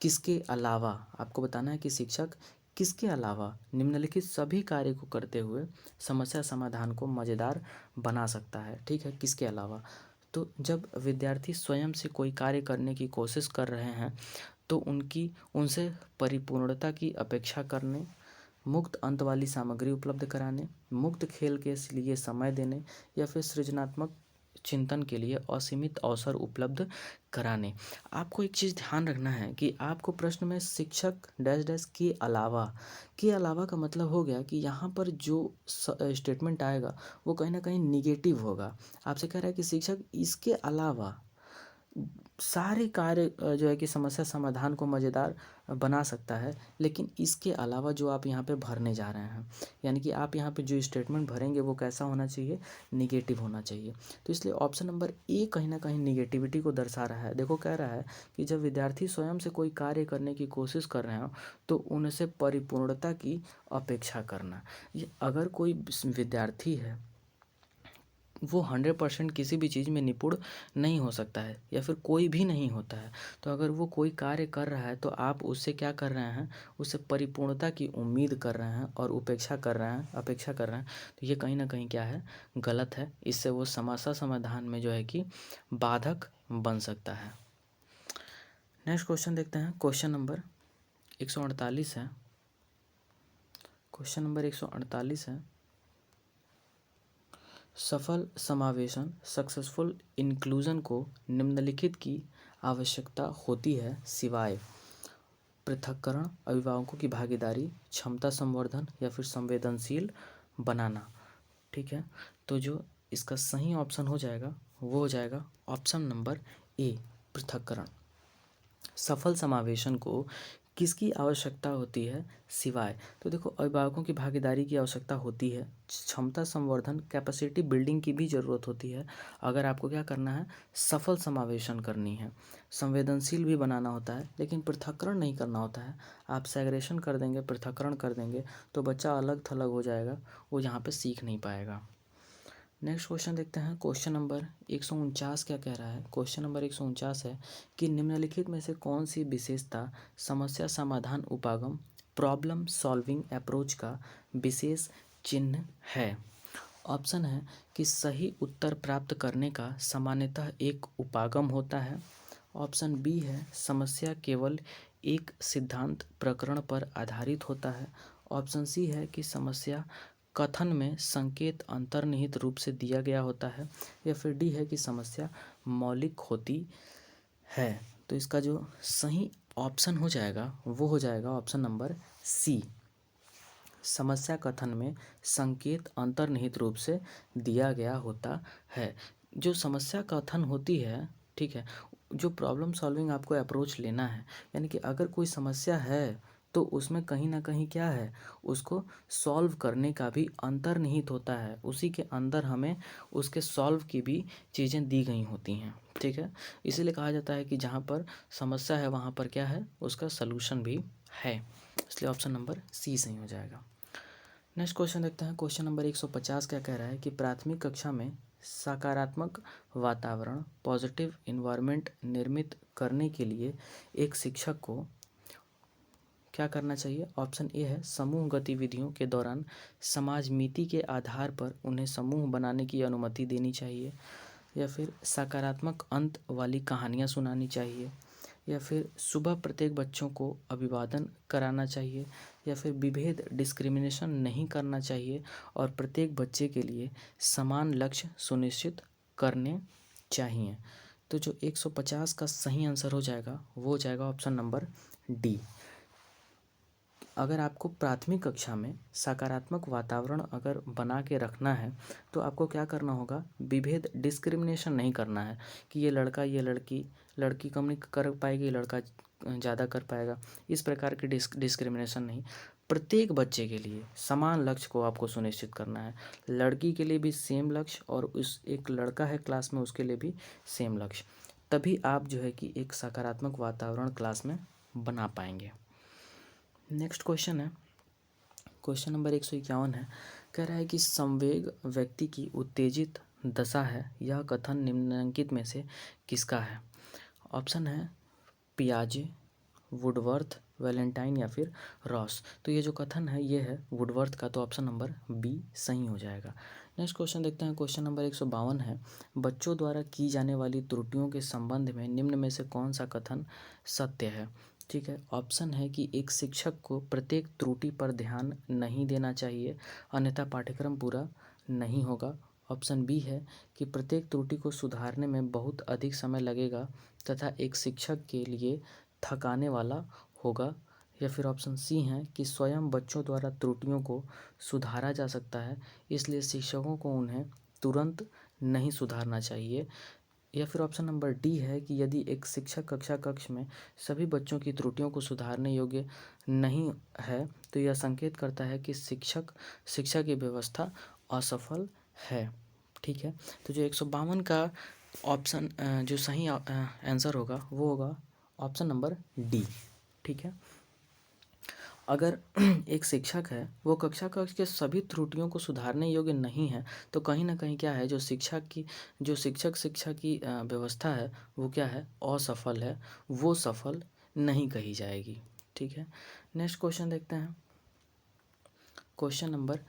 किसके अलावा, आपको बताना है कि शिक्षक किसके अलावा निम्नलिखित सभी कार्य को करते हुए समस्या समाधान को मज़ेदार बना सकता है। ठीक है, किसके अलावा, तो जब विद्यार्थी स्वयं से कोई कार्य करने की कोशिश कर रहे हैं तो उनसे परिपूर्णता की अपेक्षा करने, मुक्त अंत वाली सामग्री उपलब्ध कराने, मुक्त खेल के लिए समय देने, या फिर सृजनात्मक चिंतन के लिए असीमित अवसर उपलब्ध कराने। आपको एक चीज़ ध्यान रखना है कि आपको प्रश्न में शिक्षक डैश डैश के अलावा का मतलब हो गया कि यहाँ पर जो स्टेटमेंट आएगा वो कहीं ना कहीं निगेटिव होगा। आपसे कह रहा है कि शिक्षक इसके अलावा सारे कार्य जो है कि समस्या समाधान को मज़ेदार बना सकता है, लेकिन इसके अलावा जो आप यहाँ पे भरने जा रहे हैं, यानी कि आप यहाँ पे जो स्टेटमेंट भरेंगे वो कैसा होना चाहिए, निगेटिव होना चाहिए। तो इसलिए ऑप्शन नंबर ए कहीं ना कहीं निगेटिविटी को दर्शा रहा है। देखो कह रहा है कि जब विद्यार्थी स्वयं से कोई कार्य करने की कोशिश कर रहे हो तो उनसे परिपूर्णता की अपेक्षा करना। ये अगर कोई विद्यार्थी है वो 100% किसी भी चीज़ में निपुण नहीं हो सकता है, या फिर कोई भी नहीं होता है, तो अगर वो कोई कार्य कर रहा है तो आप उससे क्या कर रहे हैं, उससे परिपूर्णता की उम्मीद कर रहे हैं और अपेक्षा कर रहे हैं। तो ये कहीं ना कहीं क्या है, गलत है। इससे वो समस्या समाधान में जो है कि बाधक बन सकता है। नेक्स्ट क्वेश्चन देखते हैं। क्वेश्चन नंबर 148 है। क्वेश्चन नंबर 148 है, सफल समावेशन सक्सेसफुल इंक्लूजन को निम्नलिखित की आवश्यकता होती है सिवाय पृथक्करण, अभिभावकों की भागीदारी, क्षमता संवर्धन, या फिर संवेदनशील बनाना। ठीक है, तो जो इसका सही ऑप्शन हो जाएगा वो हो जाएगा ऑप्शन नंबर ए, पृथक्करण। सफल समावेशन को किसकी आवश्यकता होती है सिवाय, तो देखो अभिभावकों की भागीदारी की आवश्यकता होती है, क्षमता संवर्धन कैपेसिटी बिल्डिंग की भी ज़रूरत होती है अगर आपको क्या करना है, सफल समावेशन करनी है। संवेदनशील भी बनाना होता है, लेकिन पृथक्करण नहीं करना होता है। आप सेग्रेशन कर देंगे, पृथक्करण कर देंगे तो बच्चा अलग थलग हो जाएगा, वो यहाँ पर सीख नहीं पाएगा। नेक्स्ट क्वेश्चन देखते हैं। क्वेश्चन नंबर 149 क्या कह रहा है। क्वेश्चन नंबर 149 है कि निम्नलिखित में से कौन सी विशेषता समस्या समाधान उपागम प्रॉब्लम सॉल्विंग अप्रोच का विशेष चिन्ह है। ऑप्शन है कि सही उत्तर प्राप्त करने का सामान्यतः एक उपागम होता है। ऑप्शन बी है समस्या केवल एक सिद्धांत प्रकरण पर आधारित होता है। ऑप्शन सी है कि समस्या कथन में संकेत अंतर्निहित रूप से दिया गया होता है, या फिर डी है कि समस्या मौलिक होती है। तो इसका जो सही ऑप्शन हो जाएगा वो हो जाएगा ऑप्शन नंबर सी, समस्या कथन में संकेत अंतर्निहित रूप से दिया गया होता है। जो समस्या कथन होती है, ठीक है, जो प्रॉब्लम सॉल्विंग आपको अप्रोच लेना है, यानी कि अगर कोई समस्या है तो उसमें कहीं ना कहीं क्या है, उसको सॉल्व करने का भी अंतर्निहित होता है, उसी के अंदर हमें उसके सॉल्व की भी चीज़ें दी गई होती हैं। ठीक है, इसीलिए कहा जाता है कि जहाँ पर समस्या है वहाँ पर क्या है, उसका सलूशन भी है, इसलिए ऑप्शन नंबर सी सही हो जाएगा। नेक्स्ट क्वेश्चन देखते हैं। क्वेश्चन नंबर 150 क्या कह रहा है कि प्राथमिक कक्षा में सकारात्मक वातावरण पॉजिटिव इन्वायरमेंट निर्मित करने के लिए एक शिक्षक को क्या करना चाहिए। ऑप्शन ए है समूह गतिविधियों के दौरान समाज नीति के आधार पर उन्हें समूह बनाने की अनुमति देनी चाहिए, या फिर सकारात्मक अंत वाली कहानियाँ सुनानी चाहिए, या फिर सुबह प्रत्येक बच्चों को अभिवादन कराना चाहिए, या फिर विभेद डिस्क्रिमिनेशन नहीं करना चाहिए और प्रत्येक बच्चे के लिए समान लक्ष्य सुनिश्चित करने चाहिए। तो जो 150 का सही आंसर हो जाएगा वो हो जाएगा ऑप्शन नंबर डी। अगर आपको प्राथमिक कक्षा में सकारात्मक वातावरण अगर बना के रखना है तो आपको क्या करना होगा, विभेद डिस्क्रिमिनेशन नहीं करना है कि ये लड़का ये लड़की, लड़की कम नहीं कर पाएगी लड़का ज़्यादा कर पाएगा, इस प्रकार की डिस्क्रिमिनेशन नहीं। प्रत्येक बच्चे के लिए समान लक्ष्य को आपको सुनिश्चित करना है। लड़की के लिए भी सेम लक्ष्य और उस एक लड़का है क्लास में उसके लिए भी सेम लक्ष्य, तभी आप जो है कि एक सकारात्मक वातावरण क्लास में बना पाएंगे। नेक्स्ट क्वेश्चन है, क्वेश्चन नंबर 151 है, कह रहा है कि संवेग व्यक्ति की उत्तेजित दशा है, यह कथन निम्नलिखित में से किसका है। ऑप्शन है पियाजे, वुडवर्थ, वैलेंटाइन या फिर रॉस। तो ये जो कथन है ये है वुडवर्थ का, तो ऑप्शन नंबर बी सही हो जाएगा। नेक्स्ट क्वेश्चन देखते हैं। क्वेश्चन नंबर 152 है, बच्चों द्वारा की जाने वाली त्रुटियों के संबंध में निम्न में से कौन सा कथन सत्य है। ठीक है, ऑप्शन है कि एक शिक्षक को प्रत्येक त्रुटि पर ध्यान नहीं देना चाहिए अन्यथा पाठ्यक्रम पूरा नहीं होगा। ऑप्शन बी है कि प्रत्येक त्रुटि को सुधारने में बहुत अधिक समय लगेगा तथा एक शिक्षक के लिए थकाने वाला होगा। या फिर ऑप्शन सी है कि स्वयं बच्चों द्वारा त्रुटियों को सुधारा जा सकता है इसलिए शिक्षकों को उन्हें तुरंत नहीं सुधारना चाहिए। या फिर ऑप्शन नंबर डी है कि यदि एक शिक्षक कक्षा कक्ष में सभी बच्चों की त्रुटियों को सुधारने योग्य नहीं है तो यह संकेत करता है कि शिक्षा की व्यवस्था असफल है। ठीक है, तो जो 152 का ऑप्शन जो सही आंसर होगा वो होगा ऑप्शन नंबर डी। ठीक है, अगर एक शिक्षक है वो कक्षा कक्ष के सभी त्रुटियों को सुधारने योग्य नहीं है तो कहीं ना कहीं क्या है, जो शिक्षा की व्यवस्था है वो क्या है, असफल है, वो सफल नहीं कही जाएगी। ठीक है, नेक्स्ट क्वेश्चन देखते हैं। क्वेश्चन नंबर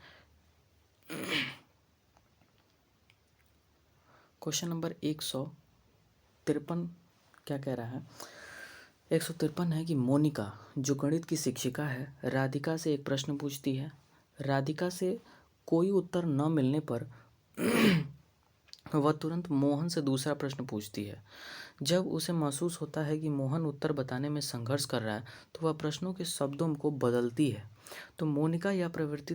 153 क्या कह रहा है। 153 है कि मोनिका जो गणित की शिक्षिका है राधिका से एक प्रश्न पूछती है। राधिका से कोई उत्तर न मिलने पर वह तुरंत मोहन से दूसरा प्रश्न पूछती है। जब उसे महसूस होता है कि मोहन उत्तर बताने में संघर्ष कर रहा है तो वह प्रश्नों के शब्दों को बदलती है। तो मोनिका की यह प्रवृत्ति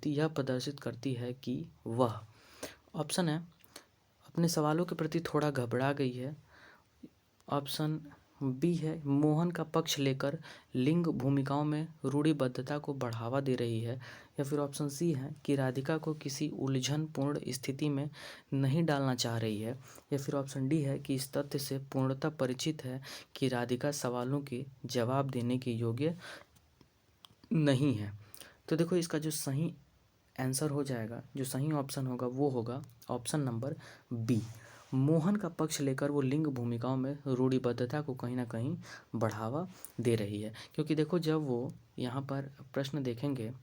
यह प्रदर्शित करती है कि वह, ऑप्शन है, अपने सवालों के प्रति थोड़ा घबरा गई है। ऑप्शन बी है मोहन का पक्ष लेकर लिंग भूमिकाओं में रूढ़िबद्धता को बढ़ावा दे रही है। या फिर ऑप्शन सी है कि राधिका को किसी उलझनपूर्ण स्थिति में नहीं डालना चाह रही है। या फिर ऑप्शन डी है कि इस तथ्य से पूर्णतः परिचित है कि राधिका सवालों के जवाब देने के योग्य नहीं है। तो देखो इसका जो सही आंसर हो जाएगा, जो सही ऑप्शन होगा वो होगा ऑप्शन नंबर बी। मोहन का पक्ष लेकर वो लिंग भूमिकाओं में रूढ़िबद्धता को कहीं ना कहीं बढ़ावा दे रही है। क्योंकि देखो जब वो यहाँ पर प्रश्न देखेंगे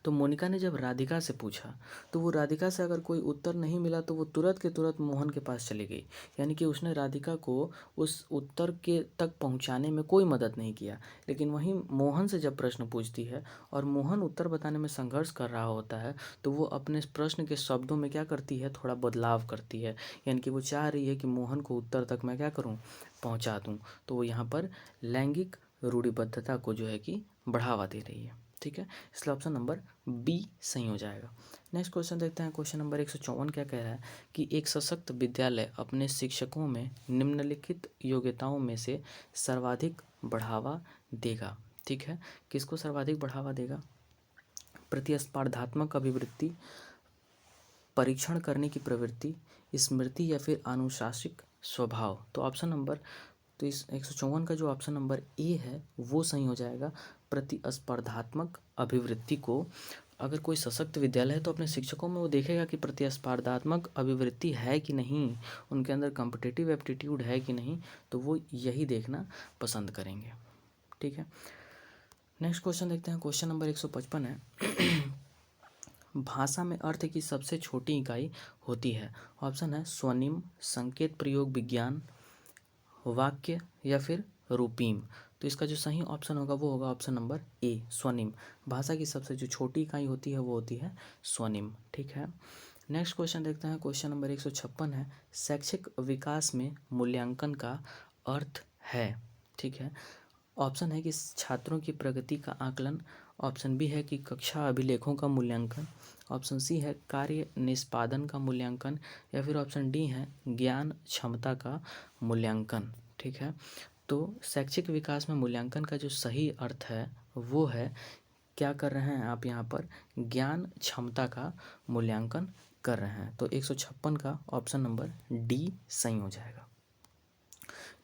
तो मोनिका ने जब राधिका से पूछा तो वो राधिका से अगर कोई उत्तर नहीं मिला तो वो तुरंत के तुरंत मोहन के पास चली गई, यानी कि उसने राधिका को उस उत्तर के तक पहुंचाने में कोई मदद नहीं किया। लेकिन वहीं मोहन से जब प्रश्न पूछती है और मोहन उत्तर बताने में संघर्ष कर रहा होता है तो वो अपने प्रश्न के शब्दों में क्या करती है, थोड़ा बदलाव करती है, यानी कि वो चाह रही है कि मोहन को उत्तर तक मैं क्या करूँ, पहुँचा दूँ। तो वो यहाँ पर लैंगिक रूढ़िबद्धता को जो है कि बढ़ावा दे रही है। ठीक है, इसलिए ऑप्शन नंबर बी सही हो जाएगा। नेक्स्ट क्वेश्चन देखते हैं। क्वेश्चन नंबर 154 क्या कह रहा है कि एक सशक्त विद्यालय अपने शिक्षकों में निम्नलिखित योग्यताओं में से सर्वाधिक बढ़ावा देगा। ठीक है, किसको सर्वाधिक बढ़ावा देगा, प्रतिस्पर्धात्मक अभिवृत्ति, परीक्षण करने की प्रवृत्ति, स्मृति या फिर अनुशासिक स्वभाव। तो ऑप्शन नंबर तो इस 154 का जो ऑप्शन नंबर ए है वो सही हो जाएगा। प्रतिस्पर्धात्मक अभिवृत्ति को, अगर कोई सशक्त विद्यालय है तो अपने शिक्षकों में वो देखेगा कि प्रतिस्पर्धात्मक अभिवृत्ति है कि नहीं, उनके अंदर कॉम्पिटिटिव एप्टीट्यूड है कि नहीं, तो वो यही देखना पसंद करेंगे। ठीक है, नेक्स्ट क्वेश्चन देखते हैं। क्वेश्चन नंबर 155 है भाषा में अर्थ की सबसे छोटी इकाई होती है। ऑप्शन है स्वनिम, संकेत प्रयोग विज्ञान, वाक्य या फिर रूपीम। तो इसका जो सही ऑप्शन होगा वो होगा ऑप्शन नंबर ए, स्वनिम। भाषा की सबसे जो छोटी इकाई होती है वो होती है स्वनिम। ठीक है, नेक्स्ट क्वेश्चन देखते हैं। क्वेश्चन नंबर 156 है शैक्षिक विकास में मूल्यांकन का अर्थ है। ठीक है, ऑप्शन है कि छात्रों की प्रगति का आकलन, ऑप्शन बी है कि कक्षा अभिलेखों का मूल्यांकन, ऑप्शन सी है कार्य निष्पादन का मूल्यांकन, या फिर ऑप्शन डी है ज्ञान क्षमता का मूल्यांकन। ठीक है, तो शैक्षिक विकास में मूल्यांकन का जो सही अर्थ है वो है, क्या कर रहे हैं आप यहाँ पर, ज्ञान क्षमता का मूल्यांकन कर रहे हैं। तो 156 का ऑप्शन नंबर डी सही हो जाएगा।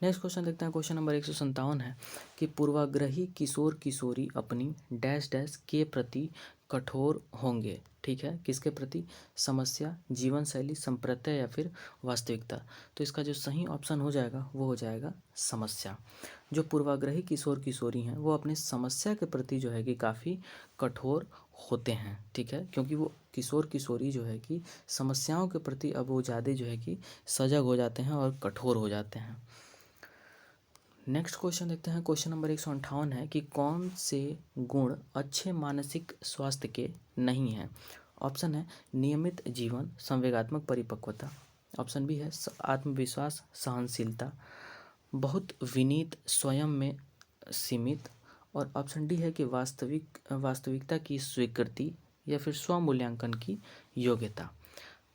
नेक्स्ट क्वेश्चन देखते हैं। क्वेश्चन नंबर 157 है कि पूर्वाग्रही किशोर किशोरी अपनी डैश डैश के प्रति कठोर होंगे। ठीक है, किसके प्रति, समस्या, जीवन शैली, संप्रत्यय या फिर वास्तविकता। तो इसका जो सही ऑप्शन हो जाएगा वो हो जाएगा समस्या। जो पूर्वाग्रही किशोर किशोरी हैं वो अपनी समस्या के प्रति जो है कि काफ़ी कठोर होते हैं। ठीक है, क्योंकि वो किशोर किशोरी जो है कि समस्याओं के प्रति अब वो ज़्यादा जो है कि सजग हो जाते हैं और कठोर हो जाते हैं। नेक्स्ट क्वेश्चन देखते हैं। क्वेश्चन नंबर 158 है कि कौन से गुण अच्छे मानसिक स्वास्थ्य के नहीं हैं। ऑप्शन है नियमित जीवन, संवेगात्मक परिपक्वता, ऑप्शन बी है आत्मविश्वास, सहनशीलता, बहुत विनीत, स्वयं में सीमित, और ऑप्शन डी है कि वास्तविकता की स्वीकृति या फिर स्वमूल्यांकन की योग्यता।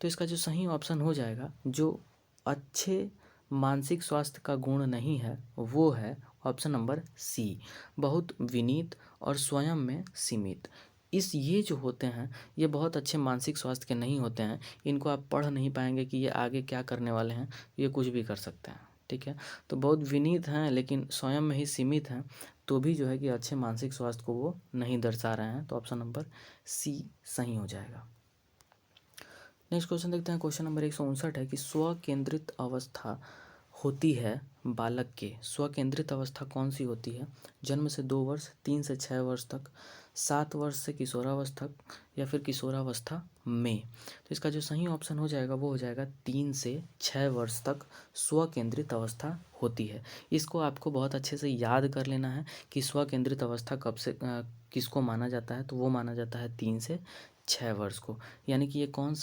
तो इसका जो सही ऑप्शन हो जाएगा, जो अच्छे मानसिक स्वास्थ्य का गुण नहीं है वो है ऑप्शन नंबर सी, बहुत विनीत और स्वयं में सीमित। ये जो होते हैं ये बहुत अच्छे मानसिक स्वास्थ्य के नहीं होते हैं। इनको आप पढ़ नहीं पाएंगे कि ये आगे क्या करने वाले हैं, ये कुछ भी कर सकते हैं। ठीक है, तो बहुत विनीत हैं लेकिन स्वयं में ही सीमित हैं, तो भी जो है कि अच्छे मानसिक स्वास्थ्य को वो नहीं दर्शा रहे हैं। तो ऑप्शन नंबर सी सही हो जाएगा। नेक्स्ट क्वेश्चन देखते हैं। क्वेश्चन नंबर 159 है कि स्व केंद्रित अवस्था होती है बालक के, स्व केंद्रित अवस्था कौन सी होती है, जन्म से 2 वर्ष, 3 से 6 वर्ष तक, 7 वर्ष से किशोरावस्था या फिर किशोरावस्था में। तो इसका जो सही ऑप्शन हो जाएगा वो हो जाएगा 3 से 6 वर्ष तक स्व केंद्रित अवस्था होती है। इसको आपको बहुत अच्छे से याद कर लेना है कि स्व केंद्रित अवस्था कब से किसको माना जाता है, तो वो माना जाता है 3 से 6 वर्ष को। यानी कि ये कौन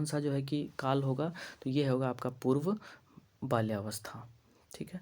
सा जो है कि काल होगा, तो ये होगा आपका पूर्व बाल्यावस्था। ठीक है,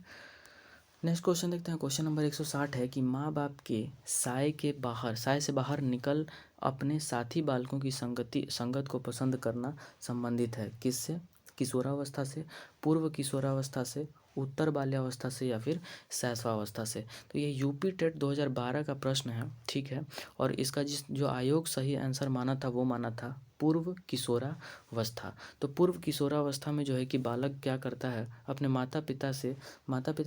नेक्स्ट क्वेश्चन देखते हैं। क्वेश्चन नंबर 160 है कि माँ बाप के साय से बाहर निकल अपने साथी बालकों की संगत को पसंद करना संबंधित है किससे, किशोरावस्था से, पूर्व किशोरावस्था से, उत्तर बाल्यावस्था से या फिर शैशवावस्था से। तो ये यूपी टेट 2012 का प्रश्न है। ठीक है, और इसका जो आयोग सही आंसर माना था वो माना था पूर्व किशोरावस्था। तो पूर्व किशोरावस्था में जो है कि बालक क्या करता है, अपने माता पिता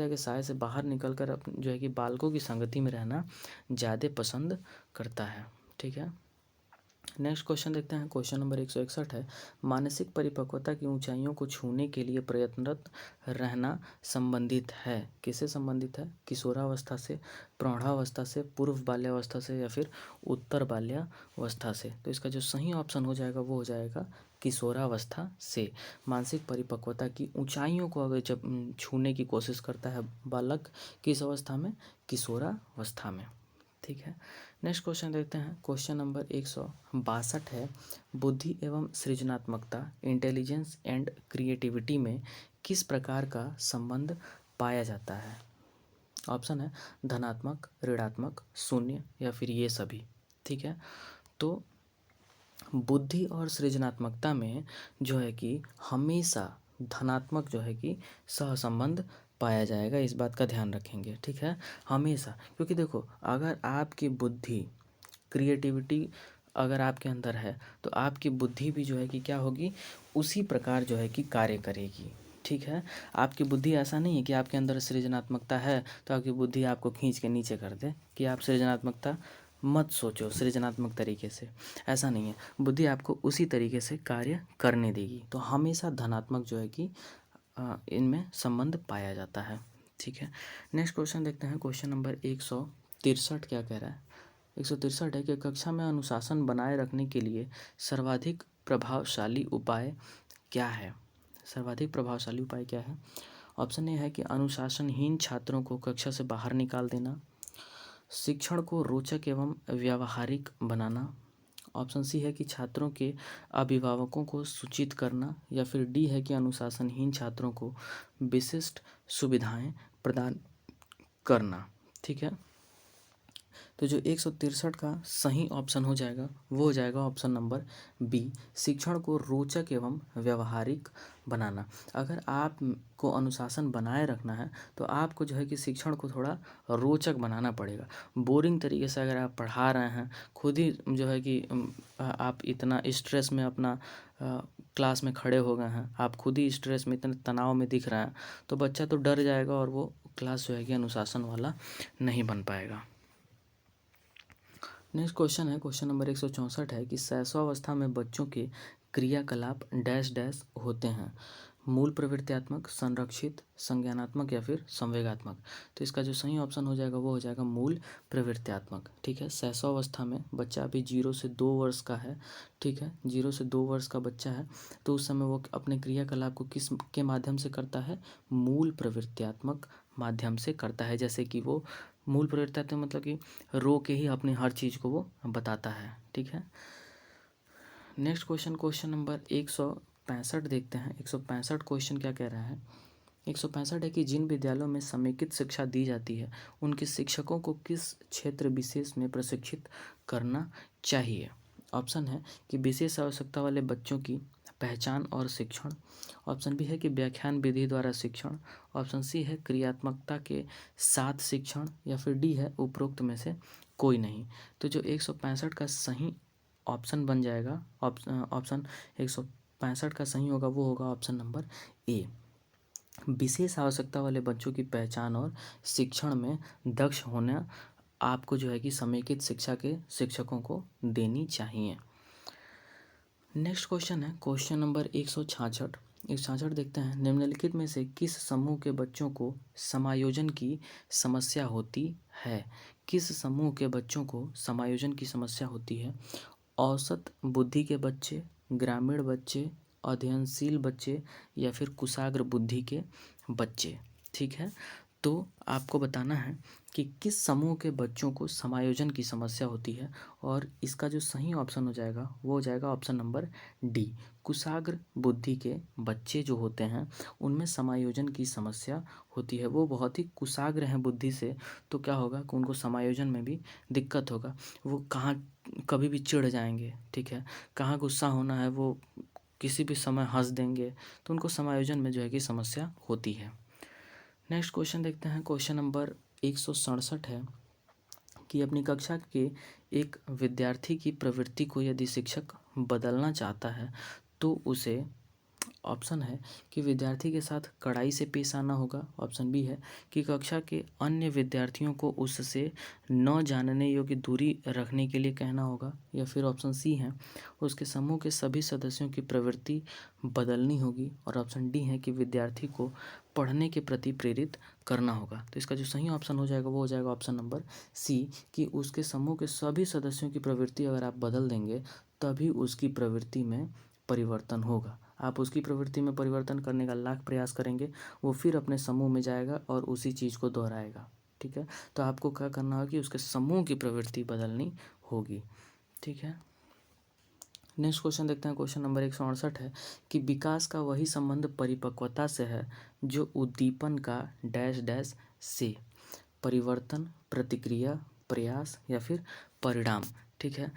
के साय से बाहर निकलकर जो है कि बालकों की संगति में रहना ज़्यादा पसंद करता है। ठीक है, नेक्स्ट क्वेश्चन देखते हैं। क्वेश्चन नंबर 161 है मानसिक परिपक्वता की ऊंचाइयों को छूने के लिए प्रयत्नरत रहना संबंधित है किससे संबंधित है, किशोरावस्था से, प्रौढ़ावस्था से, पूर्व बाल्यावस्था से या फिर उत्तर बाल्यावस्था से। तो इसका जो सही ऑप्शन हो जाएगा वो हो जाएगा किशोरावस्था से। मानसिक परिपक्वता की ऊंचाइयों को अगर जब छूने की कोशिश करता है बालक, किस अवस्था में, किशोरावस्था में। ठीक है, नेक्स्ट क्वेश्चन देखते हैं। क्वेश्चन नंबर 162 है बुद्धि एवं सृजनात्मकता, इंटेलिजेंस एंड क्रिएटिविटी में किस प्रकार का संबंध पाया जाता है। ऑप्शन है धनात्मक, ऋणात्मक, शून्य या फिर ये सभी। ठीक है, तो बुद्धि और सृजनात्मकता में जो है कि हमेशा धनात्मक जो है कि सहसंबंध पाया जाएगा, इस बात का ध्यान रखेंगे। ठीक है, हमेशा, क्योंकि देखो अगर आपकी बुद्धि, क्रिएटिविटी अगर आपके अंदर है तो आपकी बुद्धि भी जो है कि क्या होगी, उसी प्रकार जो है कि कार्य करेगी। ठीक है। आपकी बुद्धि ऐसा नहीं है कि आपके अंदर सृजनात्मकता है तो आपकी बुद्धि आपको खींच के नीचे कर दे कि आप सृजनात्मकता मत सोचो सृजनात्मक तरीके से, ऐसा नहीं है। बुद्धि आपको उसी तरीके से कार्य करने देगी। तो हमेशा धनात्मक जो है कि इनमें संबंध पाया जाता है। ठीक है। नेक्स्ट क्वेश्चन देखते हैं। क्वेश्चन नंबर 163 क्या कह रहा है? 163 है कि कक्षा में अनुशासन बनाए रखने के लिए सर्वाधिक प्रभावशाली उपाय क्या है? सर्वाधिक प्रभावशाली उपाय क्या है? ऑप्शन ए है कि अनुशासनहीन छात्रों को कक्षा से बाहर निकाल देना, शिक्षण को रोचक एवं व्यावहारिक बनाना, ऑप्शन सी है कि छात्रों के अभिभावकों को सूचित करना, या फिर डी है कि अनुशासनहीन छात्रों को विशिष्ट सुविधाएं प्रदान करना। ठीक है। तो जो 163 का सही ऑप्शन हो जाएगा वो हो जाएगा ऑप्शन नंबर बी, शिक्षण को रोचक एवं व्यवहारिक बनाना। अगर आपको अनुशासन बनाए रखना है तो आपको जो है कि शिक्षण को थोड़ा रोचक बनाना पड़ेगा। बोरिंग तरीके से अगर आप पढ़ा रहे हैं, खुद ही जो है कि आप इतना स्ट्रेस में अपना क्लास में खड़े हो गए हैं, आप खुद ही स्ट्रेस में इतने तनाव में दिख रहे हैं, तो बच्चा तो डर जाएगा और वो क्लास जो है कि अनुशासन वाला नहीं बन पाएगा। नेक्स्ट क्वेश्चन है, क्वेश्चन नंबर 164 है कि शैशवावस्था में बच्चों के क्रियाकलाप डैश डैश होते हैं, मूल प्रवृत्त्यात्मक, संरक्षित, संज्ञानात्मक या फिर संवेगात्मक। तो इसका जो सही ऑप्शन हो जाएगा वो हो जाएगा मूल प्रवृत्त्यात्मक। ठीक है। शैशवावस्था में बच्चा अभी 0 से 2 वर्ष का है। ठीक है, 0 से 2 वर्ष का बच्चा है, तो उस समय वो अपने क्रियाकलाप को किस के माध्यम से करता है? मूल प्रवृत्त्यात्मक माध्यम से करता है। जैसे कि वो मूल प्रवृत्त्यात्मक मतलब कि रो के ही अपनी हर चीज़ को वो बताता है। ठीक है। नेक्स्ट क्वेश्चन, क्वेश्चन नंबर 165 देखते हैं। 165 क्वेश्चन क्या कह रहा है? 165 है कि जिन विद्यालयों में समेकित शिक्षा दी जाती है उनके शिक्षकों को किस क्षेत्र विशेष में प्रशिक्षित करना चाहिए? ऑप्शन है कि विशेष आवश्यकता वाले बच्चों की पहचान और शिक्षण, ऑप्शन बी है कि व्याख्यान विधि द्वारा शिक्षण, ऑप्शन सी है क्रियात्मकता के साथ शिक्षण, या फिर डी है उपरोक्त में से कोई नहीं। तो जो 165 का सही ऑप्शन बन जाएगा, ऑप्शन 165 का सही होगा वो होगा ऑप्शन नंबर ए, विशेष आवश्यकता वाले बच्चों की पहचान और शिक्षण में दक्ष होना आपको जो है कि समेकित शिक्षा के शिक्षकों को देनी चाहिए। नेक्स्ट क्वेश्चन है, क्वेश्चन नंबर 166 देखते हैं। निम्नलिखित में से किस समूह के बच्चों को समायोजन की समस्या होती है? किस समूह के बच्चों को समायोजन की समस्या होती है? औसत बुद्धि के बच्चे, ग्रामीण बच्चे, अध्ययनशील बच्चे, या फिर कुशाग्र बुद्धि के बच्चे। ठीक है। तो आपको बताना है कि किस समूह के बच्चों को समायोजन की समस्या होती है, और इसका जो सही ऑप्शन हो जाएगा वो हो जाएगा ऑप्शन नंबर डी, कुशाग्र बुद्धि के बच्चे जो होते हैं उनमें समायोजन की समस्या होती है। वो बहुत ही कुशाग्र हैं बुद्धि से, तो क्या होगा कि उनको समायोजन में भी दिक्कत होगा। वो कहाँ कभी भी चिढ़ जाएंगे। ठीक है। कहाँ गुस्सा होना है वो किसी भी समय हंस देंगे, तो उनको समायोजन में जो है कि समस्या होती है। नेक्स्ट क्वेश्चन देखते हैं। क्वेश्चन नंबर 167 है कि अपनी कक्षा के एक विद्यार्थी की प्रवृत्ति को यदि शिक्षक बदलना चाहता है तो उसे, ऑप्शन है कि विद्यार्थी के साथ कड़ाई से पेश आना होगा, ऑप्शन बी है कि कक्षा के अन्य विद्यार्थियों को उससे न जानने योग्य दूरी रखने के लिए कहना होगा, या फिर ऑप्शन सी है उसके समूह के सभी सदस्यों की प्रवृत्ति बदलनी होगी, और ऑप्शन डी है कि विद्यार्थी को पढ़ने के प्रति प्रेरित करना होगा। तो इसका जो सही ऑप्शन हो जाएगा वो हो जाएगा ऑप्शन नंबर सी, कि उसके समूह के सभी सदस्यों की प्रवृत्ति अगर आप बदल देंगे तभी उसकी प्रवृत्ति में परिवर्तन होगा। आप उसकी प्रवृत्ति में परिवर्तन करने का लाख प्रयास करेंगे, वो फिर अपने समूह में जाएगा और उसी चीज़ को दोहराएगा। ठीक है। तो आपको क्या करना होगा कि उसके समूह की प्रवृत्ति बदलनी होगी। ठीक है। नेक्स्ट क्वेश्चन देखते हैं। क्वेश्चन नंबर 168 है कि विकास का वही संबंध परिपक्वता से है जो उद्दीपन का डैश डैश से, परिवर्तन, प्रतिक्रिया, प्रयास या फिर परिणाम। ठीक है।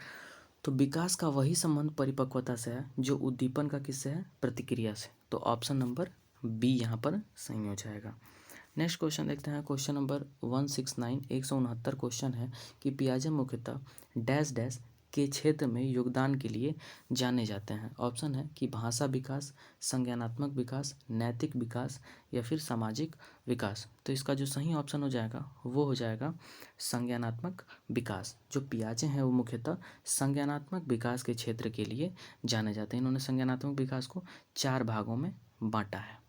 तो विकास का वही संबंध परिपक्वता से है जो उद्दीपन का किससे है? प्रतिक्रिया से। तो ऑप्शन नंबर बी यहाँ पर सही हो जाएगा। नेक्स्ट क्वेश्चन देखते हैं। क्वेश्चन नंबर 169 169 क्वेश्चन है कि पियाजे मुख्यतः डैश डैश के क्षेत्र में योगदान के लिए जाने जाते हैं? ऑप्शन है कि भाषा विकास, संज्ञानात्मक विकास, नैतिक विकास या फिर सामाजिक विकास। तो इसका जो सही ऑप्शन हो जाएगा वो हो जाएगा संज्ञानात्मक विकास। जो पियाजे हैं वो मुख्यतः संज्ञानात्मक विकास के क्षेत्र के लिए जाने जाते हैं। इन्होंने संज्ञानात्मक विकास को 4 भागों में बांटा है।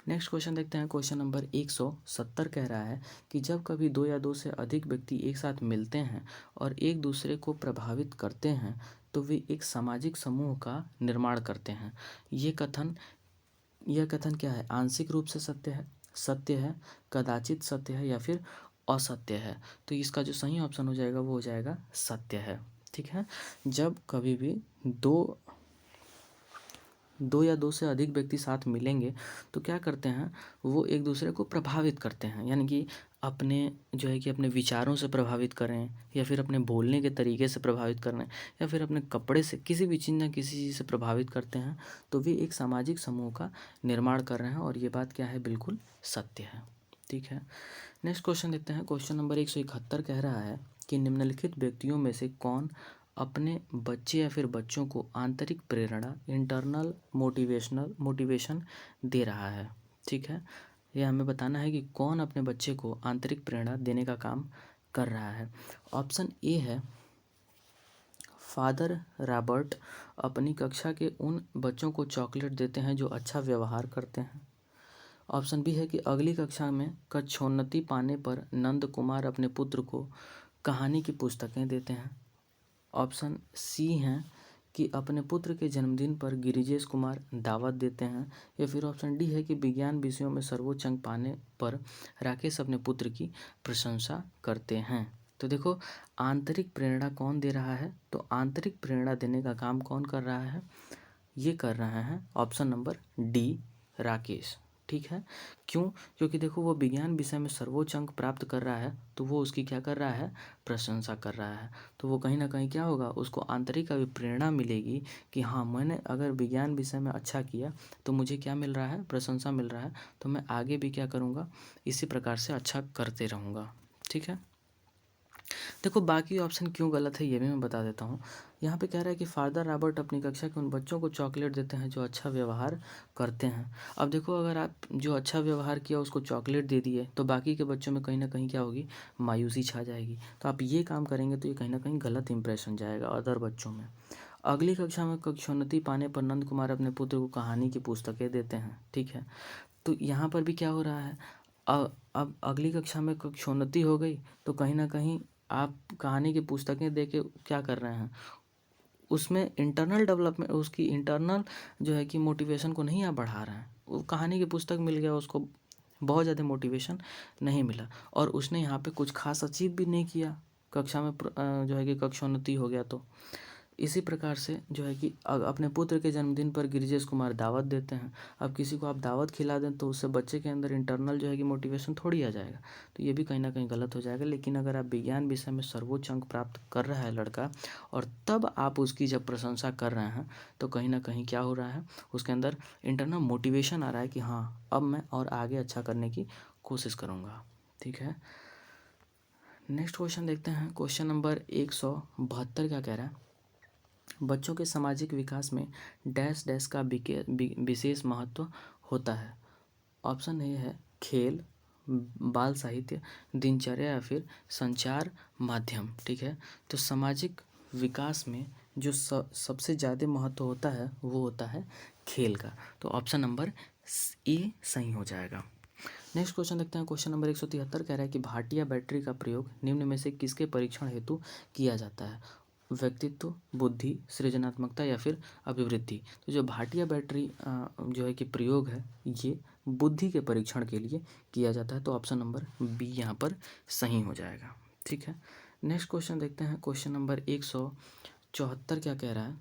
नेक्स्ट क्वेश्चन देखते हैं। क्वेश्चन नंबर 170 कह रहा है कि जब कभी 2 या 2 से अधिक व्यक्ति एक साथ मिलते हैं और एक दूसरे को प्रभावित करते हैं तो वे एक सामाजिक समूह का निर्माण करते हैं। यह कथन क्या है? आंशिक रूप से सत्य है, कदाचित सत्य है या फिर असत्य है? तो इसका जो सही ऑप्शन हो जाएगा वो हो जाएगा सत्य है। ठीक है। जब कभी भी दो या 2 से अधिक व्यक्ति साथ मिलेंगे तो क्या करते हैं, वो एक दूसरे को प्रभावित करते हैं, यानी कि अपने विचारों से प्रभावित करें या फिर अपने बोलने के तरीके से प्रभावित करें या फिर अपने कपड़े से, किसी भी चीज़ न किसी चीज़ से प्रभावित करते हैं तो वे एक सामाजिक समूह का निर्माण कर रहे हैं। और ये बात क्या है? बिल्कुल सत्य है। ठीक है। नेक्स्ट क्वेश्चन देखते हैं। क्वेश्चन नंबर 171 कह रहा है कि निम्नलिखित व्यक्तियों में से कौन अपने बच्चे या फिर बच्चों को आंतरिक प्रेरणा, इंटरनल मोटिवेशन दे रहा है? ठीक है। यह हमें बताना है कि कौन अपने बच्चे को आंतरिक प्रेरणा देने का काम कर रहा है। ऑप्शन ए है फादर रॉबर्ट अपनी कक्षा के उन बच्चों को चॉकलेट देते हैं जो अच्छा व्यवहार करते हैं। ऑप्शन बी है कि अगली कक्षा में कक्षोन्नति पाने पर नंद कुमार अपने पुत्र को कहानी की पुस्तकें देते हैं। ऑप्शन सी हैं कि अपने पुत्र के जन्मदिन पर गिरिजेश कुमार दावत देते हैं। या फिर ऑप्शन डी है कि विज्ञान विषयों में सर्वोच्च अंक पाने पर राकेश अपने पुत्र की प्रशंसा करते हैं। तो देखो, आंतरिक प्रेरणा कौन दे रहा है? तो आंतरिक प्रेरणा देने का काम कौन कर रहा है? ये कर रहे हैं ऑप्शन नंबर डी, राकेश। ठीक है। क्यों? क्योंकि देखो, वो विज्ञान विषय में सर्वोच्च अंक प्राप्त कर रहा है तो वो उसकी क्या कर रहा है? प्रशंसा कर रहा है। तो वो कहीं ना कहीं क्या होगा, उसको आंतरिक अभी प्रेरणा मिलेगी कि हाँ, मैंने अगर विज्ञान विषय में अच्छा किया तो मुझे क्या मिल रहा है? प्रशंसा मिल रहा है। तो मैं आगे भी क्या करूँगा? इसी प्रकार से अच्छा करते रहूँगा। ठीक है। देखो, बाकी ऑप्शन क्यों गलत है ये भी मैं बता देता हूँ। यहाँ पे कह रहा है कि फादर रॉबर्ट अपनी कक्षा के उन बच्चों को चॉकलेट देते हैं जो अच्छा व्यवहार करते हैं। अब देखो, अगर आप जो अच्छा व्यवहार किया उसको चॉकलेट दे दिए तो बाकी के बच्चों में कहीं ना कहीं क्या होगी? मायूसी छा जाएगी। तो आप ये काम करेंगे तो ये कहीं ना कहीं गलत इंप्रेशन जाएगा अदर बच्चों में। अगली कक्षा में कक्षोन्नति पाने पर नंद कुमार अपने पुत्र को कहानी की पुस्तकें देते हैं। ठीक है। तो यहाँ पर भी क्या हो रहा है? अब अगली कक्षा में कक्षोन्नति हो गई तो कहीं ना कहीं आप कहानी की पुस्तकें दे के क्या कर रहे हैं? उसमें इंटरनल डेवलपमेंट, उसकी इंटरनल जो है कि मोटिवेशन को नहीं आप बढ़ा रहे हैं। वो कहानी की पुस्तक मिल गया उसको, बहुत ज़्यादा मोटिवेशन नहीं मिला और उसने यहाँ पे कुछ खास अचीव भी नहीं किया कक्षा में जो है कि कक्षोन्नति हो गया। तो इसी प्रकार से जो है कि अपने पुत्र के जन्मदिन पर गिरिजेश कुमार दावत देते हैं। अब किसी को आप दावत खिला दें तो उससे बच्चे के अंदर इंटरनल जो है कि मोटिवेशन थोड़ी आ जाएगा। तो ये भी कहीं ना कहीं गलत हो जाएगा। लेकिन अगर आप विज्ञान विषय में सर्वोच्च अंक प्राप्त कर रहा है लड़का और तब आप उसकी जब प्रशंसा कर रहे हैं तो कहीं ना कहीं क्या हो रहा है? उसके अंदर इंटरनल मोटिवेशन आ रहा है कि हाँ, अब मैं और आगे अच्छा करने की कोशिश करूँगा। ठीक है। नेक्स्ट क्वेश्चन देखते हैं। क्वेश्चन नंबर 172 क्या कह रहा है? बच्चों के सामाजिक विकास में डैश डैश का विशेष महत्व होता है। ऑप्शन ए है खेल, बाल साहित्य, दिनचर्या या फिर संचार माध्यम। ठीक है। तो सामाजिक विकास में जो सबसे ज़्यादा महत्व होता है वो होता है खेल का। तो ऑप्शन नंबर ए सही हो जाएगा। नेक्स्ट क्वेश्चन देखते हैं। क्वेश्चन नंबर 173 कह रहा है कि भाटिया बैटरी का प्रयोग निम्न में से किसके परीक्षण हेतु किया जाता है? व्यक्तित्व, बुद्धि, सृजनात्मकता या फिर अभिवृद्धि। तो जो भाटिया बैटरी जो है कि प्रयोग है ये बुद्धि के परीक्षण के लिए किया जाता है। तो ऑप्शन नंबर बी यहाँ पर सही हो जाएगा। ठीक है। नेक्स्ट क्वेश्चन देखते हैं। क्वेश्चन नंबर 174 क्या कह रहा है?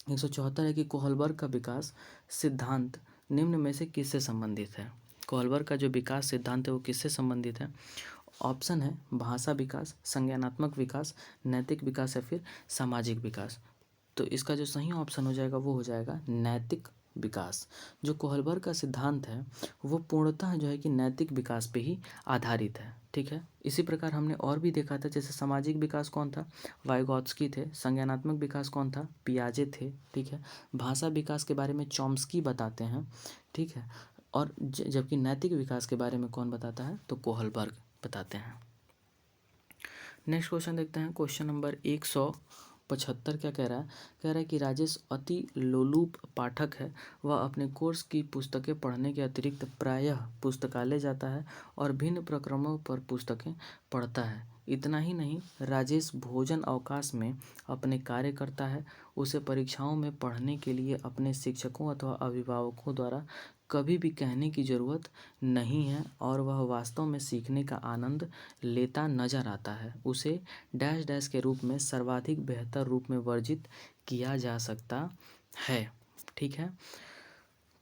174 है कि कोहलबर्ग का विकास सिद्धांत निम्न में से किससे संबंधित है? कोहलबर्ग का जो विकास सिद्धांत है वो किससे संबंधित है? ऑप्शन है भाषा विकास, संज्ञानात्मक विकास, नैतिक विकास या फिर सामाजिक विकास। तो इसका जो सही ऑप्शन हो जाएगा वो हो जाएगा नैतिक विकास। जो कोहलबर्ग का सिद्धांत है वो पूर्णतः जो है कि नैतिक विकास पे ही आधारित है। ठीक है, इसी प्रकार हमने और भी देखा था, जैसे सामाजिक विकास कौन था, वाइगॉत्स्की थे। संज्ञानात्मक विकास कौन था, पियाजे थे। ठीक है, भाषा विकास के बारे में चॉम्स्की बताते हैं। ठीक है, और जबकि नैतिक विकास के बारे में कौन बताता है, तो कोहलबर्ग बताते हैं। नेक्स्ट क्वेश्चन देखते हैं, क्वेश्चन नंबर 175 क्या कह रहा है, कह रहा है कि राजेश अति लोलुप पाठक है। वह अपने कोर्स की पुस्तकें पढ़ने के अतिरिक्त प्रायः पुस्तकालय जाता है और भिन्न प्रकरणों पर पुस्तकें पढ़ता है। इतना ही नहीं, राजेश भोजन अवकाश में अपने कार्य करता है। उसे परीक्षाओं में पढ़ने के लिए अपने शिक्षकों अथवा अभिभावकों द्वारा कभी भी कहने की ज़रूरत नहीं है और वह वास्तव में सीखने का आनंद लेता नजर आता है। उसे डैश डैश के रूप में सर्वाधिक बेहतर रूप में वर्जित किया जा सकता है। ठीक है,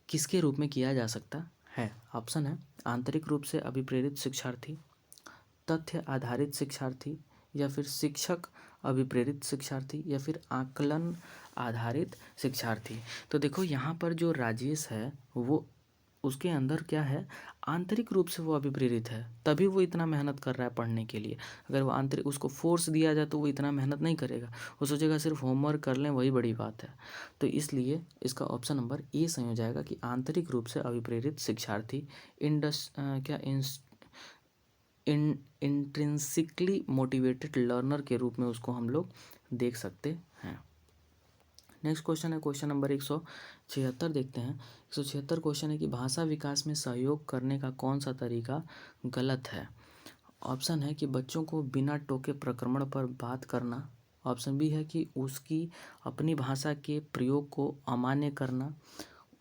किसके रूप में किया जा सकता है? ऑप्शन है आंतरिक रूप से अभिप्रेरित शिक्षार्थी, तथ्य आधारित शिक्षार्थी, या फिर शिक्षक अभिप्रेरित शिक्षार्थी, या फिर आकलन आधारित शिक्षार्थी। तो देखो यहाँ पर जो राजेश है वो उसके अंदर क्या है, आंतरिक रूप से वो अभिप्रेरित है, तभी वो इतना मेहनत कर रहा है पढ़ने के लिए। अगर वो आंतरिक उसको फोर्स दिया जाए तो वो इतना मेहनत नहीं करेगा, वो सोचेगा सिर्फ होमवर्क कर लें वही बड़ी बात है। तो इसलिए इसका ऑप्शन नंबर ए सही हो जाएगा कि आंतरिक रूप से अभिप्रेरित शिक्षार्थी इंट्रिंसिकली मोटिवेटेड लर्नर के रूप में उसको हम लोग देख सकते हैं। नेक्स्ट क्वेश्चन है क्वेश्चन नंबर 176 देखते हैं। 176 क्वेश्चन है कि भाषा विकास में सहयोग करने का कौन सा तरीका गलत है? ऑप्शन है कि बच्चों को बिना टोके प्रक्रमण पर बात करना। ऑप्शन बी है कि उसकी अपनी भाषा के प्रयोग को अमान्य करना,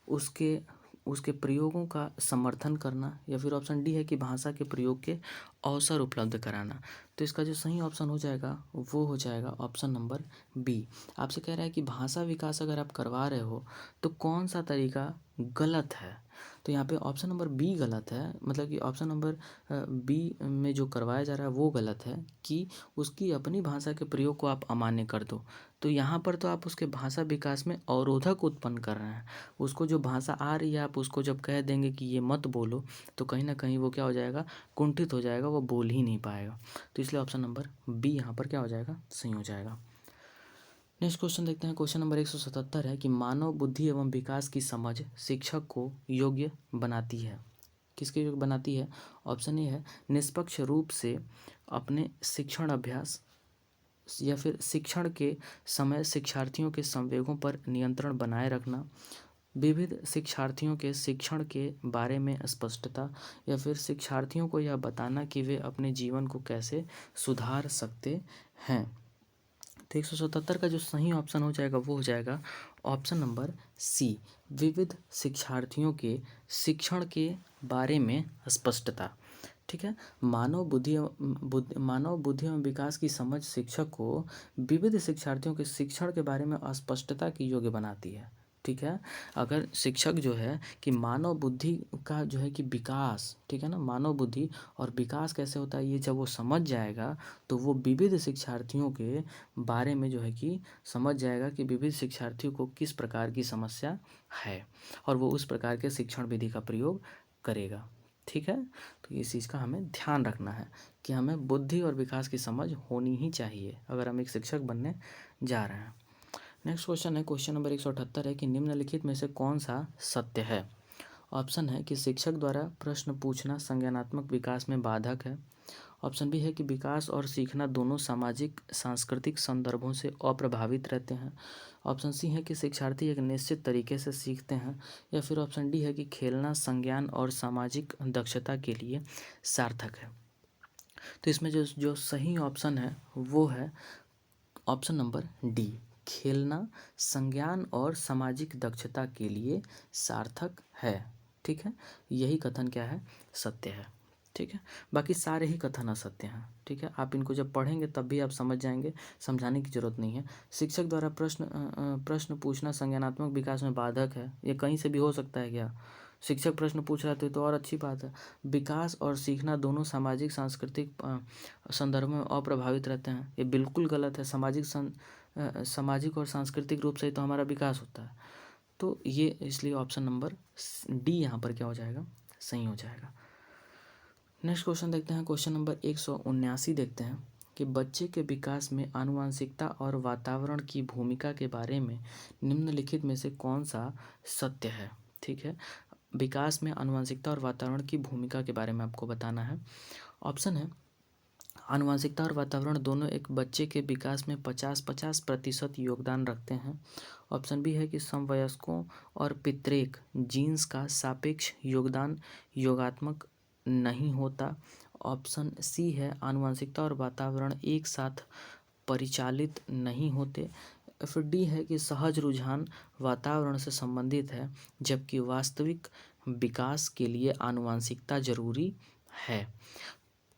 उसके उसके प्रयोगों का समर्थन करना, या फिर ऑप्शन डी है कि भाषा के प्रयोग के अवसर उपलब्ध कराना। तो इसका जो सही ऑप्शन हो जाएगा वो हो जाएगा ऑप्शन नंबर बी। आपसे कह रहा है कि भाषा विकास अगर आप करवा रहे हो तो कौन सा तरीका गलत है? तो यहाँ पे ऑप्शन नंबर बी गलत है, मतलब कि ऑप्शन नंबर बी में जो करवाया जा रहा है वो गलत है कि उसकी अपनी भाषा के प्रयोग को आप अमान्य कर दो। तो यहाँ पर तो आप उसके भाषा विकास में अवरोधक उत्पन्न कर रहे हैं। उसको जो भाषा आ रही है आप उसको जब कह देंगे कि ये मत बोलो, तो कहीं ना कहीं वो क्या हो जाएगा, कुंठित हो जाएगा, वो बोल ही नहीं पाएगा। तो इसलिए ऑप्शन नंबर बी यहाँ पर क्या हो जाएगा, सही हो जाएगा। नेक्स्ट क्वेश्चन देखते हैं, क्वेश्चन नंबर 177 है कि मानव बुद्धि एवं विकास की समझ शिक्षक को योग्य बनाती है। किसके योग्य बनाती है? ऑप्शन ए है निष्पक्ष रूप से अपने शिक्षण अभ्यास, या फिर शिक्षण के समय शिक्षार्थियों के संवेगों पर नियंत्रण बनाए रखना, विविध शिक्षार्थियों के शिक्षण के बारे में स्पष्टता, या फिर शिक्षार्थियों को यह बताना कि वे अपने जीवन को कैसे सुधार सकते हैं। तो 177 का जो सही ऑप्शन हो जाएगा वो हो जाएगा ऑप्शन नंबर सी, विविध शिक्षार्थियों के शिक्षण के बारे में स्पष्टता। ठीक है, मानव बुद्धि एवं विकास की समझ शिक्षक को विविध शिक्षार्थियों के शिक्षण के बारे में स्पष्टता की योग्य बनाती है। ठीक है, अगर शिक्षक जो है कि मानव बुद्धि का जो है कि विकास, ठीक है ना, मानव बुद्धि और विकास कैसे होता है ये जब वो समझ जाएगा तो वो विविध शिक्षार्थियों के बारे में जो है कि समझ जाएगा कि विविध शिक्षार्थियों को किस प्रकार की समस्या है और वो उस प्रकार के शिक्षण विधि का प्रयोग करेगा। ठीक है, तो इस चीज़ का हमें ध्यान रखना है कि हमें बुद्धि और विकास की समझ होनी ही चाहिए अगर हम एक शिक्षक बनने जा रहे हैं। नेक्स्ट क्वेश्चन है क्वेश्चन नंबर 178 है कि निम्नलिखित में से कौन सा सत्य है? ऑप्शन है कि शिक्षक द्वारा प्रश्न पूछना संज्ञानात्मक विकास में बाधक है। ऑप्शन बी है कि विकास और सीखना दोनों सामाजिक सांस्कृतिक संदर्भों से अप्रभावित रहते हैं। ऑप्शन सी है कि शिक्षार्थी एक निश्चित तरीके से सीखते हैं, या फिर ऑप्शन डी है कि खेलना संज्ञान और सामाजिक दक्षता के लिए सार्थक है। तो इसमें जो जो सही ऑप्शन है वो है ऑप्शन नंबर डी, खेलना संज्ञान और सामाजिक दक्षता के लिए सार्थक है। ठीक है, यही कथन क्या है, सत्य है। ठीक है, बाकी सारे ही कथन असत्य हैं। ठीक है, आप इनको जब पढ़ेंगे तब भी आप समझ जाएंगे, समझाने की जरूरत नहीं है। शिक्षक द्वारा प्रश्न पूछना संज्ञानात्मक विकास में बाधक है, ये कहीं से भी हो सकता है क्या? शिक्षक प्रश्न पूछ रहा है तो और अच्छी बात है। विकास और सीखना दोनों सामाजिक सांस्कृतिक संदर्भ में अप्रभावित रहते हैं, ये बिल्कुल गलत है। सामाजिक और सांस्कृतिक रूप से ही तो हमारा विकास होता है। तो ये इसलिए ऑप्शन नंबर डी यहाँ पर क्या हो जाएगा, सही हो जाएगा। नेक्स्ट क्वेश्चन देखते हैं, क्वेश्चन नंबर 179 देखते हैं कि बच्चे के विकास में आनुवंशिकता और वातावरण की भूमिका के बारे में निम्नलिखित में से कौन सा सत्य है। ठीक है, विकास में आनुवंशिकता और वातावरण की भूमिका के बारे में आपको बताना है। ऑप्शन है, आनुवंशिकता और वातावरण दोनों एक बच्चे के विकास में 50-50% योगदान रखते हैं। ऑप्शन बी है कि समवयस्कों और पितृक जीन्स का सापेक्ष योगदान योगात्मक नहीं होता। ऑप्शन सी है, आनुवंशिकता और वातावरण एक साथ परिचालित नहीं होते। फिर डी है कि सहज रुझान वातावरण से संबंधित है जबकि वास्तविक विकास के लिए आनुवंशिकता जरूरी है।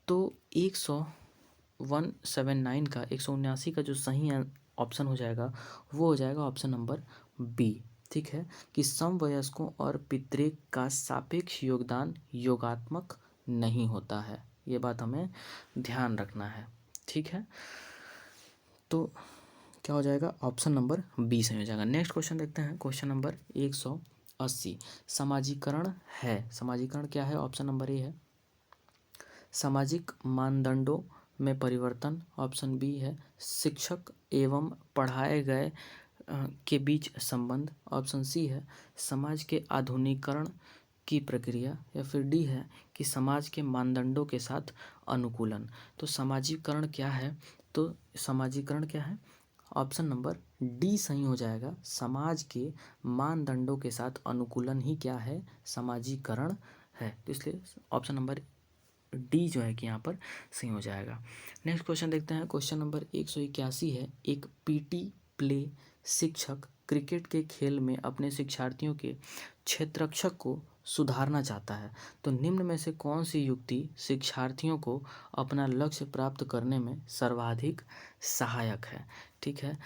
तो 179 का 179 का जो सही ऑप्शन हो जाएगा वो हो जाएगा ऑप्शन नंबर बी। ठीक है, कि समवयस्कों और पितृक का सापेक्ष योगदान योगात्मक नहीं होता है, ये बात हमें ध्यान रखना है। ठीक है, तो क्या हो जाएगा, ऑप्शन नंबर बी सही हो जाएगा। नेक्स्ट क्वेश्चन देखते हैं, क्वेश्चन नंबर 180 समाजीकरण है। समाजीकरण क्या है, ऑप्शन नंबर ए है सामाजिक मानदंडों में परिवर्तन। ऑप्शन बी है शिक्षक एवं पढ़ाए गए के बीच संबंध। ऑप्शन सी है समाज के आधुनिकीकरण की प्रक्रिया। या फिर डी है कि समाज के मानदंडों के साथ अनुकूलन। तो समाजीकरण क्या है, तो समाजीकरण क्या है, ऑप्शन नंबर डी सही हो जाएगा। समाज के मानदंडों के साथ अनुकूलन ही क्या है, समाजीकरण है। तो इसलिए ऑप्शन नंबर डी जो है कि यहाँ पर सही हो जाएगा। नेक्स्ट क्वेश्चन देखते हैं, क्वेश्चन नंबर 181 है, एक पीटी प्ले शिक्षक क्रिकेट के खेल में अपने शिक्षार्थियों के क्षेत्ररक्षक को सुधारना चाहता है। तो निम्न में से कौन सी युक्ति शिक्षार्थियों को अपना लक्ष्य प्राप्त करने में सर्वाधिक सहायक है। ठीक है,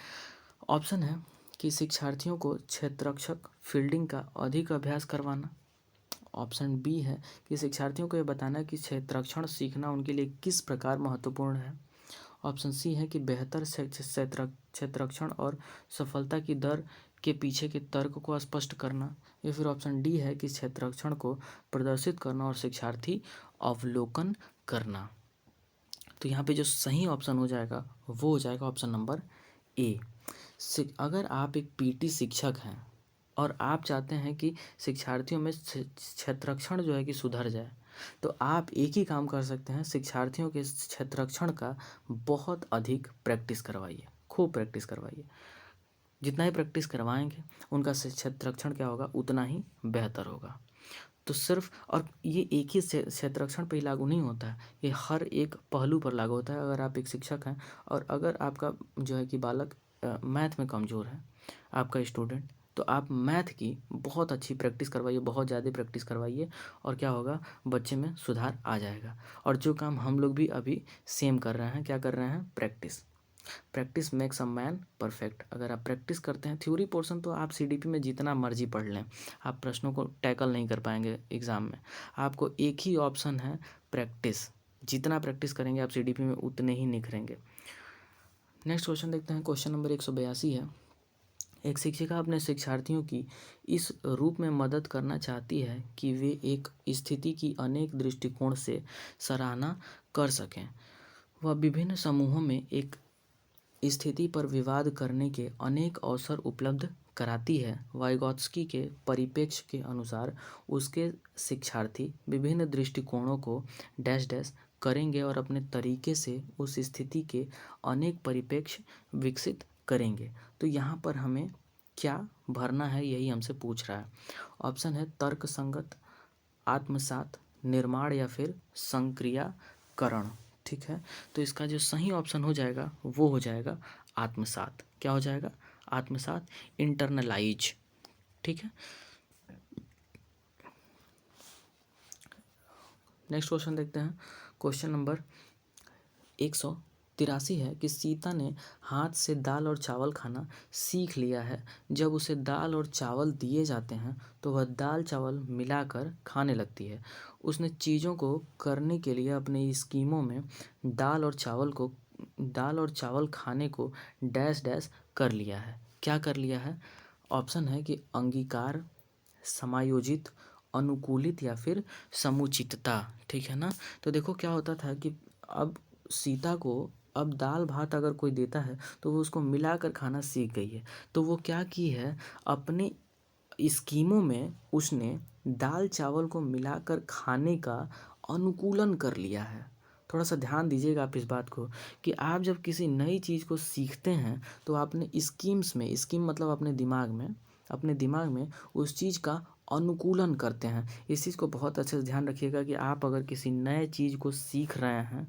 ऑप्शन है कि शिक्षार्थियों को क्षेत्ररक्षक फील्डिंग का अधिक अभ्यास करवाना। ऑप्शन बी है कि शिक्षार्थियों को यह बताना कि क्षेत्ररक्षण सीखना उनके लिए किस प्रकार महत्वपूर्ण है। ऑप्शन सी है कि बेहतर क्षेत्ररक्षण और सफलता की दर के पीछे के तर्क को स्पष्ट करना। या फिर ऑप्शन डी है कि क्षेत्ररक्षण को प्रदर्शित करना और शिक्षार्थी अवलोकन करना। तो यहाँ पे जो सही ऑप्शन हो जाएगा वो हो जाएगा ऑप्शन नंबर ए। अगर आप एक पीटी शिक्षक हैं और आप चाहते हैं कि शिक्षार्थियों में क्षेत्ररक्षण जो है कि सुधर जाए, तो आप एक ही काम कर सकते हैं, शिक्षार्थियों के क्षेत्ररक्षण का बहुत अधिक प्रैक्टिस करवाइए, खूब प्रैक्टिस करवाइए। जितना ही प्रैक्टिस करवाएंगे उनका क्षेत्ररक्षण क्या होगा, उतना ही बेहतर होगा। तो सिर्फ, और ये एक ही क्षेत्ररक्षण पे ही लागू नहीं होता है, ये हर एक पहलू पर लागू होता है। अगर आप एक शिक्षक हैं और अगर आपका जो है कि बालक मैथ में कमज़ोर है, आपका स्टूडेंट, तो आप मैथ की बहुत अच्छी प्रैक्टिस करवाइए, बहुत ज़्यादा प्रैक्टिस करवाइए, और क्या होगा, बच्चे में सुधार आ जाएगा। और जो काम हम लोग भी अभी सेम कर रहे हैं, क्या कर रहे हैं, practice. Practice makes a man perfect. अगर आप प्रैक्टिस करते हैं, थ्योरी पोर्शन तो आप सीडीपी में जितना मर्जी पढ़ लें, आप प्रश्नों को टैकल नहीं कर पाएंगे एग्ज़ाम में। आपको एक ही ऑप्शन है, प्रैक्टिस। जितना प्रैक्टिस करेंगे आप सीडीपी में उतने ही निखरेंगे। नेक्स्ट क्वेश्चन देखते हैं, क्वेश्चन नंबर 182 है, एक शिक्षिका अपने शिक्षार्थियों की इस रूप में मदद करना चाहती है कि वे एक स्थिति की अनेक दृष्टिकोण से सराहना कर सकें। वह विभिन्न समूहों में एक स्थिति पर विवाद करने के अनेक अवसर उपलब्ध कराती है। वाइगॉत्स्की के परिप्रेक्ष्य के अनुसार उसके शिक्षार्थी विभिन्न दृष्टिकोणों को डैश डैश करेंगे और अपने तरीके से उस स्थिति के अनेक परिप्रेक्ष्य विकसित करेंगे। तो यहाँ पर हमें क्या भरना है, यही हमसे पूछ रहा है। ऑप्शन है तर्क संगत, आत्मसात, निर्माण या फिर संक्रियाकरण। ठीक है, तो इसका जो सही ऑप्शन हो जाएगा वो हो जाएगा आत्मसात। क्या हो जाएगा, आत्मसात, इंटरनलाइज। ठीक है, नेक्स्ट क्वेश्चन देखते हैं, क्वेश्चन नंबर 183 है कि सीता ने हाथ से दाल और चावल खाना सीख लिया है। जब उसे दाल और चावल दिए जाते हैं तो वह दाल चावल मिलाकर खाने लगती है। उसने चीज़ों को करने के लिए अपने स्कीमों में दाल और चावल खाने को डैश डैश कर लिया है। क्या कर लिया है, ऑप्शन है कि अंगीकार, समायोजित, अनुकूलित या फिर समुचितता। ठीक है ना। तो देखो क्या होता था कि अब सीता को अब दाल भात अगर कोई देता है तो वो उसको मिलाकर खाना सीख गई है। तो वो क्या की है, अपने स्कीमों में उसने दाल चावल को मिलाकर खाने का अनुकूलन कर लिया है। थोड़ा सा ध्यान दीजिएगा आप इस बात को कि आप जब किसी नई चीज़ को सीखते हैं तो आपने स्कीम्स में, स्कीम मतलब अपने दिमाग में उस चीज़ का अनुकूलन करते हैं। इस चीज़ को बहुत अच्छे से ध्यान रखिएगा कि आप अगर किसी नए चीज़ को सीख रहे हैं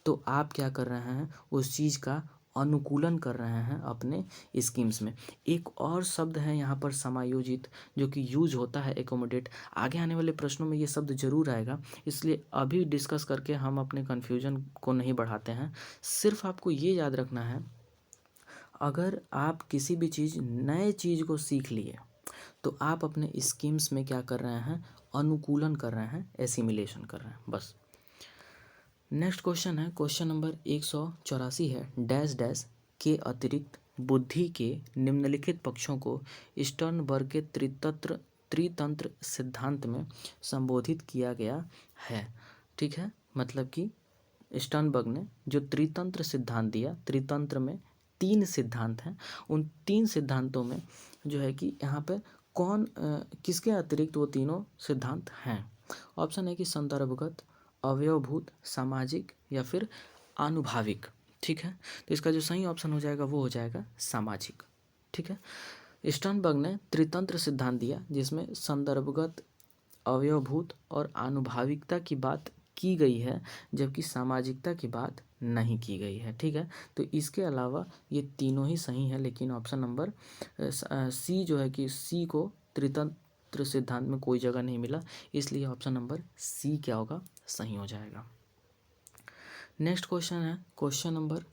तो आप क्या कर रहे हैं, उस चीज़ का अनुकूलन कर रहे हैं अपने स्कीम्स में। एक और शब्द है यहाँ पर समायोजित, जो कि यूज होता है एकोमोडेट। आगे आने वाले प्रश्नों में ये शब्द जरूर आएगा, इसलिए अभी डिस्कस करके हम अपने कन्फ्यूजन को नहीं बढ़ाते हैं। सिर्फ आपको ये याद रखना है, अगर आप किसी भी चीज़ नए चीज़ को सीख लिए तो आप अपने स्कीम्स में क्या कर रहे हैं, अनुकूलन कर रहे हैं, एसिमिलेशन कर रहे हैं, बस। नेक्स्ट क्वेश्चन है, क्वेश्चन नंबर 184 है, डैश डैश के अतिरिक्त बुद्धि के निम्नलिखित पक्षों को स्टर्नबर्ग के त्रितंत्र सिद्धांत में संबोधित किया गया है। ठीक है, मतलब कि स्टर्नबर्ग ने जो त्रितंत्र सिद्धांत दिया, त्रितंत्र में 3 सिद्धांत हैं, उन 3 सिद्धांतों में जो है कि यहाँ पे किसके अतिरिक्त वो तीनों सिद्धांत हैं। ऑप्शन है कि संदर्भगत, अवयवभूत, सामाजिक या फिर आनुभाविक। ठीक है, तो इसका जो सही ऑप्शन हो जाएगा वो हो जाएगा सामाजिक। ठीक है, स्टर्नबर्ग ने त्रितंत्र सिद्धांत दिया जिसमें संदर्भगत, अवयवभूत और आनुभाविकता की बात की गई है, जबकि सामाजिकता की बात नहीं की गई है। ठीक है, तो इसके अलावा ये तीनों ही सही है, लेकिन ऑप्शन नंबर सी जो है कि सी को त्रितंत्र सिद्धांत में कोई जगह नहीं मिला, इसलिए ऑप्शन नंबर सी क्या होगा, सही हो जाएगा। नेक्स्ट क्वेश्चन है, क्वेश्चन नंबर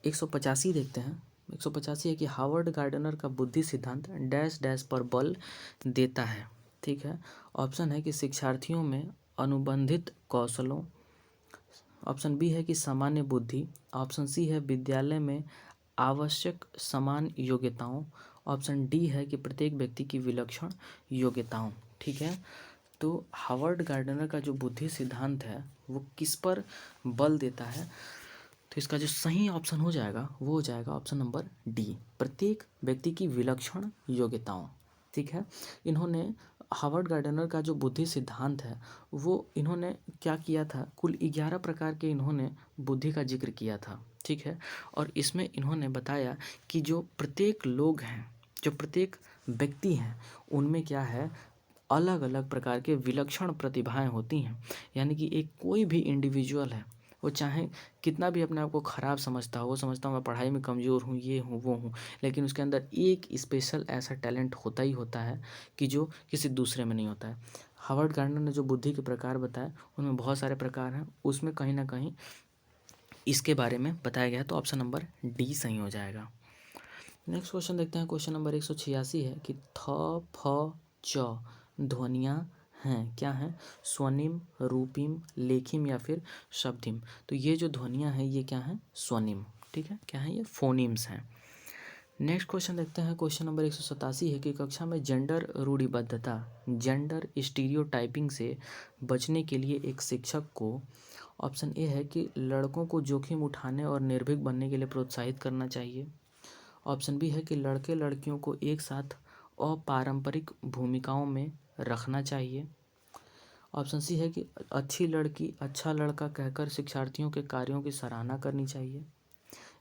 185 देखते हैं। 185 है कि हार्वर्ड गार्डनर का बुद्धि सिद्धांत डैश डैश पर बल देता है। ठीक है, ऑप्शन है कि शिक्षार्थियों में अनुबंधित कौशलों, ऑप्शन बी है कि सामान्य बुद्धि, ऑप्शन सी है विद्यालय में आवश्यक समान योग्यताओं, ऑप्शन डी है कि प्रत्येक व्यक्ति की विलक्षण योग्यताओं। ठीक है, तो हार्वर्ड गार्डनर का जो बुद्धि सिद्धांत है वो किस पर बल देता है, तो इसका जो सही ऑप्शन हो जाएगा वो हो जाएगा ऑप्शन नंबर डी, प्रत्येक व्यक्ति की विलक्षण योग्यताओं। ठीक है, इन्होंने हार्वर्ड गार्डनर का जो बुद्धि सिद्धांत है वो इन्होंने क्या किया था, कुल 11 प्रकार के इन्होंने बुद्धि का जिक्र किया था। ठीक है, और इसमें इन्होंने बताया कि जो प्रत्येक लोग हैं, जो प्रत्येक व्यक्ति हैं, उनमें क्या है, अलग अलग प्रकार के विलक्षण प्रतिभाएं होती हैं। यानी कि एक कोई भी इंडिविजुअल है, वो चाहे कितना भी अपने आप को ख़राब समझता हो, वो समझता हूँ मैं पढ़ाई में कमज़ोर हूँ, ये हूँ वो हूँ, लेकिन उसके अंदर एक स्पेशल ऐसा टैलेंट होता ही होता है कि जो किसी दूसरे में नहीं होता है। हार्वर्ड गार्डनर ने जो बुद्धि के प्रकार बताए उनमें बहुत सारे प्रकार हैं, उसमें कहीं ना कहीं इसके बारे में बताया गया है, तो ऑप्शन नंबर डी सही हो जाएगा। नेक्स्ट क्वेश्चन देखते हैं, क्वेश्चन नंबर 186 है कि थ, फ, च ध्वनियाँ हैं, क्या हैं, स्वनिम, रूपिम, लेखिम या फिर शब्दिम। तो ये जो ध्वनियाँ हैं ये क्या हैं, स्वनिम। ठीक है, क्या है, ये फोनिम्स हैं। नेक्स्ट क्वेश्चन देखते हैं, क्वेश्चन नंबर 187 है कि कक्षा में जेंडर रूढ़िबद्धता, जेंडर स्टीरियोटाइपिंग से बचने के लिए एक शिक्षक को, ऑप्शन ए है कि लड़कों को जोखिम उठाने और निर्भीक बनने के लिए प्रोत्साहित करना चाहिए, ऑप्शन बी है कि लड़के लड़कियों को एक साथ अपारंपरिक भूमिकाओं में रखना चाहिए, ऑप्शन सी है कि अच्छी लड़की अच्छा लड़का कहकर शिक्षार्थियों के कार्यों की सराहना करनी चाहिए,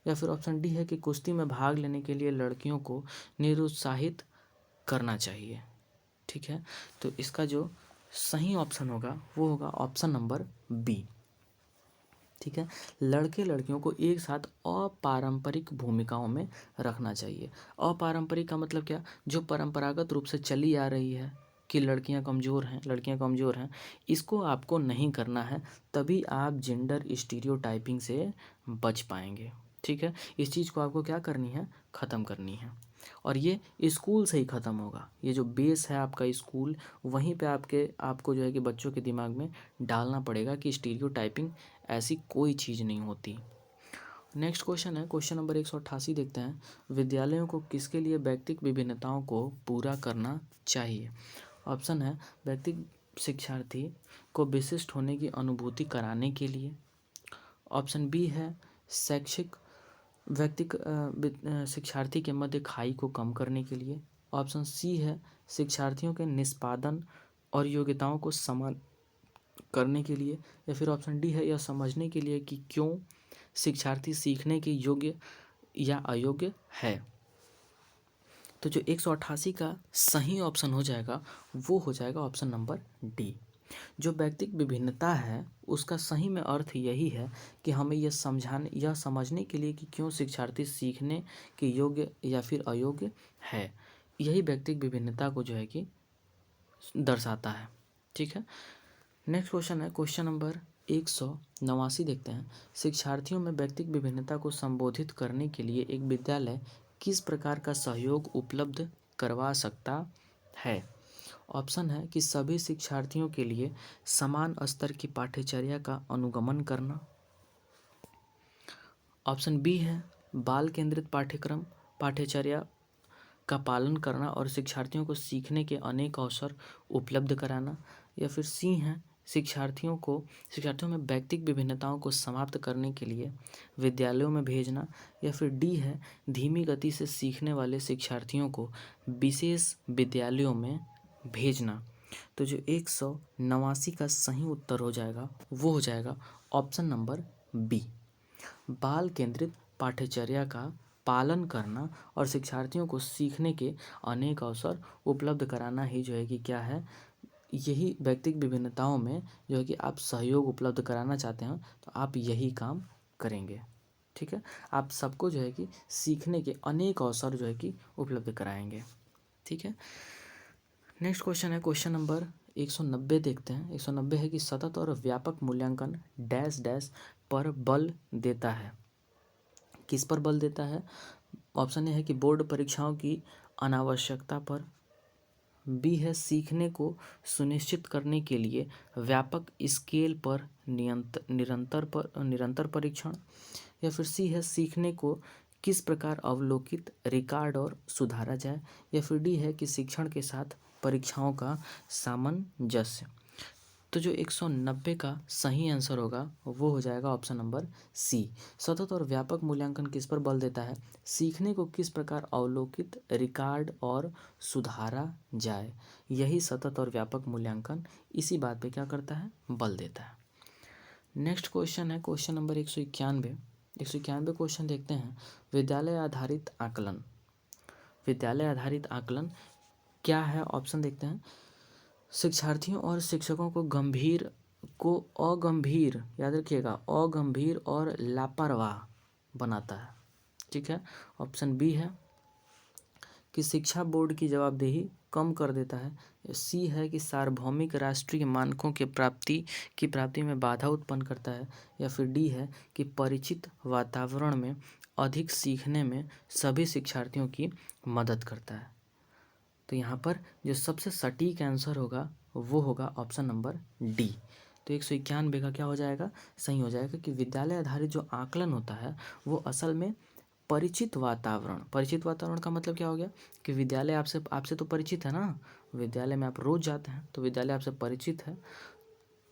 या फिर ऑप्शन डी है कि कुश्ती में भाग लेने के लिए लड़कियों को निरुत्साहित करना चाहिए। ठीक है, तो इसका जो सही ऑप्शन होगा वो होगा ऑप्शन नंबर बी। ठीक है, लड़के लड़कियों को एक साथ अपारंपरिक भूमिकाओं में रखना चाहिए। अपारंपरिक का मतलब क्या, जो परंपरागत रूप से चली आ रही है कि लड़कियां कमज़ोर हैं, लड़कियां कमज़ोर हैं, इसको आपको नहीं करना है, तभी आप जेंडर स्टीरियोटाइपिंग से बच पाएंगे। ठीक है, इस चीज़ को आपको क्या करनी है, ख़त्म करनी है, और ये स्कूल से ही ख़त्म होगा। ये जो बेस है आपका स्कूल, वहीं पे आपको जो है कि बच्चों के दिमाग में डालना पड़ेगा कि स्टीरियोटाइपिंग ऐसी कोई चीज़ नहीं होती। नेक्स्ट क्वेश्चन है क्वेश्चन नंबर 188 देखते हैं। विद्यालयों को किसके लिए व्यक्तिगत विभिन्नताओं को पूरा करना चाहिए? ऑप्शन है व्यक्तिगत शिक्षार्थी को विशिष्ट होने की अनुभूति कराने के लिए। ऑप्शन बी है शैक्षिक शिक्षार्थी के मध्य खाई को कम करने के लिए। ऑप्शन सी है शिक्षार्थियों के निष्पादन और योग्यताओं को समान करने के लिए। या फिर ऑप्शन डी है यह समझने के लिए कि क्यों शिक्षार्थी सीखने के योग्य या अयोग्य है। तो जो 188 का सही ऑप्शन हो जाएगा वो हो जाएगा ऑप्शन नंबर डी। जो व्यक्तिगत विभिन्नता है उसका सही में अर्थ यही है कि हमें यह समझने के लिए कि क्यों शिक्षार्थी सीखने के योग्य या फिर अयोग्य है, यही व्यक्तिगत विभिन्नता को जो है कि दर्शाता है। ठीक है। नेक्स्ट क्वेश्चन है क्वेश्चन नंबर 189 देखते हैं। शिक्षार्थियों में व्यक्तिगत विभिन्नता को संबोधित करने के लिए एक विद्यालय किस प्रकार का सहयोग उपलब्ध करवा सकता है? ऑप्शन है कि सभी शिक्षार्थियों के लिए समान स्तर की पाठ्यचर्या का अनुगमन करना। ऑप्शन बी है बाल केंद्रित पाठ्यचर्या का पालन करना और शिक्षार्थियों को सीखने के अनेक अवसर उपलब्ध कराना। या फिर सी है शिक्षार्थियों में व्यक्तिगत विभिन्नताओं को समाप्त करने के लिए विद्यालयों में भेजना। या फिर डी है धीमी गति से सीखने वाले शिक्षार्थियों को विशेष विद्यालयों में भेजना। तो जो 189 का सही उत्तर हो जाएगा वो हो जाएगा ऑप्शन नंबर बी, बाल केंद्रित पाठ्यचर्या का पालन करना और शिक्षार्थियों को सीखने के अनेक अवसर उपलब्ध कराना ही जो है कि क्या है, यही व्यक्तिगत विभिन्नताओं में जो है कि आप सहयोग उपलब्ध कराना चाहते हैं तो आप यही काम करेंगे। ठीक है, आप सबको जो है कि सीखने के अनेक अवसर जो है कि उपलब्ध कराएंगे। ठीक है। नेक्स्ट क्वेश्चन है क्वेश्चन नंबर 190 देखते हैं। 190 है कि सतत और व्यापक मूल्यांकन डैश डैश पर बल देता है। किस पर बल देता है? ऑप्शन ए है कि बोर्ड परीक्षाओं की अनावश्यकता पर। बी है सीखने को सुनिश्चित करने के लिए व्यापक स्केल पर निरंतर परीक्षण। या फिर सी है सीखने को किस प्रकार अवलोकित, रिकॉर्ड और सुधारा जाए। या फिर डी है कि शिक्षण के साथ परीक्षाओं का सामंजस्य। तो जो 190 का सही आंसर होगा वो हो जाएगा ऑप्शन नंबर सी, सतत और व्यापक मूल्यांकन किस पर बल देता है? सीखने को किस प्रकार अवलोकित, रिकॉर्ड और सुधारा जाए, यही सतत और व्यापक मूल्यांकन इसी बात पे क्या करता है, बल देता है। नेक्स्ट क्वेश्चन है क्वेश्चन नंबर 191। 191 क्वेश्चन देखते हैं। विद्यालय आधारित आकलन क्या है? ऑप्शन देखते हैं। शिक्षार्थियों और शिक्षकों को अगंभीर, याद रखिएगा, अगंभीर और लापरवाह बनाता है। ठीक है। ऑप्शन बी है कि शिक्षा बोर्ड की जवाबदेही कम कर देता है। सी है कि सार्वभौमिक राष्ट्रीय मानकों की प्राप्ति में बाधा उत्पन्न करता है। या फिर डी है कि परिचित वातावरण में अधिक सीखने में सभी शिक्षार्थियों की मदद करता है। तो यहाँ पर जो सबसे सटीक आंसर होगा वो होगा ऑप्शन नंबर डी। तो 191 का क्या हो जाएगा, सही हो जाएगा कि विद्यालय आधारित जो आकलन होता है वो असल में परिचित वातावरण का मतलब क्या हो गया कि विद्यालय आपसे तो परिचित है ना, विद्यालय में आप रोज जाते हैं तो विद्यालय आपसे परिचित है।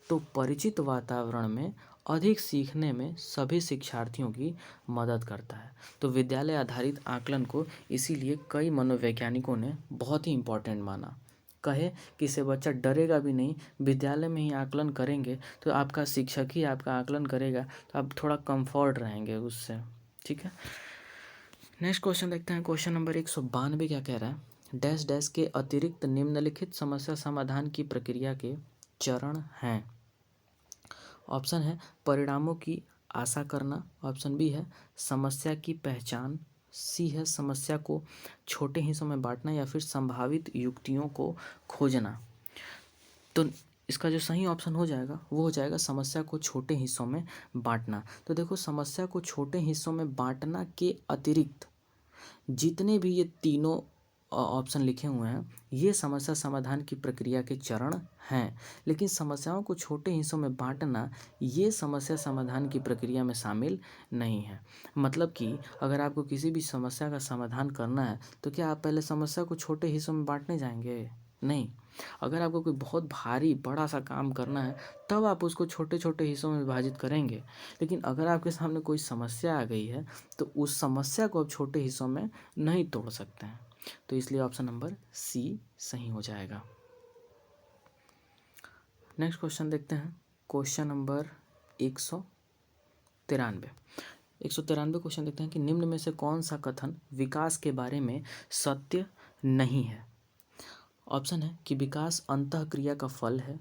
तो परिचित वातावरण में अधिक सीखने में सभी शिक्षार्थियों की मदद करता है। तो विद्यालय आधारित आकलन को इसीलिए कई मनोवैज्ञानिकों ने बहुत ही इम्पोर्टेंट माना। कहे कि इससे बच्चा डरेगा भी नहीं, विद्यालय में ही आकलन करेंगे तो आपका शिक्षक ही आपका आकलन करेगा तो आप थोड़ा कंफर्ट रहेंगे उससे। ठीक है। नेक्स्ट क्वेश्चन देखते हैं। क्वेश्चन नंबर 192 क्या कह रहा है? डैश डैश के अतिरिक्त निम्नलिखित समस्या समाधान की प्रक्रिया के चरण हैं। ऑप्शन है परिणामों की आशा करना। ऑप्शन बी है समस्या की पहचान। सी है समस्या को छोटे हिस्सों में बांटना। या फिर संभावित युक्तियों को खोजना। तो इसका जो सही ऑप्शन हो जाएगा वो हो जाएगा समस्या को छोटे हिस्सों में बांटना। तो देखो, समस्या को छोटे हिस्सों में बांटना के अतिरिक्त जितने भी ये तीनों ऑप्शन लिखे हुए हैं ये समस्या समाधान की प्रक्रिया के चरण हैं, लेकिन समस्याओं को छोटे हिस्सों में बांटना ये समस्या समाधान की प्रक्रिया में शामिल नहीं है। मतलब कि अगर आपको किसी भी समस्या का समाधान करना है तो क्या आप पहले समस्या को छोटे हिस्सों में बांटने जाएंगे? नहीं। अगर आपको कोई बहुत भारी बड़ा सा काम करना है तब आप उसको छोटे छोटे हिस्सों में विभाजित करेंगे, लेकिन अगर आपके सामने कोई समस्या आ गई है तो उस समस्या को आप छोटे हिस्सों में नहीं तोड़ सकते हैं। तो इसलिए ऑप्शन नंबर सी सही हो जाएगा। नेक्स्ट क्वेश्चन देखते हैं, क्वेश्चन नंबर 193। 193 क्वेश्चन देखते हैं कि निम्न में से कौन सा कथन विकास के बारे में सत्य नहीं है। ऑप्शन है कि विकास अंतःक्रिया का फल है,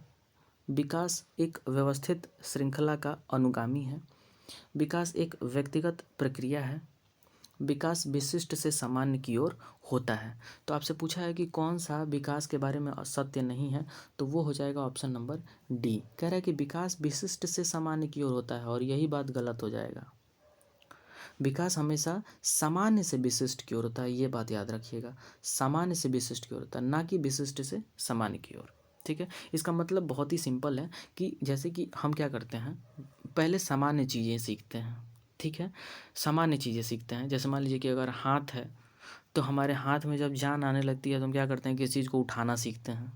विकास एक व्यवस्थित श्रृंखला का अनुगामी है, विकास एक व्यक्तिगत प्रक्रिया है, विकास विशिष्ट से सामान्य की ओर होता है। तो आपसे पूछा है कि कौन सा विकास के बारे में सत्य नहीं है, तो वो हो जाएगा ऑप्शन नंबर डी। कह रहा है कि विकास विशिष्ट से सामान्य की ओर होता है, और यही बात गलत हो जाएगा। विकास हमेशा सामान्य से विशिष्ट की ओर होता है, ये बात याद रखिएगा। सामान्य से विशिष्ट की ओर होता है, ना कि विशिष्ट से सामान्य की ओर। ठीक है, इसका मतलब बहुत ही सिंपल है कि जैसे कि हम क्या करते हैं, पहले सामान्य चीज़ें सीखते हैं। ठीक है, सामान्य चीज़ें सीखते हैं। जैसे मान लीजिए कि अगर हाथ है तो हमारे हाथ में जब जान आने लगती है तो हम क्या करते हैं, किसी चीज़ को उठाना सीखते हैं।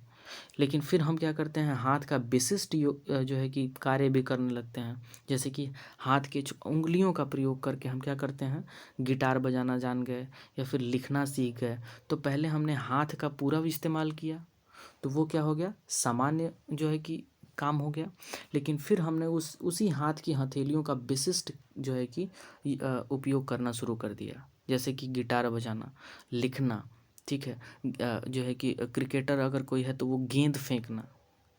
लेकिन फिर हम क्या करते हैं, हाथ का विशिष्ट जो है कि कार्य भी करने लगते हैं। जैसे कि हाथ के उंगलियों का प्रयोग करके हम क्या करते हैं, गिटार बजाना जान गए या फिर लिखना सीख गए। तो पहले हमने हाथ का पूरा इस्तेमाल किया तो वो क्या हो गया, सामान्य जो है कि काम हो गया। लेकिन फिर हमने उसी हाथ की हथेलियों का विशिष्ट जो है कि उपयोग करना शुरू कर दिया। जैसे कि गिटार बजाना, लिखना। ठीक है, जो है कि क्रिकेटर अगर कोई है तो वो गेंद फेंकना।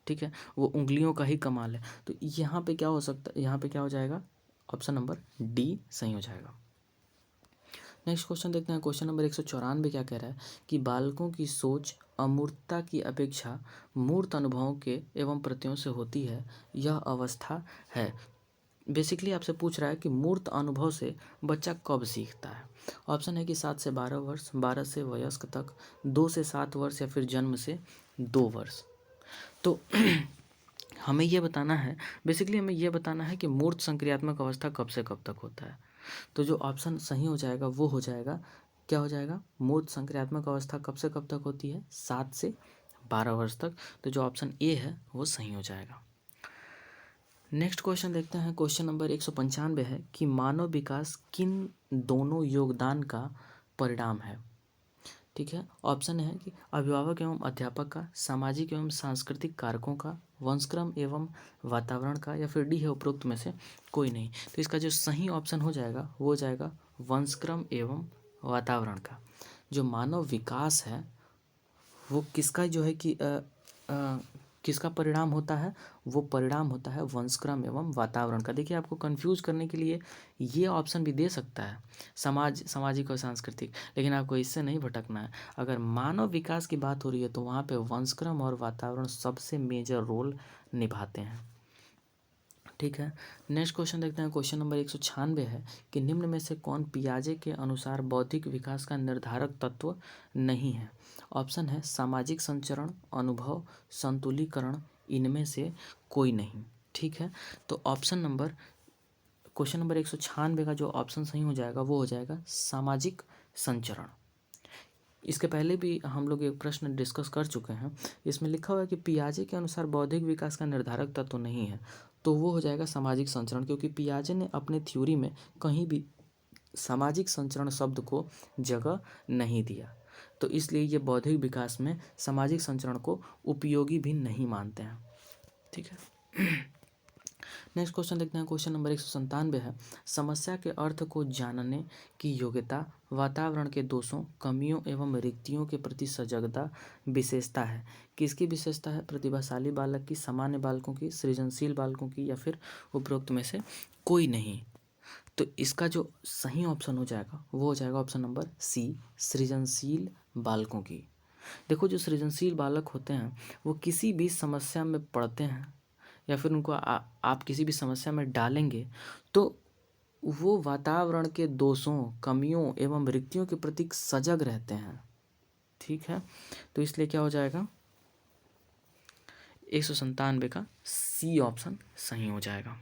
ठीक है, वो उंगलियों का ही कमाल है। तो यहाँ पे क्या हो सकता है, यहाँ पे क्या हो जाएगा, ऑप्शन नंबर डी सही हो जाएगा। नेक्स्ट क्वेश्चन देखते हैं, क्वेश्चन नंबर 194 क्या कह रहा है कि बालकों की सोच अमूर्तता की अपेक्षा मूर्त अनुभवों के एवं प्रत्ययों से होती है, यह अवस्था है। बेसिकली आपसे पूछ रहा है कि मूर्त अनुभव से बच्चा कब सीखता है। ऑप्शन है कि 7 से 12 वर्ष, 12 से वयस्क तक, 2 से 7 वर्ष, या फिर जन्म से 2 वर्ष। तो हमें ये बताना है, बेसिकली हमें ये बताना है कि मूर्त संक्रियात्मक अवस्था कब से कब तक होता है। तो जो ऑप्शन सही हो जाएगा वो हो जाएगा, क्या हो जाएगा, मूर्त संक्रियात्मक अवस्था कब से कब तक होती है, 7 से 12 वर्ष तक। तो जो ऑप्शन ए है वो सही हो जाएगा। नेक्स्ट क्वेश्चन देखते हैं, क्वेश्चन नंबर 195 है कि मानव विकास किन दोनों योगदान का परिणाम है। ठीक है, ऑप्शन है कि अभिभावक एवं अध्यापक का, सामाजिक एवं सांस्कृतिक कारकों का, वंशक्रम एवं वातावरण का, या फिर डी है उपरोक्त में से कोई नहीं। तो इसका जो सही ऑप्शन हो जाएगा वो हो जाएगा वंशक्रम एवं वातावरण का। जो मानव विकास है वो किसका जो है कि किसका परिणाम होता है, वो परिणाम होता है वंशक्रम एवं वातावरण का। देखिए, आपको कंफ्यूज करने के लिए ये ऑप्शन भी दे सकता है, सामाजिक और सांस्कृतिक, लेकिन आपको इससे नहीं भटकना है। अगर मानव विकास की बात हो रही है तो वहाँ पे वंशक्रम और वातावरण सबसे मेजर रोल निभाते हैं। ठीक है, नेक्स्ट क्वेश्चन देखते हैं, क्वेश्चन नंबर 196 है कि निम्न में से कौन पियाजे के अनुसार बौद्धिक विकास का निर्धारक तत्व नहीं है। ऑप्शन है सामाजिक संचरण, अनुभव, संतुलीकरण, इनमें से कोई नहीं। ठीक है, तो ऑप्शन नंबर, क्वेश्चन नंबर 196 का जो ऑप्शन सही हो जाएगा वो हो जाएगा सामाजिक संचरण। इसके पहले भी हम लोग एक प्रश्न डिस्कस कर चुके हैं, इसमें लिखा हुआ है कि पियाजे के अनुसार बौद्धिक विकास का निर्धारक तत्व तो नहीं है, तो वो हो जाएगा सामाजिक संचरण, क्योंकि पियाजे ने अपने थ्योरी में कहीं भी सामाजिक संचरण शब्द को जगह नहीं दिया, तो इसलिए ये बौद्धिक विकास में सामाजिक संचरण को उपयोगी भी नहीं मानते हैं। ठीक है, नेक्स्ट क्वेश्चन देखते हैं, क्वेश्चन नंबर 197 है, समस्या के अर्थ को जानने की योग्यता वातावरण के दोषों, कमियों एवं रिक्तियों के प्रति सजगता विशेषता है। किसकी विशेषता है, प्रतिभाशाली बालक की, सामान्य बालकों की, सृजनशील बालकों की, या फिर उपरोक्त में से कोई नहीं। तो इसका जो सही ऑप्शन हो जाएगा वो हो जाएगा ऑप्शन नंबर सी, सृजनशील बालकों की। देखो, जो सृजनशील बालक होते हैं वो किसी भी समस्या में पड़ते हैं या फिर उनको आप किसी भी समस्या में डालेंगे तो वो वातावरण के दोषों, कमियों एवं रिक्तियों के प्रति सजग रहते हैं। ठीक है, तो इसलिए क्या हो जाएगा 197 का सी ऑप्शन सही हो जाएगा।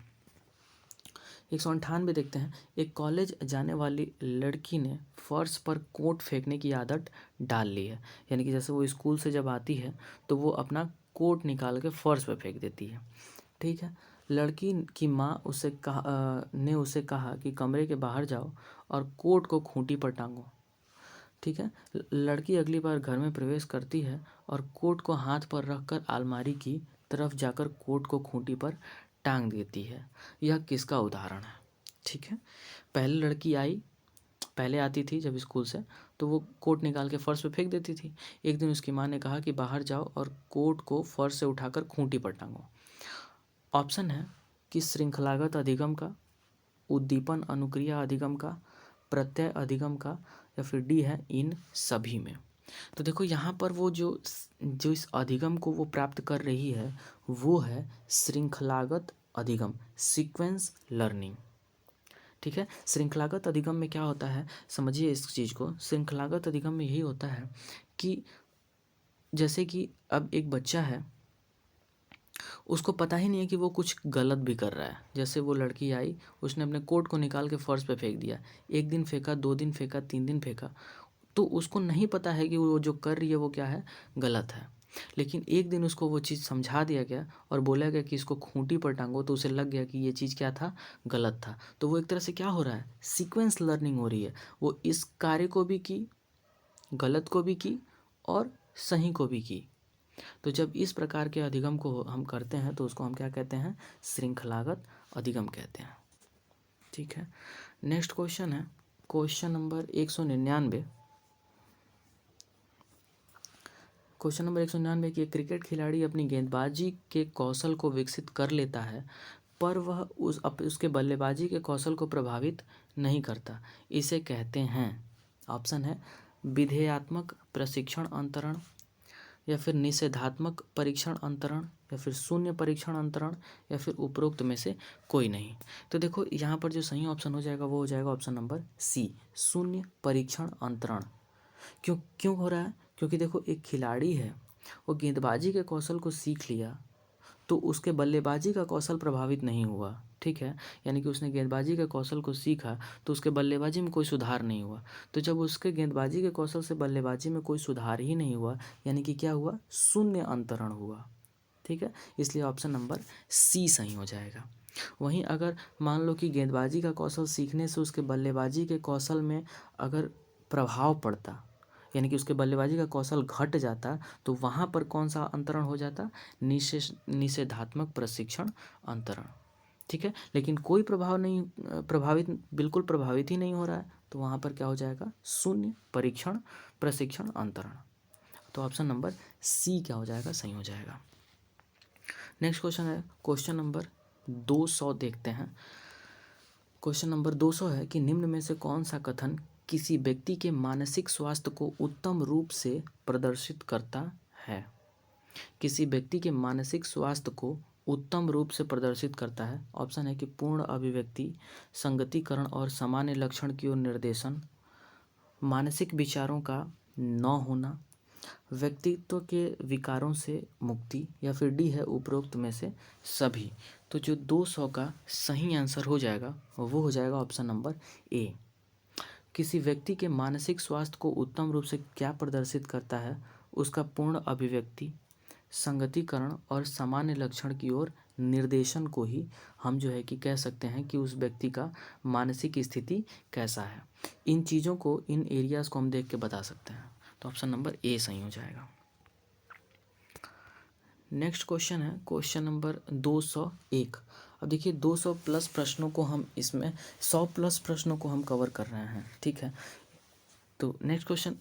198 देखते हैं। एक कॉलेज जाने वाली लड़की ने फर्श पर कोट फेंकने की आदत डाल ली है। यानी कि जैसे वो स्कूल से जब आती है तो वो अपना कोट निकाल के फर्श पर फेंक देती है। ठीक है, लड़की की माँ ने उसे कहा कि कमरे के बाहर जाओ और कोट को खूंटी पर टांगो। ठीक है, लड़की अगली बार घर में प्रवेश करती है और कोट को हाथ पर रखकर अलमारी की तरफ जाकर कोट को खूंटी पर टांग देती है। यह किसका उदाहरण है? ठीक है, पहले आती थी जब स्कूल से तो वो कोट निकाल के फर्श पे फेंक देती थी। एक दिन उसकी माँ ने कहा कि बाहर जाओ और कोट को फर्श से उठाकर खूंटी पर टांगो। ऑप्शन है कि श्रृंखलागत अधिगम का, उद्दीपन अनुक्रिया अधिगम का, प्रत्यय अधिगम का, या फिर डी है इन सभी में। तो देखो यहाँ पर वो जो इस अधिगम को वो प्राप्त कर रही है वो है श्रृंखलागत अधिगम, सीक्वेंस लर्निंग। ठीक है, श्रृंखलागत अधिगम में क्या होता है, समझिए इस चीज़ को। श्रृंखलागत अधिगम में यही होता है कि जैसे कि अब एक बच्चा है, उसको पता ही नहीं है कि वो कुछ गलत भी कर रहा है। जैसे वो लड़की आई, उसने अपने कोट को निकाल के फर्श पे फेंक दिया। एक दिन फेंका, 2 दिन फेंका, 3 दिन फेंका, तो उसको नहीं पता है कि वो जो कर रही है वो क्या है, गलत है। लेकिन एक दिन उसको वो चीज़ समझा दिया गया और बोला गया कि इसको खूंटी पर टांगो, तो उसे लग गया कि ये चीज़ क्या था, गलत था। तो वो एक तरह से क्या हो रहा है, सीक्वेंस लर्निंग हो रही है। वो इस कार्य को भी की, गलत को भी की और सही को भी की। तो जब इस प्रकार के अधिगम को हम करते हैं तो उसको हम क्या कहते हैं, श्रृंखलागत अधिगम कहते हैं। ठीक है, नेक्स्ट क्वेश्चन है क्वेश्चन नंबर 199। क्वेश्चन नंबर 199 कि क्रिकेट खिलाड़ी अपनी गेंदबाजी के कौशल को विकसित कर लेता है पर वह उसके बल्लेबाजी के कौशल को प्रभावित नहीं करता, इसे कहते हैं। ऑप्शन है विधेयात्मक प्रशिक्षण अंतरण, या फिर निषेधात्मक परीक्षण अंतरण, या फिर शून्य परीक्षण अंतरण, या फिर उपरोक्त में से कोई नहीं। तो देखो यहाँ पर जो सही ऑप्शन हो जाएगा वो हो जाएगा ऑप्शन नंबर सी, शून्य परीक्षण अंतरण। क्यों क्यों हो रहा है, क्योंकि देखो एक खिलाड़ी है, वो गेंदबाजी के कौशल को सीख लिया तो उसके बल्लेबाजी का कौशल प्रभावित नहीं हुआ। ठीक है, यानी कि उसने गेंदबाजी के कौशल को सीखा तो उसके बल्लेबाजी में कोई सुधार नहीं हुआ। तो जब उसके गेंदबाजी के कौशल से बल्लेबाजी में कोई सुधार ही नहीं हुआ, यानी कि क्या हुआ, शून्य अंतरण हुआ। ठीक है, इसलिए ऑप्शन नंबर सी सही हो जाएगा। वहीं अगर मान लो कि गेंदबाजी का कौशल सीखने से उसके बल्लेबाजी के कौशल में अगर प्रभाव पड़ता, यानी कि उसके बल्लेबाजी का कौशल घट जाता, तो वहाँ पर कौन सा अंतरण हो जाता, निषेधात्मक प्रशिक्षण अंतरण। ठीक है, लेकिन कोई बिल्कुल प्रभावित ही नहीं हो रहा है, तो वहाँ पर क्या हो जाएगा, शून्य परीक्षण प्रशिक्षण अंतरण। तो ऑप्शन नंबर सी क्या हो जाएगा, सही हो जाएगा। नेक्स्ट क्वेश्चन है क्वेश्चन नंबर 200 देखते हैं। क्वेश्चन नंबर 200 है कि निम्न में से कौन सा कथन किसी व्यक्ति के मानसिक स्वास्थ्य को उत्तम रूप से प्रदर्शित करता है। किसी व्यक्ति के मानसिक स्वास्थ्य को उत्तम रूप से प्रदर्शित करता है। ऑप्शन है कि पूर्ण अभिव्यक्ति, संगतिकरण और सामान्य लक्षण की ओर निर्देशन, मानसिक विचारों का न होना, व्यक्तित्व के विकारों से मुक्ति, या फिर डी है उपरोक्त में से सभी। तो जो 200 का सही आंसर हो जाएगा वो हो जाएगा ऑप्शन नंबर ए। किसी व्यक्ति के मानसिक स्वास्थ्य को उत्तम रूप से क्या प्रदर्शित करता है, उसका पूर्ण अभिव्यक्ति, संगतिकरण और सामान्य लक्षण की ओर निर्देशन को ही हम जो है कि कह सकते हैं कि उस व्यक्ति का मानसिक स्थिति कैसा है। इन चीज़ों को, इन एरियाज़ को हम देख के बता सकते हैं। तो ऑप्शन नंबर ए सही हो जाएगा। नेक्स्ट क्वेश्चन है क्वेश्चन नंबर 201। अब देखिए 200 प्लस प्रश्नों को हम इसमें 100 प्लस प्रश्नों को हम कवर कर रहे हैं। ठीक है, तो नेक्स्ट क्वेश्चन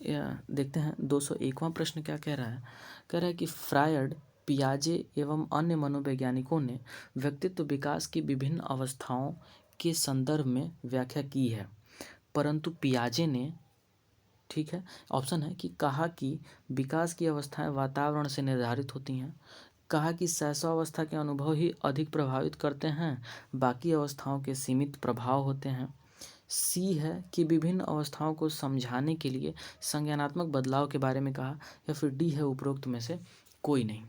देखते हैं। 201वां प्रश्न क्या कह रहा है, कह रहा है कि फ्रायड, पियाजे एवं अन्य मनोवैज्ञानिकों ने व्यक्तित्व विकास की विभिन्न अवस्थाओं के संदर्भ में व्याख्या की है, परंतु पियाजे ने, ठीक है, ऑप्शन है कि कहा कि विकास की अवस्थाएं वातावरण से निर्धारित होती हैं, कहा कि शैशवावस्था के अनुभव ही अधिक प्रभावित करते हैं, बाकी अवस्थाओं के सीमित प्रभाव होते हैं, सी है कि विभिन्न अवस्थाओं को समझाने के लिए संज्ञानात्मक बदलाव के बारे में कहा, या फिर डी है उपरोक्त में से कोई नहीं।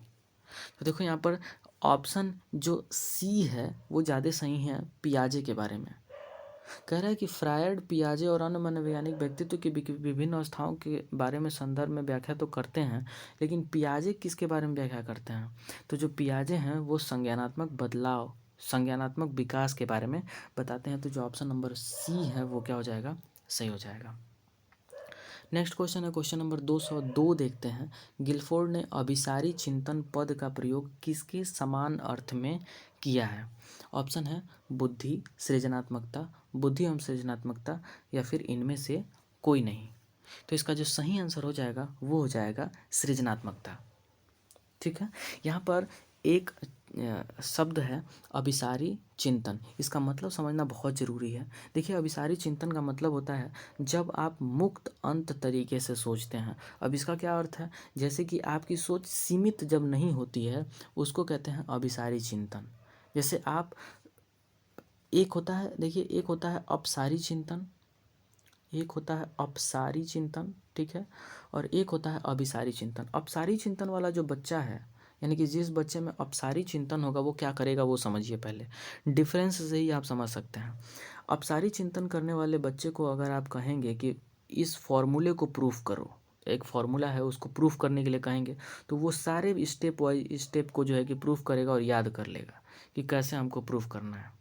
तो देखो यहाँ पर ऑप्शन जो सी है वो ज़्यादा सही है पियाजे के बारे में। कह रहा है कि फ्रायड, पियाजे और अन्य मनोवैज्ञानिक व्यक्तित्व की विभिन्न अवस्थाओं के बारे में संदर्भ में व्याख्या तो करते हैं, लेकिन पियाजे किसके बारे में व्याख्या करते हैं? तो जो पियाजे हैं वो संज्ञानात्मक बदलाव, संज्ञानात्मक विकास के बारे में बताते हैं। तो जो ऑप्शन नंबर सी है वो क्या हो जाएगा? सही हो जाएगा। नेक्स्ट क्वेश्चन है क्वेश्चन नंबर 202। देखते हैं, गिलफोर्ड ने अभिसारी चिंतन पद का प्रयोग किसके समान अर्थ में किया है? ऑप्शन है बुद्धि, सृजनात्मकता, बुद्धि एवं सृजनात्मकता, या फिर इनमें से कोई नहीं। तो इसका जो सही आंसर हो जाएगा वो हो जाएगा सृजनात्मकता। ठीक है, यहाँ पर एक शब्द है अभिसारी चिंतन। इसका मतलब समझना बहुत ज़रूरी है। देखिए, अभिसारी चिंतन का मतलब होता है जब आप मुक्त अंत तरीके से सोचते हैं। अब इसका क्या अर्थ है? जैसे कि आपकी सोच सीमित जब नहीं होती है उसको कहते हैं अभिसारी चिंतन। जैसे आप, एक होता है, देखिए, एक होता है अपसारी चिंतन, एक होता है अपसारी चिंतन, ठीक है, और एक होता है अभिसारी चिंतन। अपसारी चिंतन वाला जो बच्चा है, यानी कि जिस बच्चे में अपसारी चिंतन होगा वो क्या करेगा वो समझिए। पहले डिफरेंस से ही आप समझ सकते हैं। अपसारी चिंतन करने वाले बच्चे को अगर आप कहेंगे कि इस फॉर्मूले को प्रूफ करो, एक फार्मूला है उसको प्रूफ करने के लिए कहेंगे, तो वो सारे स्टेप वाइज स्टेप को जो है कि प्रूफ करेगा और याद कर लेगा कि कैसे हमको प्रूफ करना है।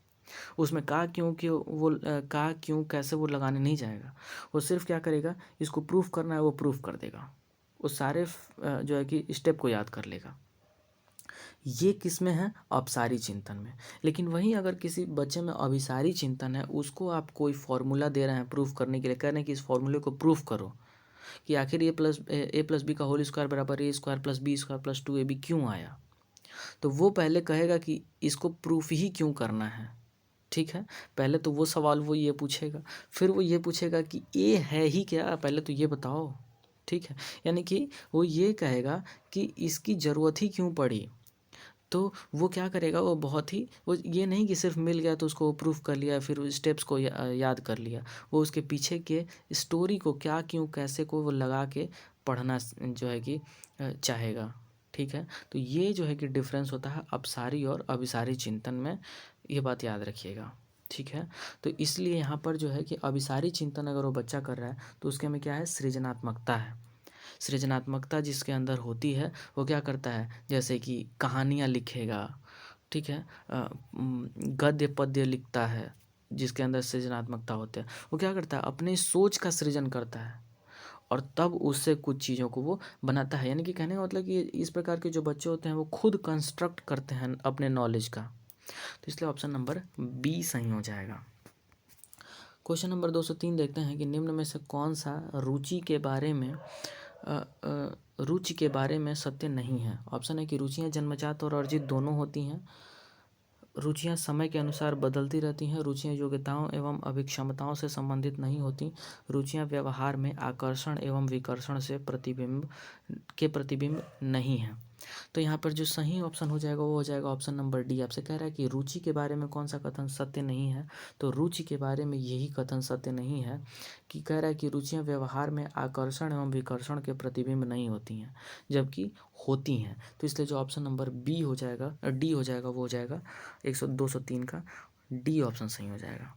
उसमें का क्यों कि वो का क्यों कैसे वो लगाने नहीं जाएगा। वो सिर्फ क्या करेगा, इसको प्रूफ करना है वो प्रूफ कर देगा। वो सारे जो है कि स्टेप को याद कर लेगा। ये किस में है? अपसारी चिंतन में। लेकिन वहीं अगर किसी बच्चे में अभिसारी चिंतन है, उसको आप कोई फॉर्मूला दे रहे हैं प्रूफ करने के लिए, कह रहे हैं कि इस फॉर्मूले को प्रूफ करो कि आखिर ए प्लस बी का होल स्क्वायर बराबर A square plus B square plus 2ab क्यों आया, तो वो पहले कहेगा कि इसको प्रूफ ही क्यों करना है। ठीक है, पहले तो वो सवाल वो ये पूछेगा, फिर वो ये पूछेगा कि ए है ही क्या, पहले तो ये बताओ। ठीक है, यानी कि वो ये कहेगा कि इसकी ज़रूरत ही क्यों पड़ी। तो वो क्या करेगा, वो बहुत ही, वो ये नहीं कि सिर्फ मिल गया तो उसको प्रूफ कर लिया फिर उस स्टेप्स को याद कर लिया। वो उसके पीछे के स्टोरी को क्या क्यों कैसे को वो लगा के पढ़ना जो है कि चाहेगा। ठीक है, तो ये जो है कि डिफरेंस होता है अपसारी और अभिसारी चिंतन में, ये बात याद रखिएगा। ठीक है, तो इसलिए यहाँ पर जो है कि अभिसारी चिंतन अगर वो बच्चा कर रहा है तो उसके में क्या है? सृजनात्मकता है। सृजनात्मकता जिसके अंदर होती है वो क्या करता है, जैसे कि कहानियाँ लिखेगा, ठीक है, गद्य पद्य लिखता है, जिसके अंदर सृजनात्मकता होती है। वो क्या करता है, अपनी सोच का सृजन करता है और तब उससे कुछ चीज़ों को वो बनाता है। यानी कि कहने का मतलब कि इस प्रकार के जो बच्चे होते हैं वो खुद कंस्ट्रक्ट करते हैं अपने नॉलेज का। तो इसलिए ऑप्शन नंबर बी सही हो जाएगा। क्वेश्चन नंबर 203 देखते हैं कि निम्न में से कौन सा रुचि के बारे में सत्य नहीं है? ऑप्शन है कि रुचियाँ जन्मजात और अर्जित दोनों होती हैं, रुचियाँ समय के अनुसार बदलती रहती हैं, रुचियाँ योग्यताओं एवं अभिक्षमताओं से संबंधित नहीं होती, रुचियाँ व्यवहार में आकर्षण एवं विकर्षण से प्रतिबिंब नहीं हैं। तो यहाँ पर जो सही ऑप्शन हो जाएगा वो हो जाएगा ऑप्शन नंबर डी। आपसे कह रहा है कि रुचि के बारे में कौन सा कथन सत्य नहीं है, तो रुचि के बारे में यही कथन सत्य नहीं है कि कह रहा है कि रुचियाँ व्यवहार में आकर्षण एवं विकर्षण के प्रतिबिंब नहीं होती हैं, जबकि होती हैं। तो इसलिए जो ऑप्शन नंबर बी हो जाएगा, डी हो जाएगा, वो हो जाएगा 203 का डी ऑप्शन सही हो जाएगा।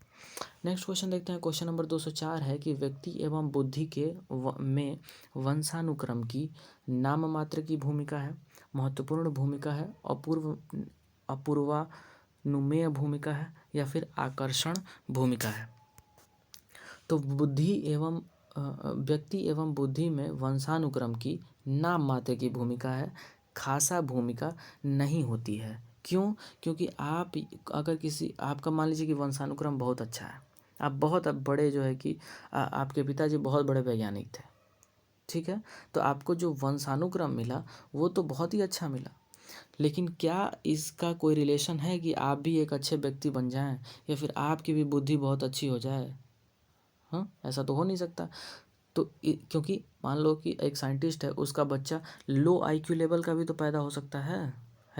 नेक्स्ट क्वेश्चन देखते हैं, क्वेश्चन नंबर 204 है कि व्यक्ति एवं बुद्धि के में वंशानुक्रम की नाम मात्र की भूमिका है, महत्वपूर्ण भूमिका है, अपूर्वानुमेय भूमिका है, या फिर आकर्षण भूमिका है। तो बुद्धि एवं व्यक्ति एवं बुद्धि में वंशानुक्रम की नाम मात्र की भूमिका है, खासा भूमिका नहीं होती है। क्यों? क्योंकि आप अगर किसी, आपका मान लीजिए कि वंशानुक्रम बहुत अच्छा है, आप बहुत बड़े जो है कि आपके पिताजी बहुत बड़े वैज्ञानिक थे, ठीक है, तो आपको जो वंशानुक्रम मिला वो तो बहुत ही अच्छा मिला, लेकिन क्या इसका कोई रिलेशन है कि आप भी एक अच्छे व्यक्ति बन जाएं या फिर आपकी भी बुद्धि बहुत अच्छी हो जाए? हाँ, ऐसा तो हो नहीं सकता। तो क्योंकि मान लो कि एक साइंटिस्ट है, उसका बच्चा लो आईक्यू लेवल का भी तो पैदा हो सकता है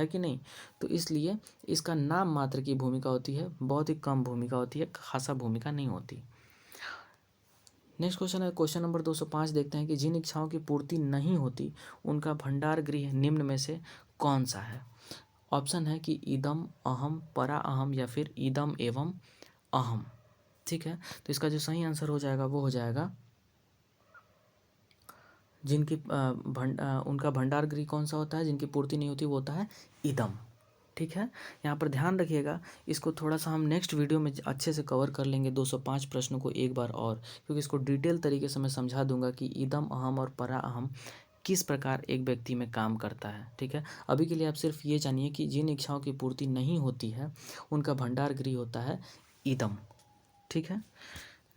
कि नहीं? तो इसलिए इसका नाम मात्र की भूमिका होती है, बहुत ही कम भूमिका होती है, खासा भूमिका नहीं होती। नेक्स्ट क्वेश्चन है क्वेश्चन नंबर 205, देखते हैं कि जिन इच्छाओं की पूर्ति नहीं होती उनका भंडार गृह निम्न में से कौन सा है। ऑप्शन है कि इदम, अहम, परा अहम या फिर इदम एवं अहम। ठीक है, तो इसका जो सही आंसर हो जाएगा वो हो जाएगा जिनकी उनका भंडार गृह कौन सा होता है, जिनकी पूर्ति नहीं होती वो होता है इदम। ठीक है, यहाँ पर ध्यान रखिएगा, इसको थोड़ा सा हम नेक्स्ट वीडियो में अच्छे से कवर कर लेंगे 205 प्रश्नों को एक बार और, क्योंकि इसको डिटेल तरीके से मैं समझा दूंगा कि इदम अहम और परा अहम किस प्रकार एक व्यक्ति में काम करता है। ठीक है, अभी के लिए आप सिर्फ ये जानिए कि जिन इच्छाओं की पूर्ति नहीं होती है उनका भंडार गृह होता है इदम। ठीक है,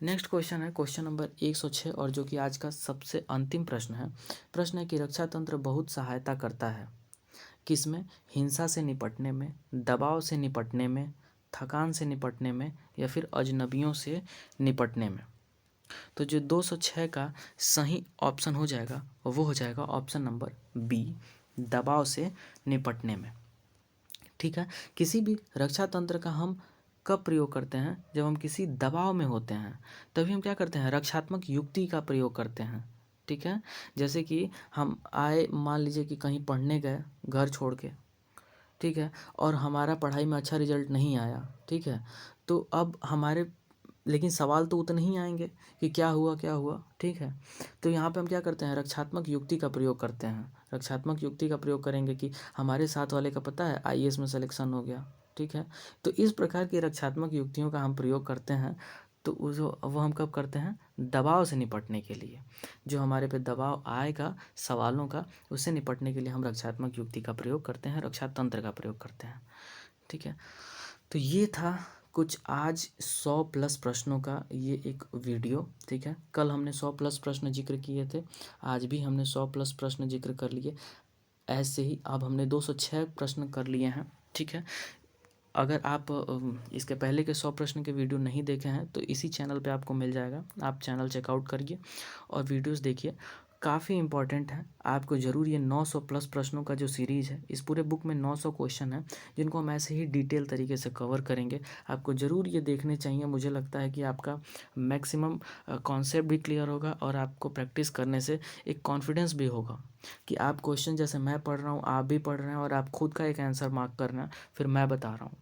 नेक्स्ट क्वेश्चन है क्वेश्चन नंबर 106, और जो कि आज का सबसे अंतिम प्रश्न है। प्रश्न है कि रक्षा तंत्र बहुत सहायता करता है किसमें, हिंसा से निपटने में, दबाव से निपटने में, थकान से निपटने में या फिर अजनबियों से निपटने में। तो जो 206 का सही ऑप्शन हो जाएगा वो हो जाएगा ऑप्शन नंबर बी, दबाव से निपटने में। ठीक है, किसी भी रक्षा तंत्र का हम कब प्रयोग करते हैं, जब हम किसी दबाव में होते हैं तभी हम क्या करते हैं, रक्षात्मक युक्ति का प्रयोग करते हैं। ठीक है, जैसे कि हम आए, मान लीजिए कि कहीं पढ़ने गए घर छोड़ के, ठीक है, और हमारा पढ़ाई में अच्छा रिजल्ट नहीं आया। ठीक है, तो अब हमारे, लेकिन सवाल तो उतने ही आएंगे कि क्या हुआ क्या हुआ। ठीक है, तो यहाँ पे हम क्या करते हैं, रक्षात्मक युक्ति का प्रयोग करते हैं। रक्षात्मक युक्ति का प्रयोग करेंगे कि हमारे साथ वाले का पता है आईएएस में सिलेक्शन हो गया। ठीक है, तो इस प्रकार की रक्षात्मक युक्तियों का हम प्रयोग करते हैं। तो वो हम कब करते हैं, दबाव से निपटने के लिए, जो हमारे पे दबाव आएगा सवालों का, उससे निपटने के लिए हम रक्षात्मक युक्ति का प्रयोग करते हैं, रक्षा तंत्र का प्रयोग करते हैं। ठीक है, तो ये था कुछ आज 100 प्लस प्रश्नों का ये एक वीडियो। ठीक है, कल हमने 100 प्लस प्रश्न जिक्र किए थे, आज भी हमने 100 प्लस प्रश्न जिक्र कर लिए। ऐसे ही अब हमने 206 प्रश्न कर लिए हैं। ठीक है, अगर आप इसके पहले के 100 प्रश्न के वीडियो नहीं देखे हैं तो इसी चैनल पे आपको मिल जाएगा, आप चैनल चेकआउट करिए और वीडियोस देखिए, काफ़ी इंपॉर्टेंट है। आपको ज़रूर ये 900 प्लस प्रश्नों का जो सीरीज़ है, इस पूरे बुक में 900 क्वेश्चन है जिनको हम ऐसे ही डिटेल तरीके से कवर करेंगे। आपको ज़रूर ये देखने चाहिए, मुझे लगता है कि आपका मैक्सिमम कॉन्सेप्ट भी क्लियर होगा और आपको प्रैक्टिस करने से एक कॉन्फिडेंस भी होगा कि आप क्वेश्चन जैसे मैं पढ़ रहा हूँ आप भी पढ़ रहे हैं और आप खुद का एक आंसर मार्क करना फिर मैं बता रहा हूँ।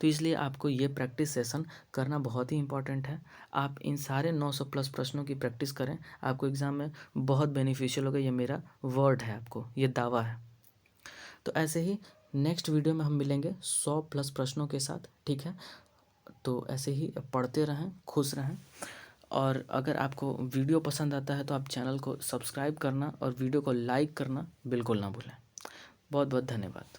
तो इसलिए आपको ये प्रैक्टिस सेशन करना बहुत ही इंपॉर्टेंट है। आप इन सारे 900 प्लस प्रश्नों की प्रैक्टिस करें, आपको एग्ज़ाम में बहुत बेनिफिशियल होगा। ये मेरा वर्ड है, आपको ये दावा है। तो ऐसे ही नेक्स्ट वीडियो में हम मिलेंगे 100 प्लस प्रश्नों के साथ। ठीक है, तो ऐसे ही पढ़ते रहें, खुश रहें, और अगर आपको वीडियो पसंद आता है तो आप चैनल को सब्सक्राइब करना और वीडियो को लाइक करना बिल्कुल ना भूलें। बहुत बहुत धन्यवाद।